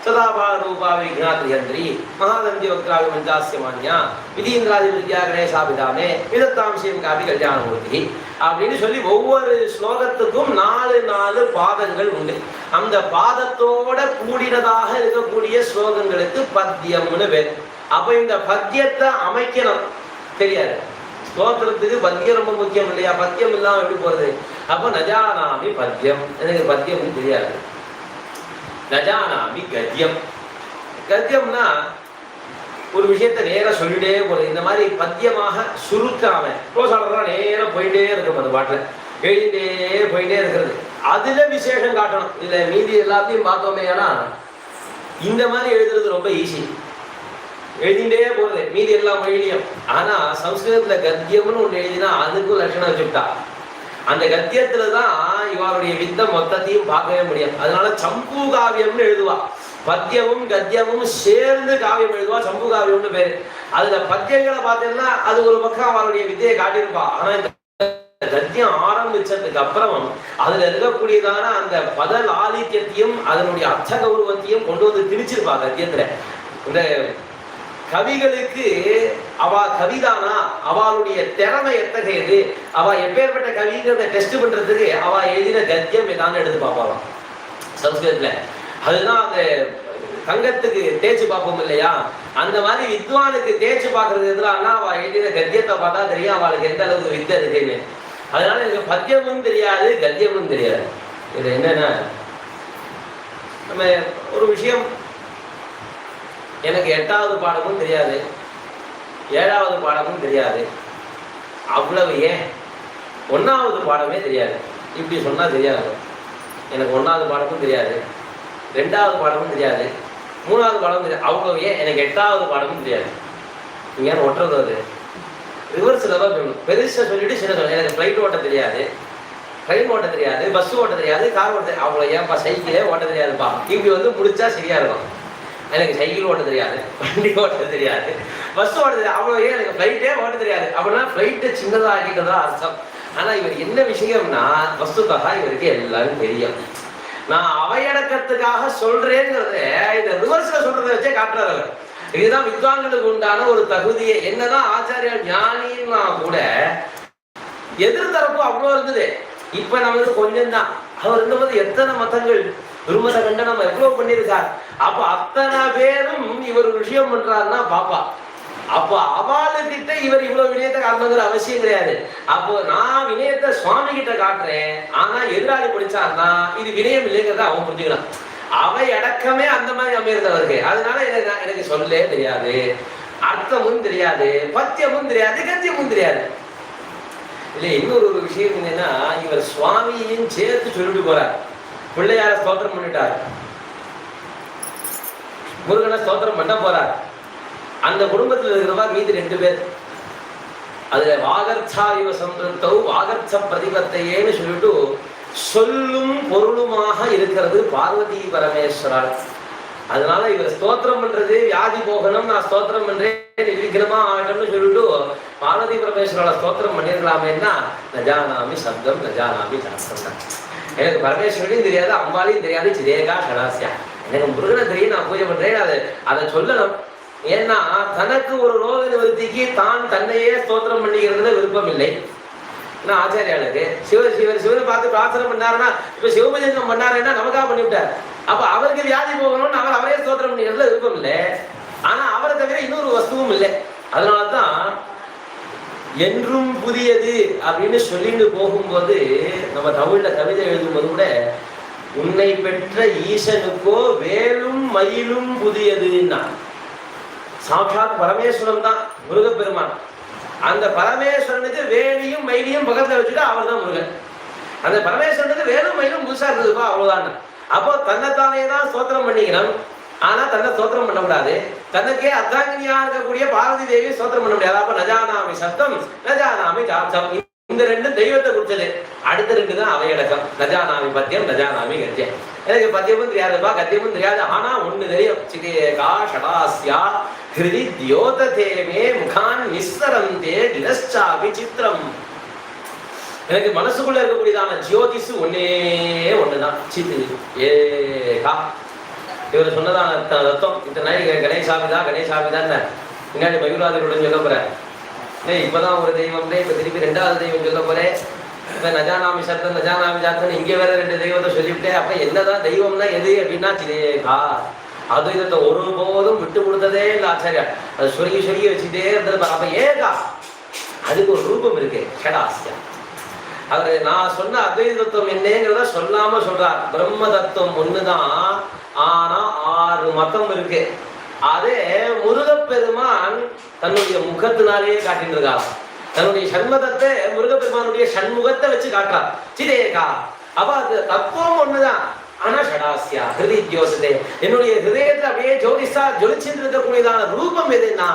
சதாபாரூபா விஜ்ஞாத்ரியந்திரி மகாதந்தி வக்ராவி மஞ்சாஸ்ய மான்யா விதீந்திராதி வித்யா கணேசாபிதாமே விதத்தாம்சியம் காபி கல்யாணமூர்த்தி அப்படின்னு சொல்லி ஒவ்வொரு ஸ்லோகத்துக்கும் 4 பாதங்கள் உண்டு. அந்த பாதத்தோட கூடினதாக இருக்கக்கூடிய ஸ்லோகங்களுக்கு பத்தியம்னு பேர். அப்ப இந்த பத்தியத்தை அமைக்கணும் தெரியாது. ஸ்தோத்திரத்துக்கு பத்தியம் ரொம்ப முக்கியம் இல்லையா? பத்தியம் இல்லாம எப்படி போறது? அப்ப நஜானாமி பத்தியம், எனக்கு பத்தியம் தெரியாது. நஜானாமி கத்தியம். கத்தியம்னா ஒரு விஷயத்த நேரம் சொல்லிட்டே போறது. இந்த மாதிரி பத்தியமாக சுருக்காம நேரம் போயிட்டே இருக்கும். அந்த பாட்டுல எழுதிட்டே போயிட்டே இருக்கிறது. அதுல விசேஷம் காட்டணும். இதுல மீதி எல்லாத்தையும் பார்த்தோமே, ஆனா இந்த மாதிரி எழுதுறது ரொம்ப ஈஸி. எழுதிட்டே போறது மீதி எல்லாம் மொழியிலையும். ஆனா சம்ஸ்கிருதத்துல கத்தியம்னு ஒண்ணு எழுதினா அதுக்கும் லட்சணம் வச்சுட்டா. அந்த கத்தியத்துலதான் இவருடைய வித்த மொத்தத்தையும் பார்க்கவே முடியும். அதனால சம்பு காவியம்னு எழுதுவா. பத்தியமும் கத்தியமும் சேர்ந்து காவியம் எழுதுவா, சம்பு காவியம்னு பேரு. அதுல பத்தியங்களை பார்த்தீங்கன்னா அது ஒரு பக்கம் அவருடைய வித்தையை காட்டியிருப்பா. ஆனா இந்த கத்தியம் ஆரம்பிச்சதுக்கு அப்புறம் அதுல இருக்கக்கூடியதான அந்த பதல் ஆதித்யத்தையும் அதனுடைய அர்த்த கௌரவத்தையும் கொண்டு வந்து திணிச்சிருப்பா கத்தியத்துல. இந்த கவிகளுக்கு அவ கவிதானா, அவளுடைய திறமை எத்தகையது, அவ எப்பேற்பட்ட கவிங்கிறத டெஸ்ட் பண்றதுக்கு அவ எழுதின கத்தியம் ஏதான்னு எடுத்து பார்ப்பாளாம் சம்ஸ்கிருதத்துல. அதுதான் அந்த தங்கத்துக்கு தேய்ச்சி பார்ப்போம் இல்லையா, அந்த மாதிரி வித்வானுக்கு தேய்ச்சி பார்க்கறது எதுலான்னா அவ எழுதின கத்தியத்தை பார்த்தா தெரியும் அவளுக்கு எந்த அளவுக்கு வித்தை இருக்குன்னு. அதனால எனக்கு பத்தியமும் தெரியாது கத்தியமும் தெரியாது. இது என்னன்னா, நம்ம ஒரு விஷயம், எனக்கு 8வது பாடமும் தெரியாது 7வது பாடமும் தெரியாது, அவ்வளவு ஏன் 1வது பாடமே தெரியாது. இப்படி சொன்னா தெரியாது. எனக்கு 1வது பாடமும் தெரியாது, 2வது பாடமும் தெரியாது, 3வது பாடமும் தெரியாது, அவ்வளவு ஏன் எனக்கு 8வது பாடமும் தெரியாது. நீங்க ஒட்டுறது அது ரிவர்ஸ்ல தான் சொல்லணும். பெருசா சொல்லிட்டு சின்ன சொல்லணும். எனக்கு ஃப்ளைட் ஓட்ட தெரியாது, ட்ரெயின் ஓட்ட தெரியாது, பஸ் ஓட்ட தெரியாது, கார் ஓட்ட தெரியாது, அவ்வளோ ஏன்ப்பா சைக்கிளே ஓட்ட தெரியாதுப்பா. இப்படி முடிச்சா சரியா இருக்கும். எனக்கு சைக்கிள் ஓட்ட தெரியாது, வண்டி ஓட்ட தெரியாது, பஸ் ஓட்ட தெரியாது, அவ்வளோ ஏன் எனக்கு ஃப்ளைட்டே ஓட்ட தெரியாது. அப்படின்னா ஃப்ளைட்டை சின்னதாகிட்டதா அர்த்தம். ஆனா இவர் என்ன விஷயம்னா வஸ்துக்காக இவருக்கு எல்லாரும் தெரியும். நான் அவையடக்கத்துக்காக சொல்றேங்கிறத இந்த ரிவர்ஸ்ல சொல்றதை வச்சே காட்டுறாரு அவர். இதுதான் வித்வான்களுக்கு உண்டான ஒரு தகுதியை. என்னதான் ஆச்சாரியர் ஞானின்னா கூட எதிர்த்தரப்பு அவ்வளோ இருந்தது. இப்ப நமக்கு கொஞ்சம் தான். அவர் இருந்தபோது எத்தனை மதங்கள் துருமத கண்டனம் எவ்வளவு பண்ணியிருக்கார். அப்ப அத்தனை பேரும் இவர் விஷயம் பண்றாருன்னா பாப்பா. அப்ப அவளுக்கிட்ட இவர் இவ்வளவு வினயத்தை காட்டணுங்கிற அவசியம் கிடையாது. அப்போ நான் வினயத்தை சுவாமி கிட்ட காட்டுறேன், ஆனா எதிராளி படிச்சாருன்னா இது வினயம் இல்லைங்கிறத அவன் புரிஞ்சுக்கலாம். அவை அடக்கமே அந்த மாதிரி அமைந்தவருக்கு. அதனால எனக்கு சொல்லே தெரியாது, அர்த்தமும் தெரியாது, பத்தியமும் தெரியாது, கத்தியமும் தெரியாது. இல்ல இன்னொரு விஷயம் என்னன்னா, இவர் சுவாமியும் சேர்த்து சொல்லிட்டு போறார். பிள்ளையார ஸ்தோத்திரம் பண்ணிட்டார், முருகனை ஸ்தோத்திரம் பண்ண போறார். அந்த குடும்பத்தில் இருக்கிறவா மீது 2 பேர். அதுல வாகர்ச்சாயுவ சம்பிருத்தௌ வாகர்ச்ச பிரதிபத்தையேன்னு சொல்லிட்டு சொல்லும் பொருளுமாக இருக்கிறது பார்வதி பரமேஸ்வரர். அதனால இவர் ஸ்தோத்திரம் பண்றது வியாதி போகணும், நான் ஸ்தோத்திரம் பண்றேன் நிர்விக்னமா ஆகட்டும்னு சொல்லிட்டு பார்வதி பரமேஸ்வரோட ஸ்தோத்திரம் பண்ணிருக்கலாமேன்னா நஜானாமி சப்தம் நஜானாமி சாஸ்திரம் தான். எனக்கு பரமேஸ்வரியும் தெரியாது, அம்பாலையும் தெரியாது, சிதேகா கடாசியா. எனக்கு முருகனை தெரியும், நான் பூஜை பண்றேன், அதை சொல்லணும். ஏன்னா தனக்கு ஒரு ரோக நிவர்த்திக்கு தான் தன்னையே ஸ்தோத்திரம் பண்ணிக்கிறதுல விருப்பம் இல்லை. ஏன்னா ஆச்சாரியாளுக்கு சிவனை பார்த்து பிரார்த்தனை பண்ணாருன்னா, இப்ப சிவபஜனம் பண்ணாருன்னா நமக்காக பண்ணிவிட்டார். அப்ப அவருக்கு வியாதி போகணும்னு அவரே ஸ்தோத்திரம் பண்ணிக்கிறதுல விருப்பம் இல்லை. ஆனா அவரை தவிர இன்னொரு வஸ்துவும் இல்லை. அதனாலதான் என்றும் புதியது அப்படின்னு சொல்லிட்டு போகும்போது நம்ம தமிழ்ல கவிதை எழுதும்போது கூட உன்னை பெற்ற ஈசனுக்கோ வேலும் மயிலும் புதியதுன்னா சாட்சாத் பரமேஸ்வரன் தான் முருகப்பெருமான். அந்த பரமேஸ்வரனுக்கு வேலியும் மயிலையும் பக்கத்துல வச்சுட்டு அவர் தான் முருகன். அந்த பரமேஸ்வரனுக்கு வேலும் மயிலும் புதுசா இருந்ததுப்பா, அவ்வளவுதான். அப்போ தன்னைத்தானே தான் ஸ்தோத்திரம் பண்ணிக்கணும். ஆனா தன்னை ஸ்தோத்திரம் பண்ண கூடாது. தனக்கே அர்த்தாங்கினியா இருக்கக்கூடிய பார்வதி தேவி ஸ்தோத்திரம் பண்ண முடியாது. அப்ப நஜானாமி சப்தம் நஜானாமி சாப்தம், இந்த 2 தெய்வத்தை குறிச்சது. அடுத்த 2 தான் அவையடக்கம். நஜானாமி பத்தியம் நஜானாமி கத்தியம். எனக்கு பத்தியமும் தெரியாதுப்பா, கத்தியமும் தெரியாது. ஆனா ஒண்ணு தெரியும், சிதேகா ஷடாஸ்யா ஹிருதி தியோததேமே முகான் நிஸ்ஸரந்தே கிரஸ்சாபி சித்திரம். எனக்கு மனசுக்குள்ள இருக்கக்கூடியதான ஜோதிஷு ஒன்னே ஒண்ணுதான், சித்து ஏகா. இவர் சொன்னதான தத்துவம் இத்தனை நாள் கணேசாமிதான் பின்னாடி மயூராதிகளுடன் சொல்ல போறேன். இப்பதான் ஒரு தெய்வம், இப்ப திருப்பி 2வது தெய்வம் சொல்ல போறேன். இப்ப நஜானாமி சத்தம் நஜானாமி சாத்தன் இங்க வேற 2 தெய்வத்தை சொல்லிவிட்டேன். அப்ப என்னதான் தெய்வம்னா எது அப்படின்னா சிதேகா அத்வைதத்தை ஒருபோதும் விட்டு கொடுத்ததே இல்லை ஆச்சாரியா. அது சொருகி வச்சுட்டே இருந்தது. அப்ப ஏகா அதுக்கு ஒரு ரூபம் இருக்கு, ஷடாஸ்யா. அவரு நான் சொன்ன அத்வைத தத்துவம் என்னங்கிறத சொல்லாம சொல்றார். பிரம்ம தத்துவம் ஒண்ணுதான், ஆனா 6 மதம் இருக்கு. அதே முருகப்பெருமான் தன்னுடைய முகத்தினாலேயே காட்டிட்டு இருக்கார். தன்னுடைய சண்முகத்தை முருகப்பெருமானுடைய சண்முகத்தை வச்சு காட்டுறார் சிதேகா. அப்ப அது தத்துவம் ஒண்ணுதான், ஆனா ஷடாஸ்யா ஹிருதி ஜோதிதே. என்னுடைய ஹிருதயத்துல அப்படியே ஜோதிஷா ஜொலிச்சுட்டு இருக்கக்கூடியதான ரூபம் எதுன்னா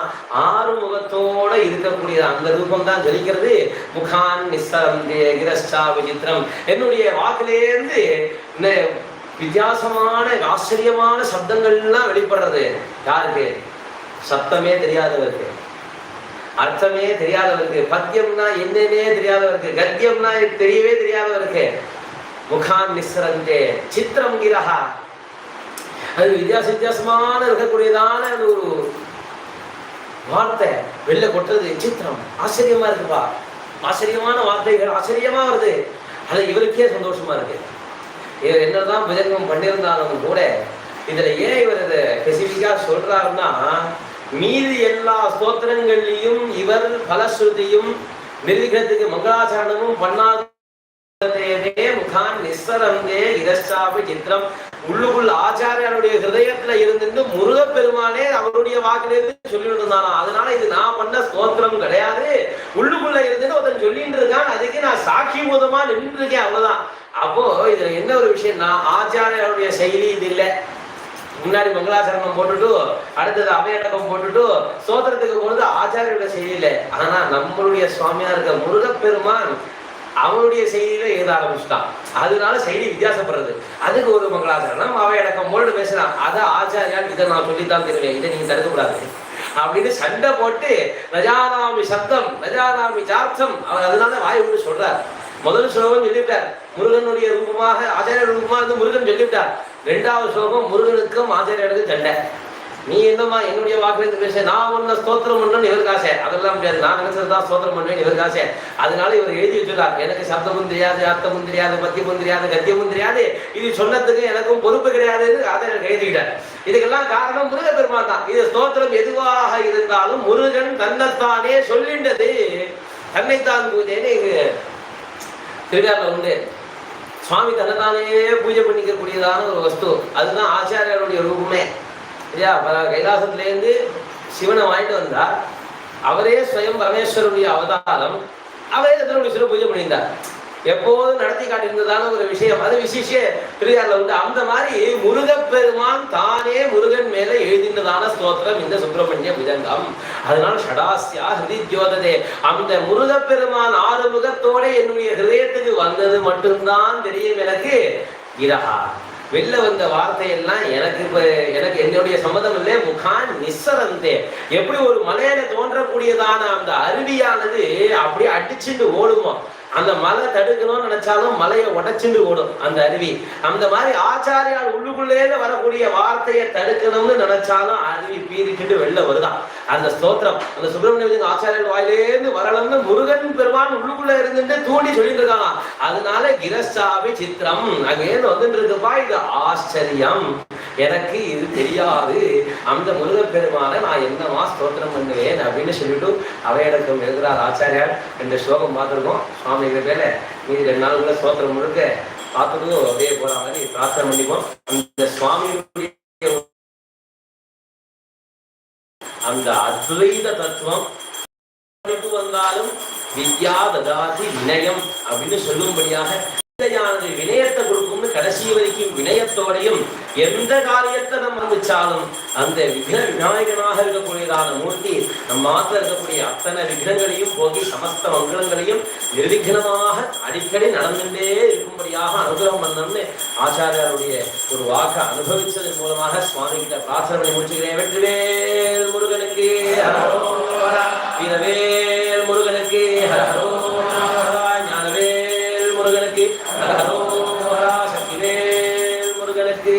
6 முகத்தோட இருக்கக்கூடியது. அந்த ரூபம் தான் ஜொலிக்கிறது. முகான் நிஸ்ஸரந்தே கிரஷ்டா விசித்திரம். என்னுடைய வாக்கிலேருந்து இந்த வித்தியாசமான ஆச்சரியமான சப்தங்கள்லாம் வெளிப்படுறது. யாருக்கு? சப்தமே தெரியாதவருக்கு, அர்த்தமே தெரியாதவருக்கு, பத்தியம்னா என்னன்னே தெரியாதவருக்கு, கத்தியம்னா தெரியவே தெரியாதவருக்கு. முகான் நிஸ்ஸரந்தே சித்திரம் கிரஹா. அது வித்தியாசமான இருக்கக்கூடியதான ஒரு வார்த்தை வெளில கொட்டுறது. சித்திரம் ஆச்சரியமா இருக்குப்பா, ஆச்சரியமான வார்த்தைகள் ஆச்சரியமா வருது. அது இவருக்கே சந்தோஷமா இருக்கு. இவர் என்னதான் புஜங்கம் பண்ணியிருந்தாலும் கூட இதுல ஏன் இவர் இதை ஸ்பெசிபிக்கா சொல்றாருன்னா, மீதி எல்லா ஸ்தோத்திரங்கள்லையும் இவர் பலஸ்ருதியும் நிர்விகத்துக்கு மங்களாச்சரணமும் பண்ணாத முகான் நிஸ்ஸரந்தே இரஷ்டாபி சித்திரம். உள்ளுக்குள் ஆச்சாரியனுடைய ஹிருதயத்துல இருந்து முருகப்பெருமானே அவருடைய வாக்கிலிருந்து சொல்லிட்டு இருந்தானா. அதனால இது நான் பண்ண ஸ்தோத்திரம் கிடையாது, உள்ளுக்குள்ள இருந்து ஒருத்தன் சொல்லிட்டு இருக்கான், அதுக்கு நான் சாட்சி மூலமா நின்று இருக்கேன், அவ்வளவுதான். அப்போ இதுல என்ன ஒரு விஷயம்னா, ஆச்சாரியனுடைய செயலி இது இல்லை. முன்னாடி மங்களாச்சரணம் போட்டுட்டு அடுத்தது அபயடக்கம் போட்டுட்டு ஸ்தோத்திரத்துக்கு போறது ஆச்சாரியோட செயலி இல்லை. ஆனா நம்மளுடைய சுவாமியா இருக்க முருகப்பெருமான் அவனுடைய செய்தியில எழுத ஆரம்பிச்சுட்டான். அதனால செய்தி வித்தியாசப்படுறது. அதுக்கு ஒரு மங்களாச்சரணம் அவையடக்கம் போட்டு பேசுறான். அதை ஆச்சாரியால் இதை நான் சொல்லித்தான் தெரிவேன், இதை நீங்க தடுக்கக்கூடாது அப்படின்னு சண்டை போட்டு நஜானாமி சப்தம் நஜானாமி சார்த்தம் அவர் அதனால வாய் விட்டு சொல்றார். முதல் ஸ்லோகம் சொல்லிவிட்டார், முருகனுடைய ரூபமாக ஆச்சாரிய ரூபமாக இருந்து முருகன் சொல்லிவிட்டார். 2வது ஸ்லோகம் முருகனுக்கும் ஆச்சாரியனுக்கும் சண்டை. நீ என்னமா என்னுடைய வாக்குலேருந்து பேச, நான் ஒன்ன ஸ்தோத்திரம் பண்ணணும்னு இவருக்கு ஆசை, அதெல்லாம் முடியாது, நான் நினைச்சதுதான் ஸ்தோத்திரம் பண்ணுவேன் இவருக்கு ஆசை. அதனால இவர் எழுதி வச்சுட்டார், எனக்கு சப்தமும் தெரியாது, அர்த்தமும் தெரியாது, பத்தியமும் தெரியாது, கத்தியமும் தெரியாது, இது சொன்னதுக்கு எனக்கும் பொறுப்பு கிடையாதுன்னு அதை எனக்கு எழுதிக்கிட்டார். இதுக்கெல்லாம் காரணம் முருகப்பெருமான் தான். இது ஸ்தோத்திரம் எதுவாக இருந்தாலும் முருகன் தன்னைத்தானே சொல்லின்றது, தன்னைத்தான் பூஜைன்னு திருவிழாவில் உண்டு. சுவாமி தன்னைத்தானே பூஜை பண்ணிக்கக்கூடியதான ஒரு வஸ்து, அதுதான் ஆச்சாரியருடைய ரூபமே. இல்லையா? கைலாசத்திலேருந்து சிவனை வாங்கிட்டு வந்தார், அவரே ஸ்வயம் பரமேஸ்வருடைய அவதாரம், அவரே தன்னுடைய சிவ பூஜை பண்ணியிருந்தார். எப்போதும் நடத்தி காட்டியிருந்ததான ஒரு விஷயம், அது விசேஷ திருவிழாவில் உண்டு. அந்த மாதிரி முருகப்பெருமான் தானே முருகன் மேல எழுதினதான ஸ்தோத்திரம் இந்த சுப்பிரமணிய புஜங்கம். அதனால ஷடாஸ்யா ஹிருதி ஜோததே. அந்த முருகப்பெருமான் 6 முகத்தோட என்னுடைய ஹிருதயத்துக்கு வந்தது மட்டும்தான் தெரியும் எனக்கு. இரஹா வெளில வந்த வார்த்தையெல்லாம் எனக்கு என்னுடைய சம்மதம் இல்லை. முகான் நிஸ்ஸரந்தே. எப்படி ஒரு மலையில தோன்றக்கூடியதான அந்த அருவியானது அப்படியே அடிச்சுட்டு ஓடுமோ, அந்த மலை தடுக்கணும்னு நினைச்சாலும் மலையை உடைச்சுட்டு ஓடும் அந்த அருவி. அந்த மாதிரி ஆச்சாரியால் உள்ளுக்குள்ளே வரக்கூடிய வார்த்தையை தடுக்கணும்னு நினைச்சாலும் அருவி பீறிக்கிட்டு வெளில வருதான் அந்த ஸ்தோத்திரம். அந்த சுப்பிரமணிய ஆச்சாரியர் வாயிலேருந்து வரணும்னு முருகன் பெருமான் உள்ளுக்குள்ள இருந்து தூண்டி சொல்லிட்டு இருக்காங்க. அதனால கிரஷ்டாபி சித்திரம் அங்கேருந்து வந்துட்டு இருக்குப்பா, இது ஆச்சரியம், எனக்கு இது தெரியாது, அந்த முருகப்பெருமான நான் என்னமா ஸ்தோத்திரம் பண்ணுவேன் அப்படின்னு சொல்லிட்டு அவையடக்கம் எழுதுறார் ஆச்சாரியார். இந்த ஸ்லோகம் பார்த்துருக்கோம். சுவாமி வேலை மீதி 2 நாளுக்குள்ள ஸ்தோத்திரம் முழுக்க பார்த்துட்டு அப்படியே போற மாதிரி பிரார்த்தனை பண்ணிப்போம். அந்த சுவாமியுடைய அந்த அத்வைத தத்துவம் வந்தாலும் வித்யா ததாதி வினயம் அப்படின்னு சொல்லும்படியாக வினயத்தை கொடுக்கும்னு கடைசி வரைக்கும் வினயத்தோடையும் எந்த காரியத்தை நம்ம ஆரம்பிச்சாலும் அந்த விநாயகனாக இருக்கக்கூடியதான மூர்த்தி நம்ம மாத்திர இருக்கக்கூடிய அத்தனை விக்னங்களையும் போகி சமஸ்த மங்களங்களையும் நிர்விக்னமாக அடிக்கடி நடந்துட்டே இருக்கும்படியாக அனுகிரகம் பண்ணணும்னு ஆச்சாரியாருடைய ஒரு வாக்கை அனுபவிச்சதன் மூலமாக சுவாமி கிட்ட பிரார்த்தனை பண்ணி முடிச்சுக்கிறேன். வெற்றிவேல் முருகனுக்கு வீரவேல் முருகனுக்கு ஞானவேல் முருகனுக்கு சக்திவேல் முருகனுக்கு